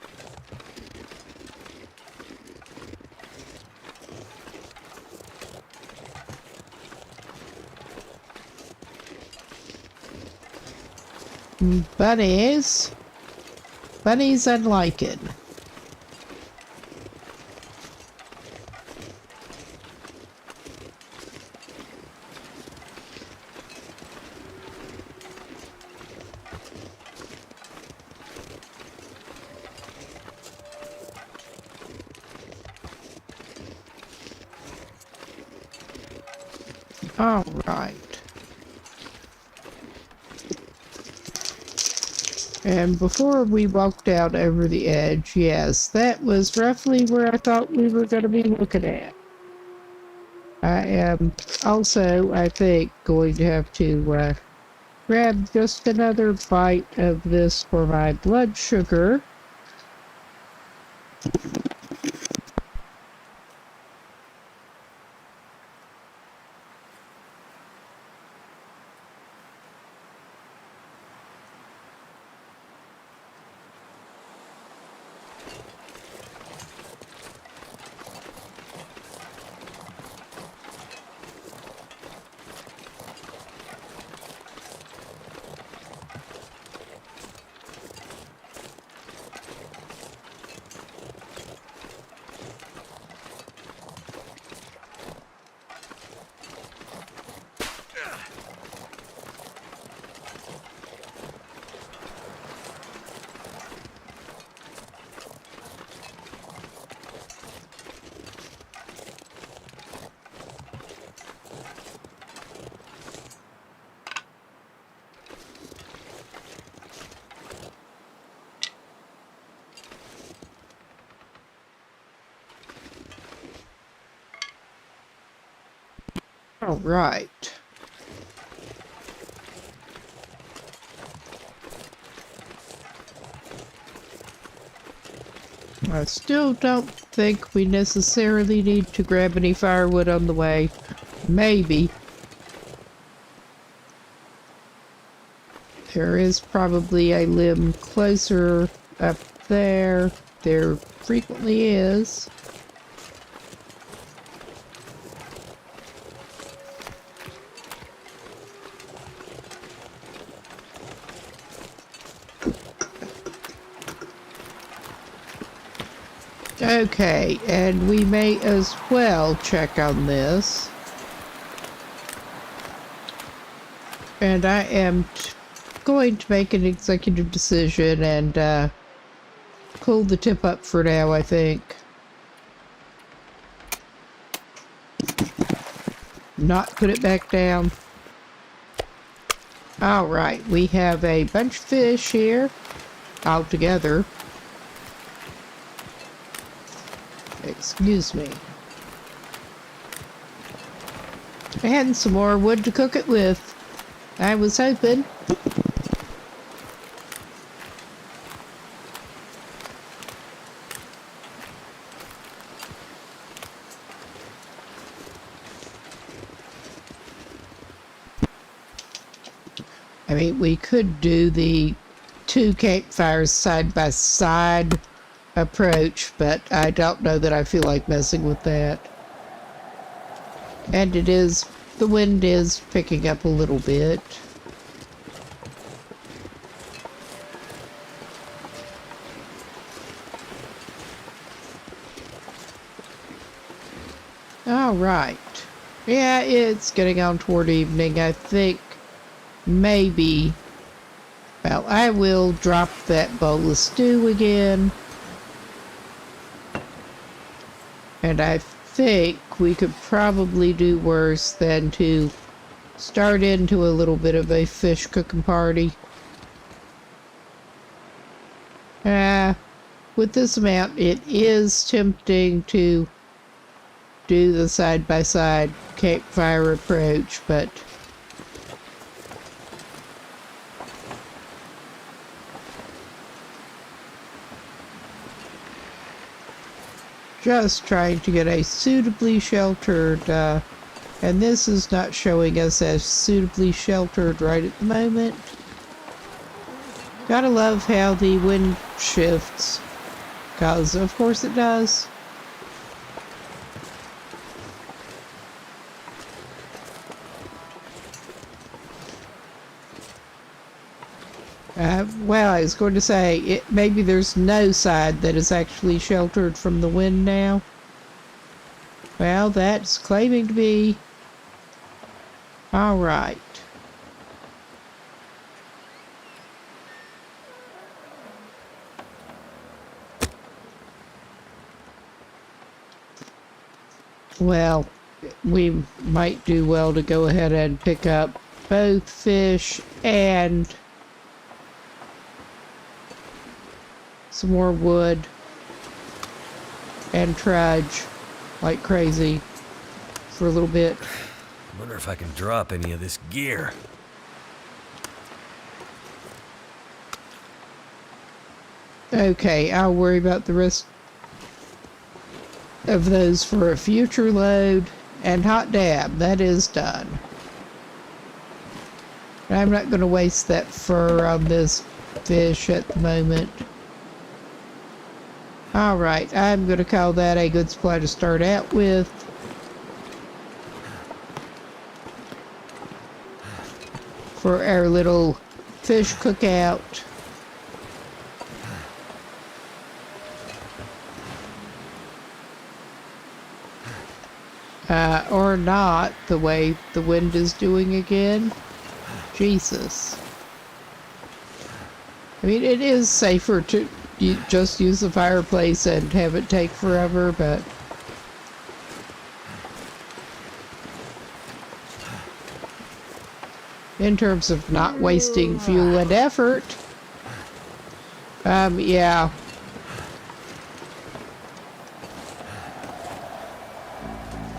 Bunnies. Bunnies I'd like it. All right. And before we walked out over the edge, yes, that was roughly where I thought we were going to be looking at. I am also, I think, going to have to grab just another bite of this for my blood sugar. All right. I still don't think we necessarily need to grab any firewood on the way. Maybe. There is probably a limb closer up there. There frequently is. Okay, and we may as well check on this. And I am going to make an executive decision and pull the tip up for now, I think. Not put it back down. Alright, we have a bunch of fish here, all together. Excuse me. And some more wood to cook it with. I was hoping. I mean, we could do the 2 campfires side by side approach, but I don't know that I feel like messing with that. And the wind is picking up a little bit. All right. Yeah, it's getting on toward evening. I think maybe, well, I will drop that bowl of stew again. And I think we could probably do worse than to start into a little bit of a fish cooking party. With this amount, it is tempting to do the side-by-side campfire approach, but just trying to get a suitably sheltered, and this is not showing us as suitably sheltered right at the moment. Gotta love how the wind shifts, because of course it does. Well, I was going to say, maybe there's no side that is actually sheltered from the wind now. Well, that's claiming to be. All right. Well, we might do well to go ahead and pick up both fish and some more wood and trudge like crazy for a little bit. Wonder if I can drop any of this gear. Okay, I'll worry about the rest of those for a future load. And hot damn, that is done. I'm not going to waste that fur on this fish at the moment. Alright, I'm going to call that a good supply to start out with. For our little fish cookout. Or not, the way the wind is doing again. Jesus. I mean, it is safer to just use the fireplace and have it take forever, but in terms of not wasting fuel and effort, yeah.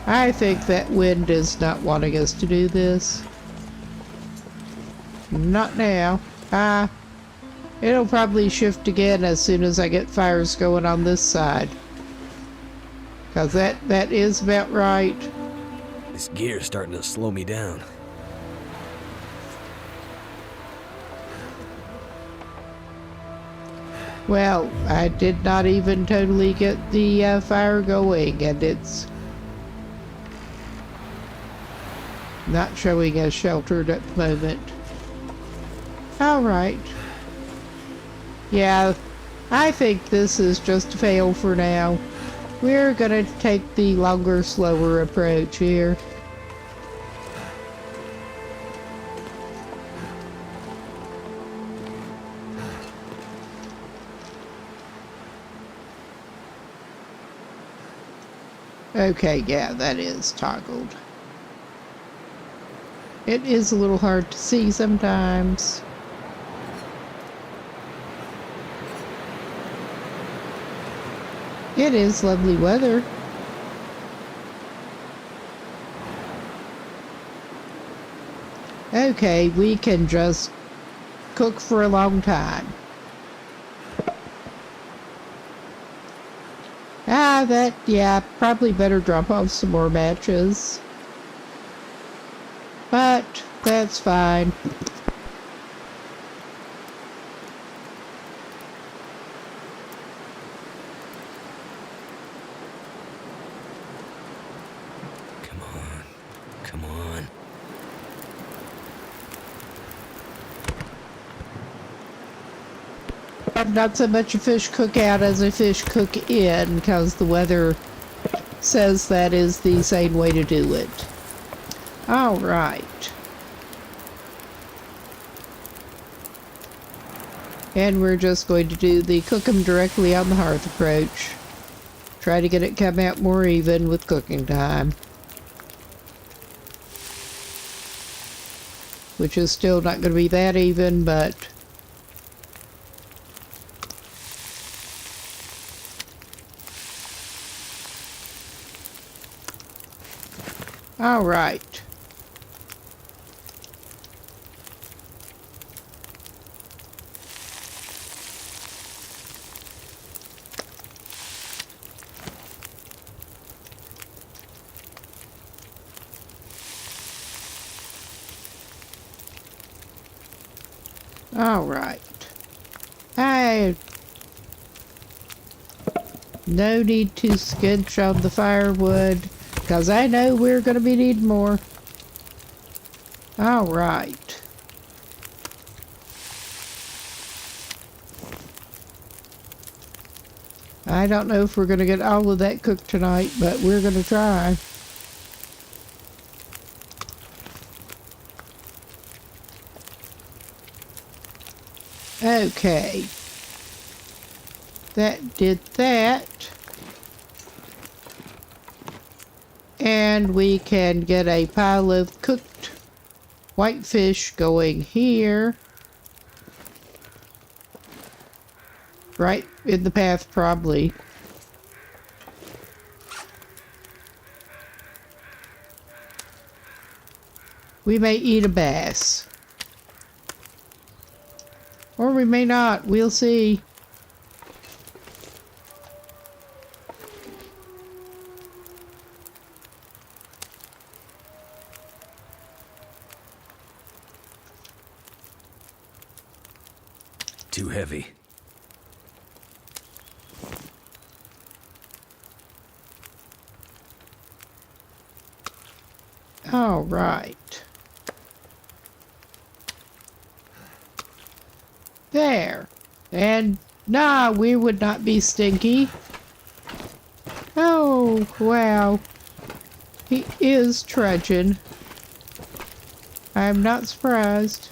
I think that wind is not wanting us to do this. Not now. It'll probably shift again as soon as I get fires going on this side. Because that is about right. This gear's starting to slow me down. Well, I did not even totally get the fire going, and it's not showing as sheltered at the moment. Alright. Yeah, I think this is just a fail for now. We're gonna take the longer, slower approach here. Okay, yeah, that is toggled. It is a little hard to see sometimes. It is lovely weather. Okay, we can just cook for a long time. Yeah, probably better drop off some more matches. But that's fine. Come on. Come on. I'm not so much a fish cookout as a fish cook in, because the weather says that is the sane way to do it. All right. And we're just going to do the cook 'em directly on the hearth approach. Try to get it come out more even with cooking time. Which is still not going to be that even, but... all right. All right. No need to sketch on the firewood, because I know we're going to be needing more. All right. I don't know if we're going to get all of that cooked tonight, but we're going to try. Okay. That did that. And we can get a pile of cooked whitefish going here. Right in the path, probably. We may eat a bass. Or we may not. We'll see. Too heavy. All right. There. And, nah, we would not be stinky. Oh, wow. He is trudging. I'm not surprised.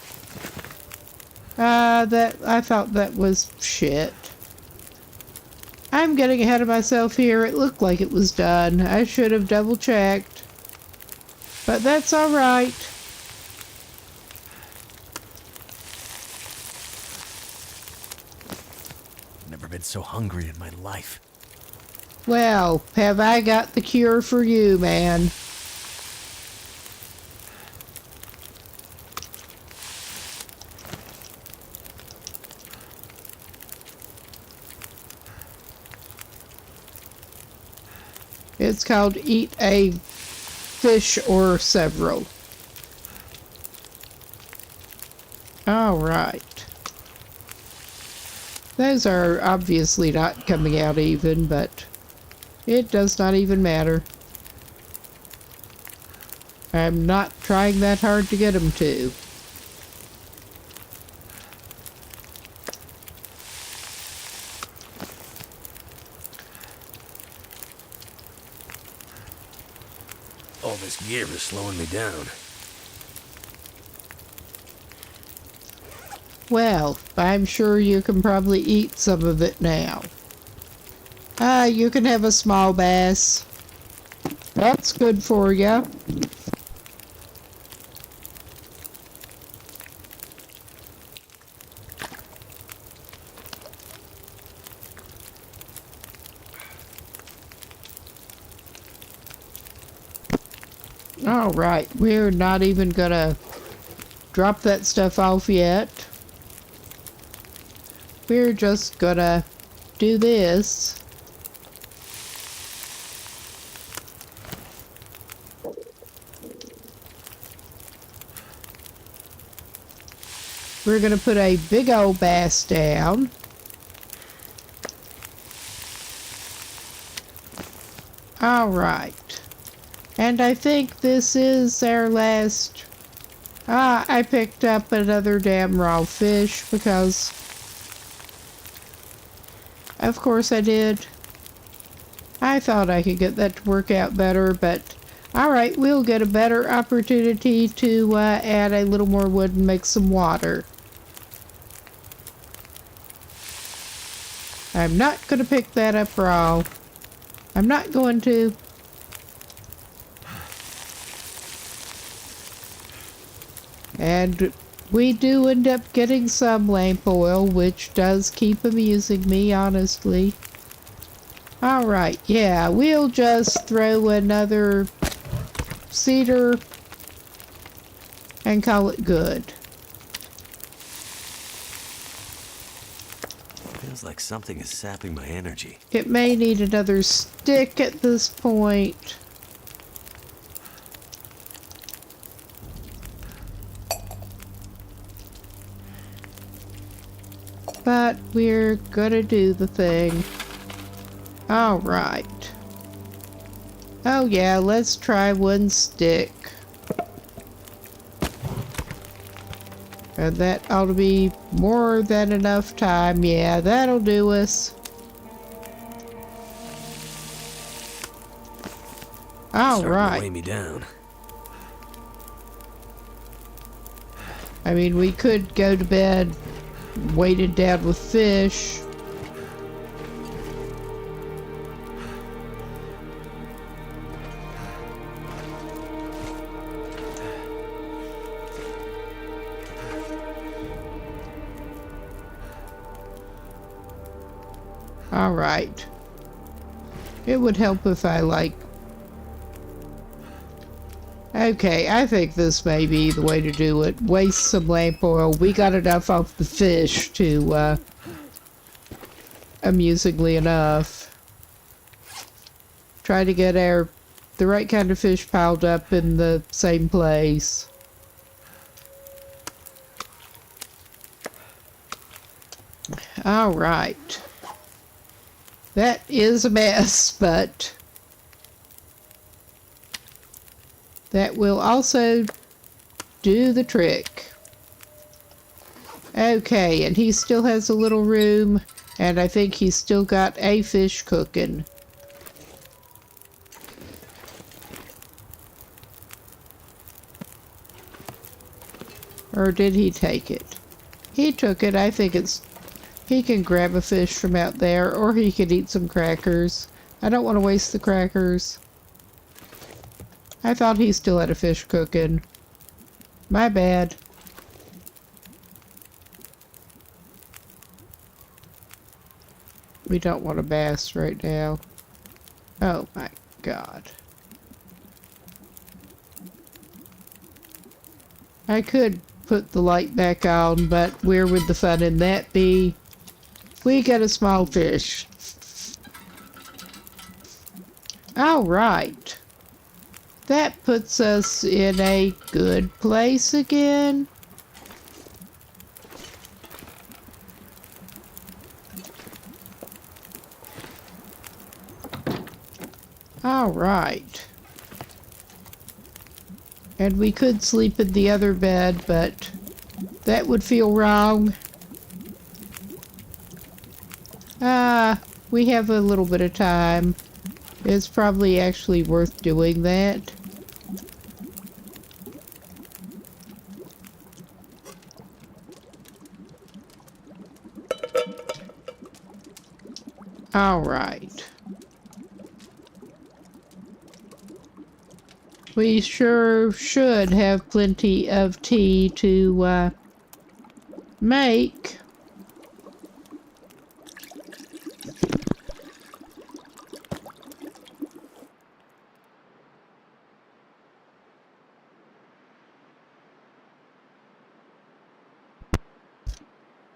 I thought that was shit. I'm getting ahead of myself here. It looked like it was done. I should have double checked. But that's all right. Never been so hungry in my life. Well, have I got the cure for you, man? It's called Eat a Fish or Several. All right. Those are obviously not coming out even, but it does not even matter. I'm not trying that hard to get them to. All this gear is slowing me down. Well, I'm sure you can probably eat some of it now. You can have a small bass. That's good for you. All right, we're not even gonna drop that stuff off yet. We're just gonna do this. We're gonna put a big old bass down. All right. And I think this is our last... I picked up another damn raw fish because... Of course I did. I thought I could get that to work out better, but... Alright, we'll get a better opportunity to add a little more wood and make some water. I'm not going to pick that up raw. I'm not going to. And we do end up getting some lamp oil, which does keep amusing me, honestly. Alright, yeah, we'll just throw another cedar and call it good. Feels like something is sapping my energy. It may need another stick at this point. But we're gonna do the thing. Alright. Oh yeah, let's try one stick. And that ought to be more than enough time. Yeah, that'll do us. Alright. Weigh me down. I mean, we could go to bed weighted down with fish. All right. It would help if I Okay, I think this may be the way to do it. Waste some lamp oil. We got enough off the fish to, amusingly enough, try to get the right kind of fish piled up in the same place. All right. That is a mess, but that will also do the trick. Okay, and he still has a little room, and I think he's still got a fish cooking. Or did he take it? He took it. I think he can grab a fish from out there, or he could eat some crackers. I don't want to waste the crackers. I thought he still had a fish cooking. My bad. We don't want a bass right now. Oh my God. I could put the light back on, but where would the fun in that be? We got a small fish. All right. That puts us in a good place again. All right. And we could sleep in the other bed, but that would feel wrong. We have a little bit of time. It's probably actually worth doing that. All right. We sure should have plenty of tea to make.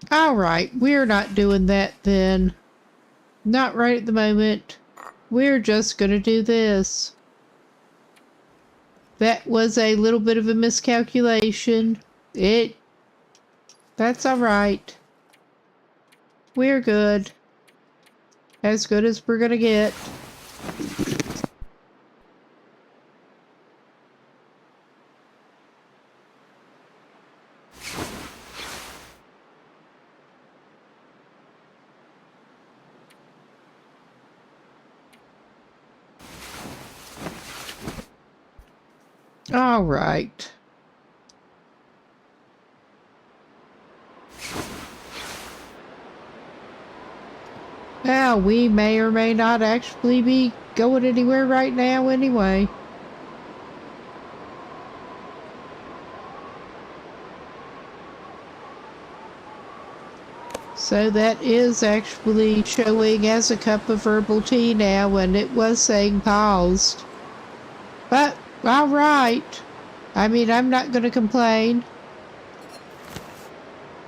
Alright, we're not doing that then. Not right at the moment. We're just gonna do this. That was a little bit of a miscalculation. That's alright. We're good. As good as we're gonna get. All right. Well, we may or may not actually be going anywhere right now anyway. So that is actually showing as a cup of herbal tea now, and it was saying paused. But, alright. I mean, I'm not going to complain.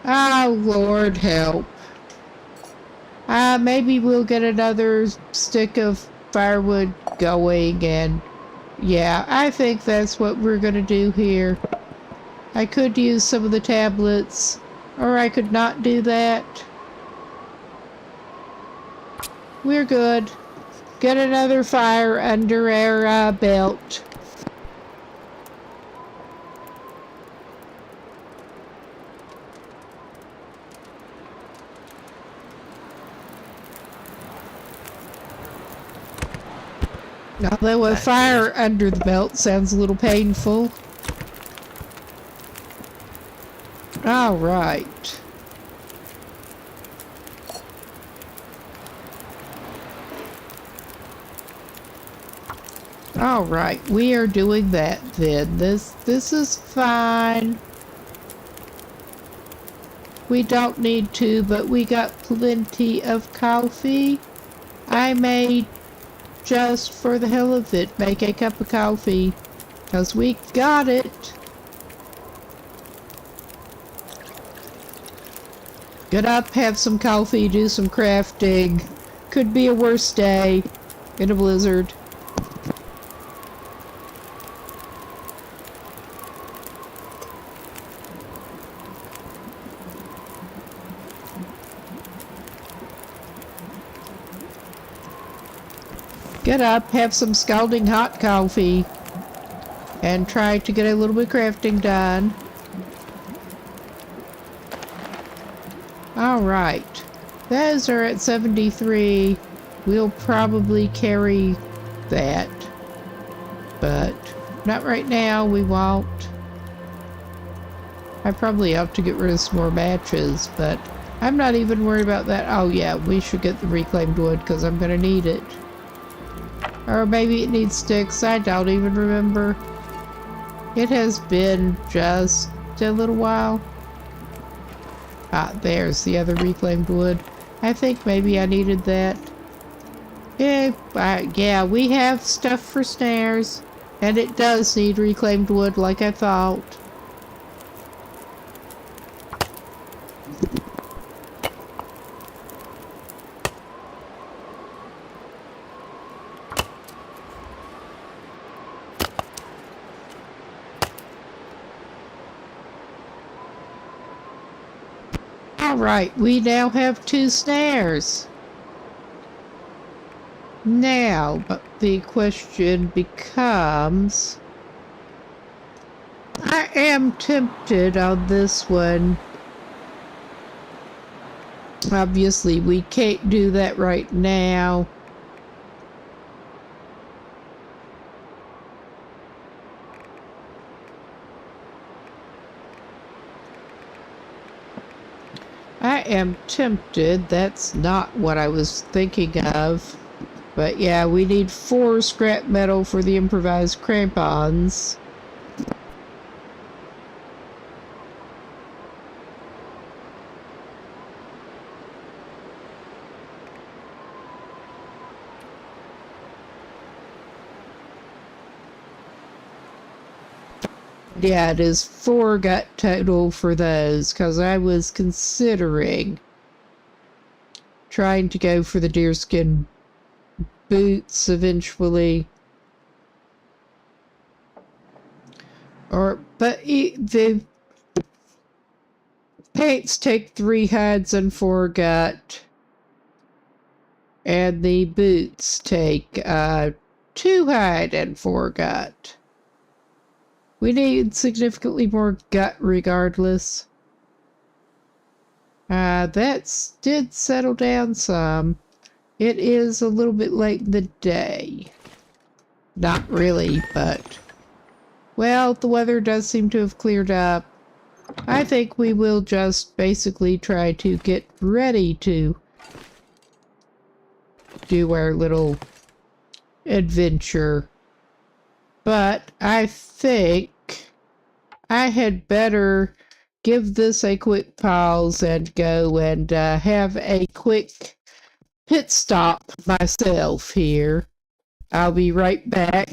Oh, Lord help. Maybe we'll get another stick of firewood going, and yeah, I think that's what we're going to do here. I could use some of the tablets, or I could not do that. We're good. Get another fire under our belt. Although a fire under the belt sounds a little painful. All right. All right, we are doing that then. This is fine. We don't need to, but we got plenty of coffee. I may, just for the hell of it, make a cup of coffee, 'cause we got it. Get up, have some coffee, do some crafting. Could be a worse day in a blizzard. Get up, have some scalding hot coffee, and try to get a little bit of crafting done. Alright, those are at 73. We'll probably carry that, but not right now, we won't. I probably ought to get rid of some more matches, but I'm not even worried about that. Oh yeah, we should get the reclaimed wood because I'm going to need it. Or maybe it needs sticks, I don't even remember. It has been just a little while. Ah, there's the other reclaimed wood. I think maybe I needed that. Yeah, we have stuff for snares. And it does need reclaimed wood like I thought. Alright, we now have 2 snares. Now, but the question becomes... I am tempted on this one. Obviously, we can't do that right now. I am tempted. That's not what I was thinking of. But yeah, we need 4 scrap metal for the improvised crampons. Yeah, it is 4 gut total for those, because I was considering trying to go for the deerskin boots eventually. But the pants take 3 hides and 4 gut, and the boots take 2 hide and 4 gut. We need significantly more gut regardless. That did settle down some. It is a little bit late in the day. Not really, but... Well, the weather does seem to have cleared up. I think we will just basically try to get ready to do our little adventure. But I think I had better give this a quick pause and go and have a quick pit stop myself here. I'll be right back.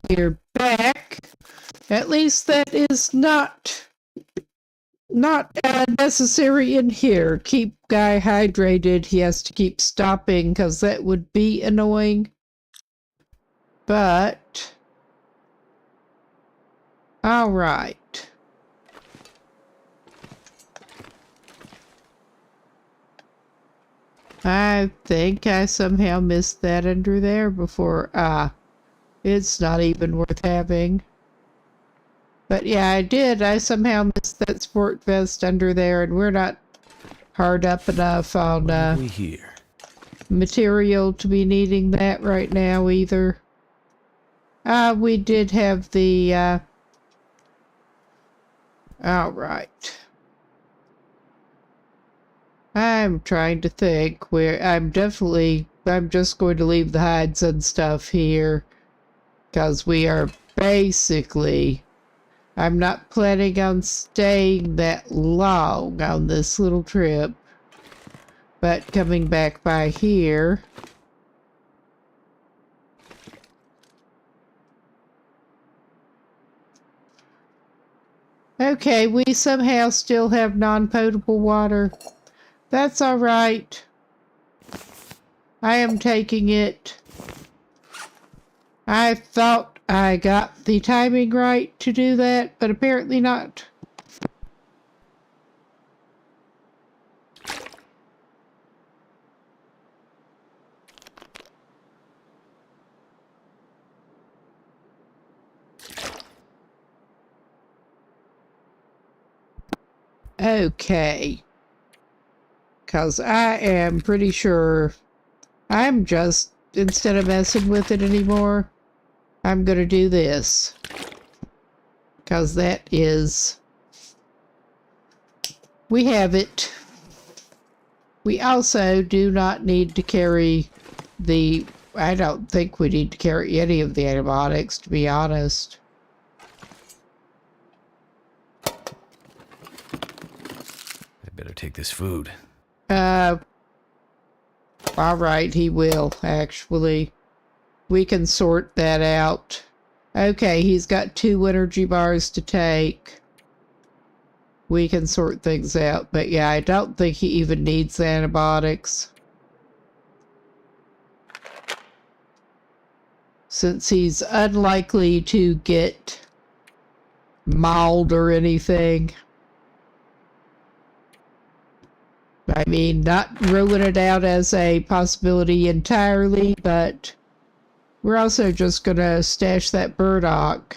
We're back. At least that is not necessary in here. Keep Guy hydrated. He has to keep stopping because that would be annoying. But all right. I think I somehow missed that under there before. It's not even worth having. But yeah, I did. I somehow missed that sport vest under there, and we're not hard up enough on we here? material to be needing that right now either. We did have the all right. I'm trying to think where I'm just going to leave the hides and stuff here because we are basically, I'm not planning on staying that long on this little trip, but coming back by here. Okay, we somehow still have non-potable water. That's all right. I am taking it. I thought I got the timing right to do that, but apparently not. Okay. Because I am pretty sure I'm just, instead of messing with it anymore, I'm going to do this. Because that is, we have it. We also do not need to carry I don't think we need to carry any of the antibiotics, to be honest. I better take this food. All right, he will, actually. We can sort that out. Okay, he's got 2 energy bars to take. We can sort things out. But yeah, I don't think he even needs antibiotics. Since he's unlikely to get mauled or anything. I mean, not ruling it out as a possibility entirely, but we're also just gonna stash that burdock.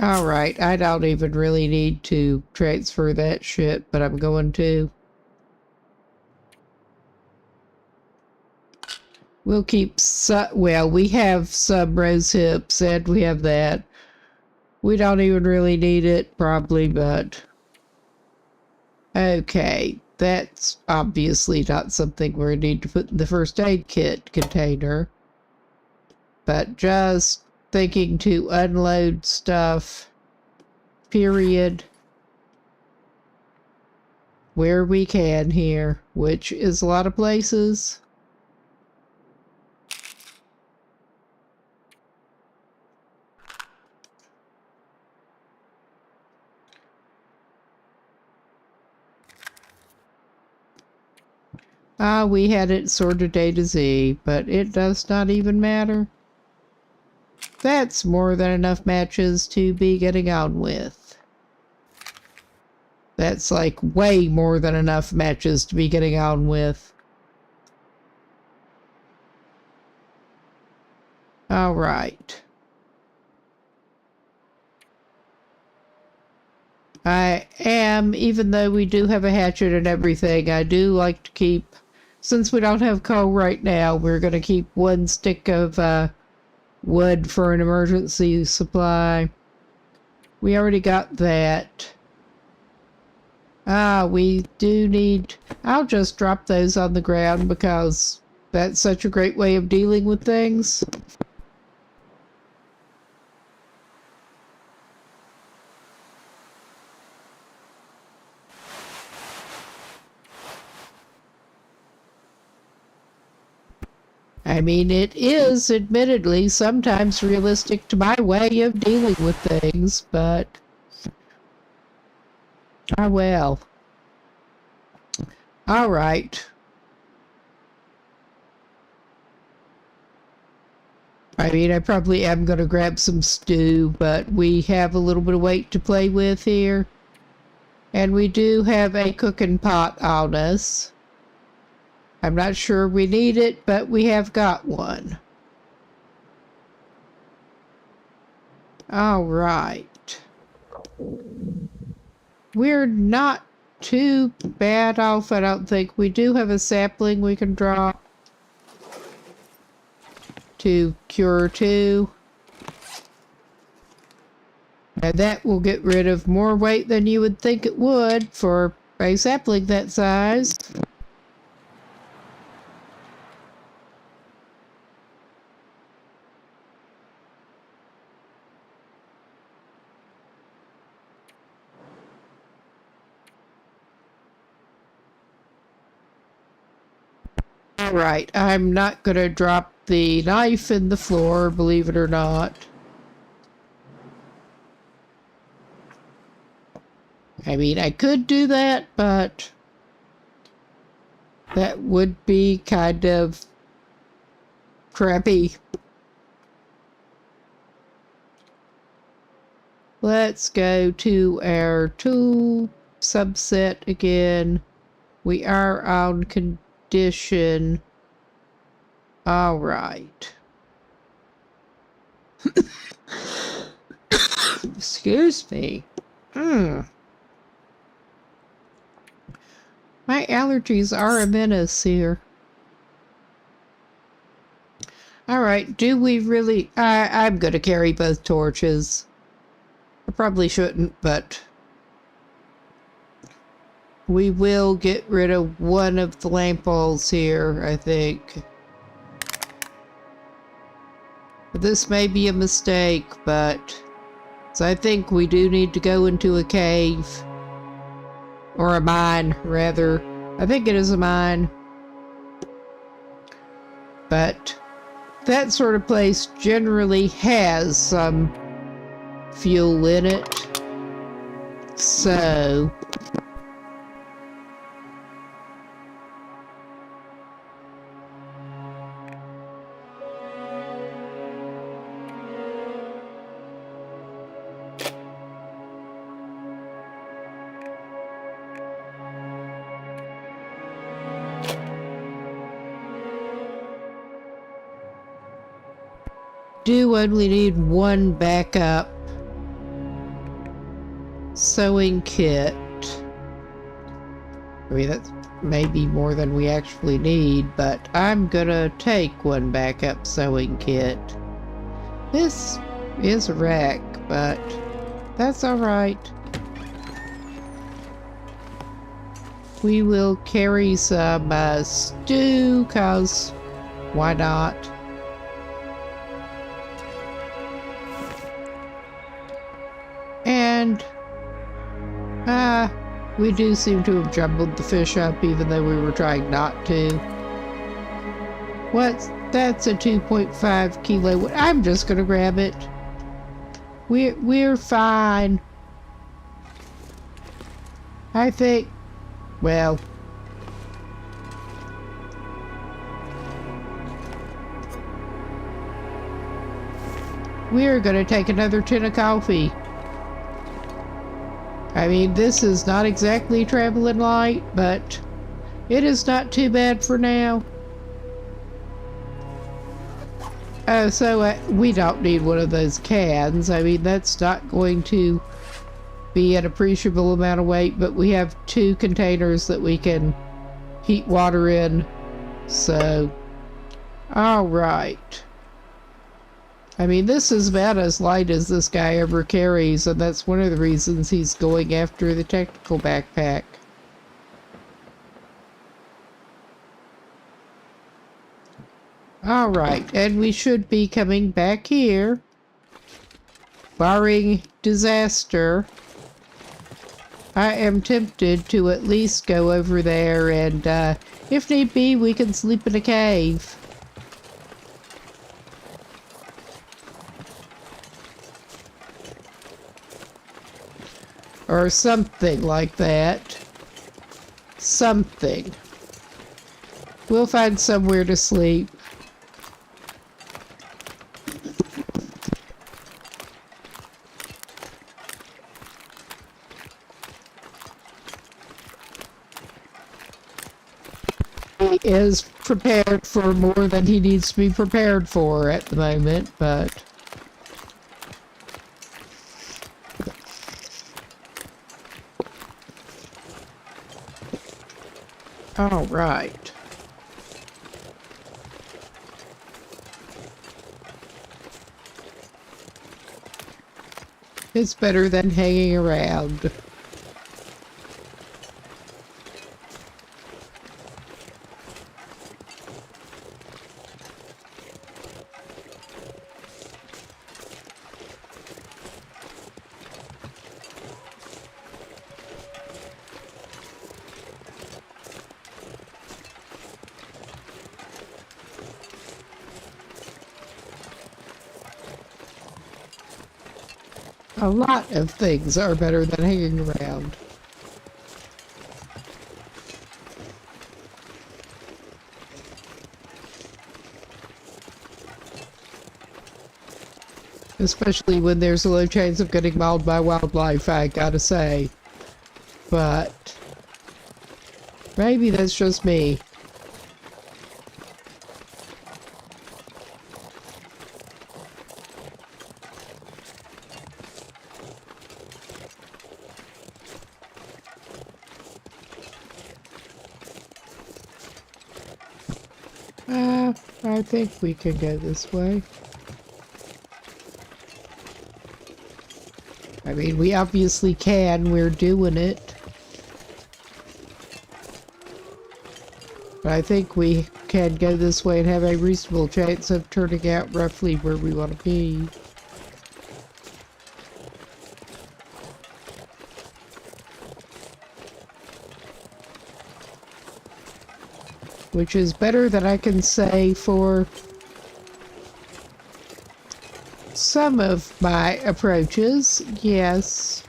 Alright, I don't even really need to transfer that shit, but I'm going to. We'll keep well, we have some rose hips, and we have that. We don't even really need it, probably, but... Okay, that's obviously not something we need to put in the first aid kit container. But just thinking to unload stuff, period, where we can here, which is a lot of places. We had it sorted A to Z, but it does not even matter. That's more than enough matches to be getting on with. That's like way more than enough matches to be getting on with. Alright. I am, even though we do have a hatchet and everything, I do like to keep, since we don't have coal right now, we're going to keep 1 stick of wood for an emergency supply. We already got that. We do need... I'll just drop those on the ground because that's such a great way of dealing with things. I mean, it is, admittedly, sometimes realistic to my way of dealing with things, but... Ah, well. Alright. I mean, I probably am going to grab some stew, but we have a little bit of weight to play with here. And we do have a cooking pot on us. I'm not sure we need it, but we have got one. All right. We're not too bad off, I don't think. We do have a sapling we can drop to cure 2. And that will get rid of more weight than you would think it would for a sapling that size. Alright, I'm not gonna drop the knife in the floor, believe it or not. I mean, I could do that, but that would be kind of crappy. Let's go to our tool subset again. We are on condition. All right. Excuse me. My allergies are a menace here. Alright, do we really... I'm gonna carry both torches. I probably shouldn't, but... we will get rid of one of the lamp balls here, I think. This may be a mistake, but so I think we do need to go into a cave. Or a mine, rather. I think it is a mine. But that sort of place generally has some fuel in it. So do only need one backup sewing kit. I mean, that may be more than we actually need, but I'm gonna take one backup sewing kit. This is a wreck, but that's alright. We will carry some stew, cause why not? And we do seem to have jumbled the fish up, even though we were trying not to. That's a 2.5 kilo. I'm just gonna grab it. We're fine. I think, well, we're gonna take another tin of coffee. I mean, this is not exactly traveling light, but it is not too bad for now. So we don't need one of those cans. I mean, that's not going to be an appreciable amount of weight, but we have 2 containers that we can heat water in. So, all right. I mean, this is about as light as this guy ever carries, and that's one of the reasons he's going after the technical backpack. Alright, and we should be coming back here, barring disaster. I am tempted to at least go over there, and if need be, we can sleep in a cave. Or something like that. Something. We'll find somewhere to sleep. He is prepared for more than he needs to be prepared for at the moment, but all right. It's better than hanging around. A lot of things are better than hanging around. Especially when there's a low chance of getting mauled by wildlife, I gotta say. But maybe that's just me. I think we can go this way. I mean, we obviously can. We're doing it. But I think we can go this way and have a reasonable chance of turning out roughly where we want to be. Which is better than I can say for some of my approaches, yes.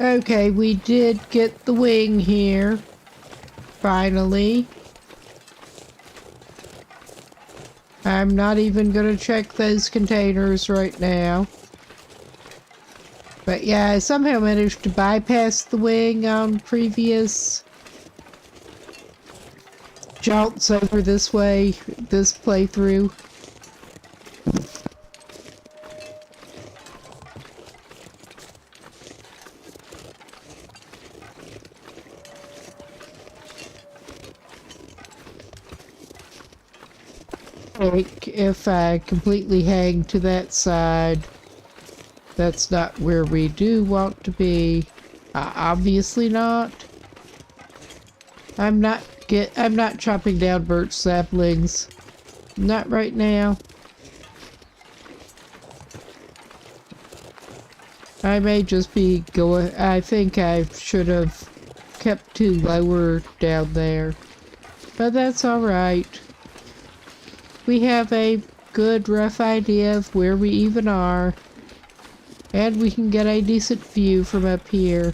Okay, we did get the wing here, finally. I'm not even gonna check those containers right now. But yeah, I somehow managed to bypass the wing on previous jaunts over this way, this playthrough. Like, if I completely hang to that side, that's not where we do want to be. Obviously not. I'm not chopping down birch saplings. Not right now. I may just be going. I think I should have kept too lower down there. But that's alright. We have a good rough idea of where we even are. And we can get a decent view from up here.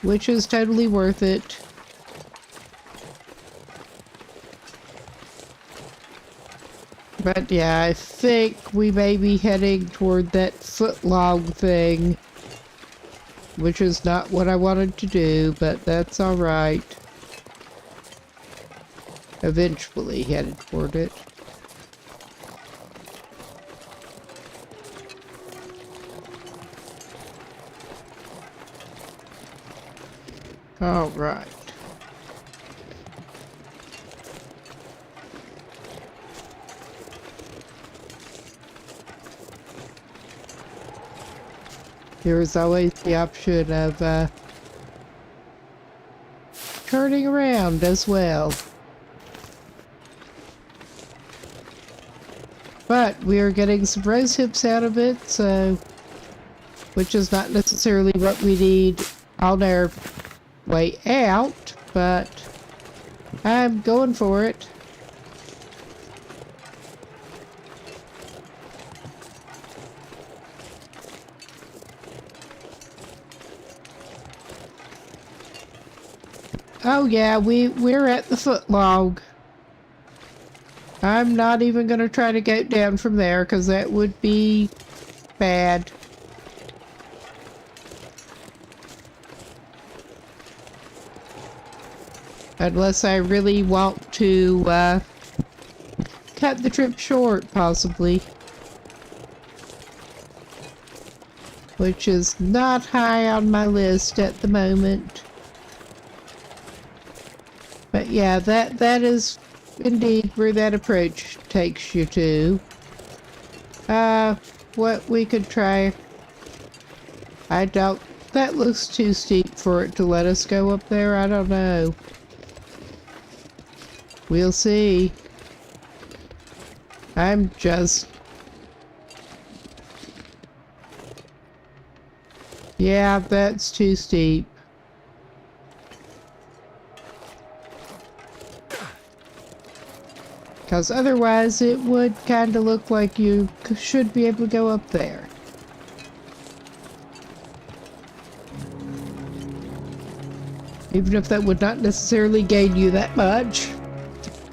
Which is totally worth it. But yeah, I think we may be heading toward that foot-long thing. Which is not what I wanted to do, but that's alright. Eventually headed toward it. Alright. There is always the option of turning around as well. But we are getting some rose hips out of it, so which is not necessarily what we need on our way out, but I'm going for it. Oh yeah, we're at the footlong. I'm not even gonna try to go down from there because that would be bad. Unless I really want to cut the trip short, possibly. Which is not high on my list at the moment. But yeah, that is indeed where that approach takes you to. What we could try. I doubt that looks too steep for it to let us go up there. I don't know. We'll see. I'm just... Yeah, that's too steep. Because otherwise it would kind of look like you should be able to go up there. Even if that would not necessarily gain you that much.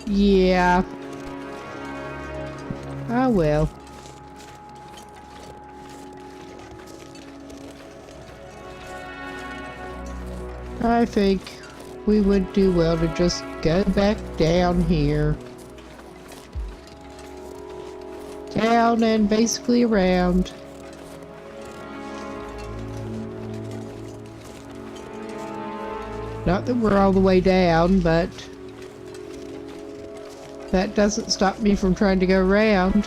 Yeah. Oh well. I think we would do well to just go back down here. Down and basically around. Not that we're all the way down, but that doesn't stop me from trying to go around.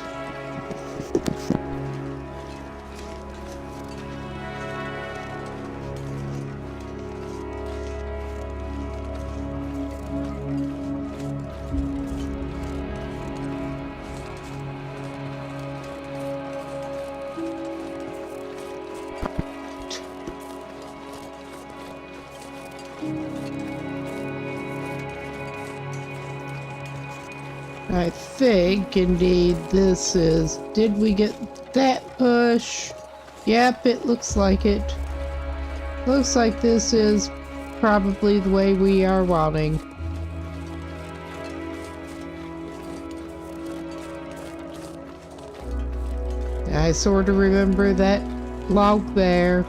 I think, indeed, this is... Did we get that push? Yep, it looks like it. Looks like this is probably the way we are wanting. I sort of remember that log there.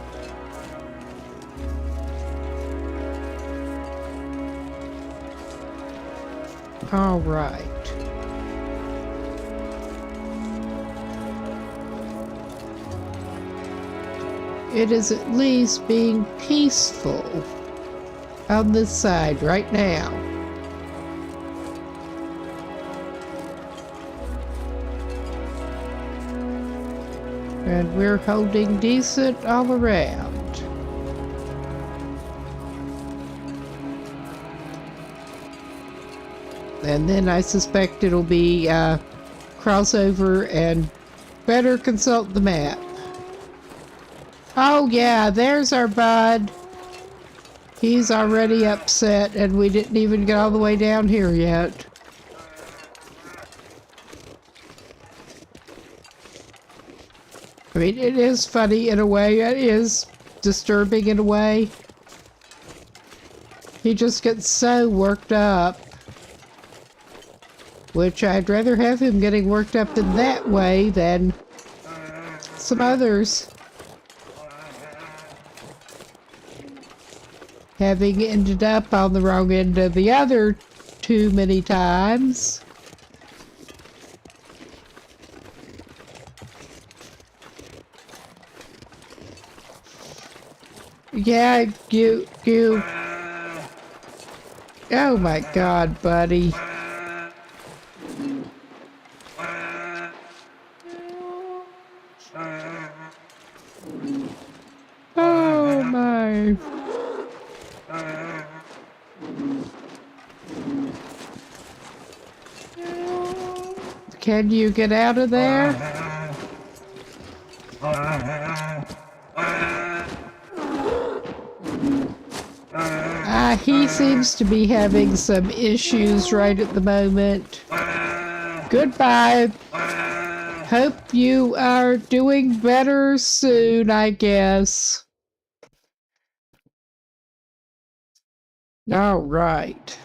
All right. It is at least being peaceful on this side right now. And we're holding decent all around. And then I suspect it'll be crossover and better consult the map. Oh yeah, there's our bud. He's already upset and we didn't even get all the way down here yet. I mean, it is funny in a way. It is disturbing in a way. He just gets so worked up. Which I'd rather have him getting worked up in that way than some others. Having ended up on the wrong end of the other too many times. Yeah, you... Oh my God, buddy. Oh my... Can you get out of there? He seems to be having some issues right at the moment. Goodbye. Hope you are doing better soon, I guess. All right.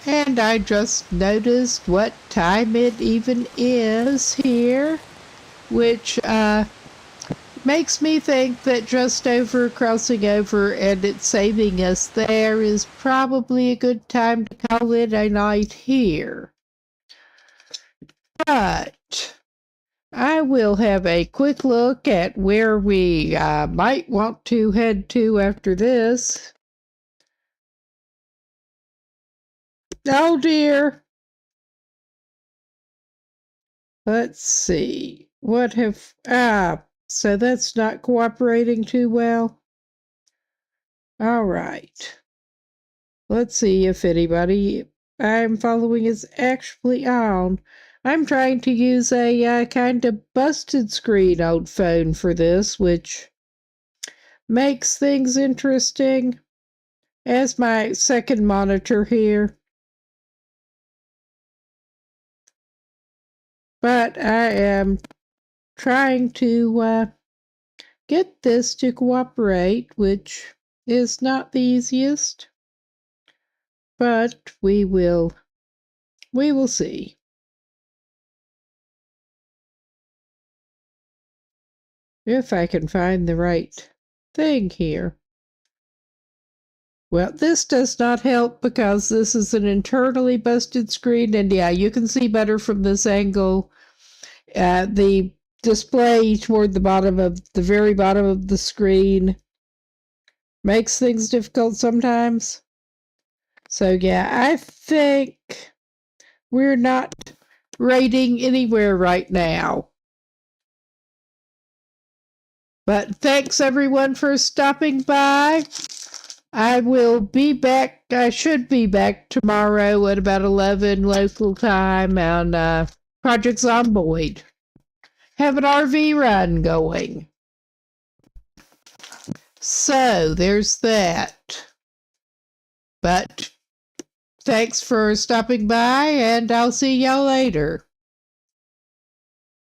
And I just noticed what time it even is here, which makes me think that just over crossing over and it's saving us there is probably a good time to call it a night here. But I will have a quick look at where we might want to head to after this. Oh dear. Let's see. What have... so that's not cooperating too well. All right. Let's see if anybody I'm following is actually on. I'm trying to use a kind of busted screen old phone for this, which makes things interesting as my second monitor here. But I am trying to get this to cooperate, which is not the easiest. But we will see. If I can find the right thing here. Well, this does not help because this is an internally busted screen, and yeah, you can see better from this angle. The display toward the very bottom of the screen makes things difficult sometimes. So yeah, I think we're not raiding anywhere right now. But thanks everyone for stopping by. I will be back. I should be back tomorrow at about 11 local time on Project Zomboid. Have an RV run going. So there's that. But thanks for stopping by, and I'll see y'all later.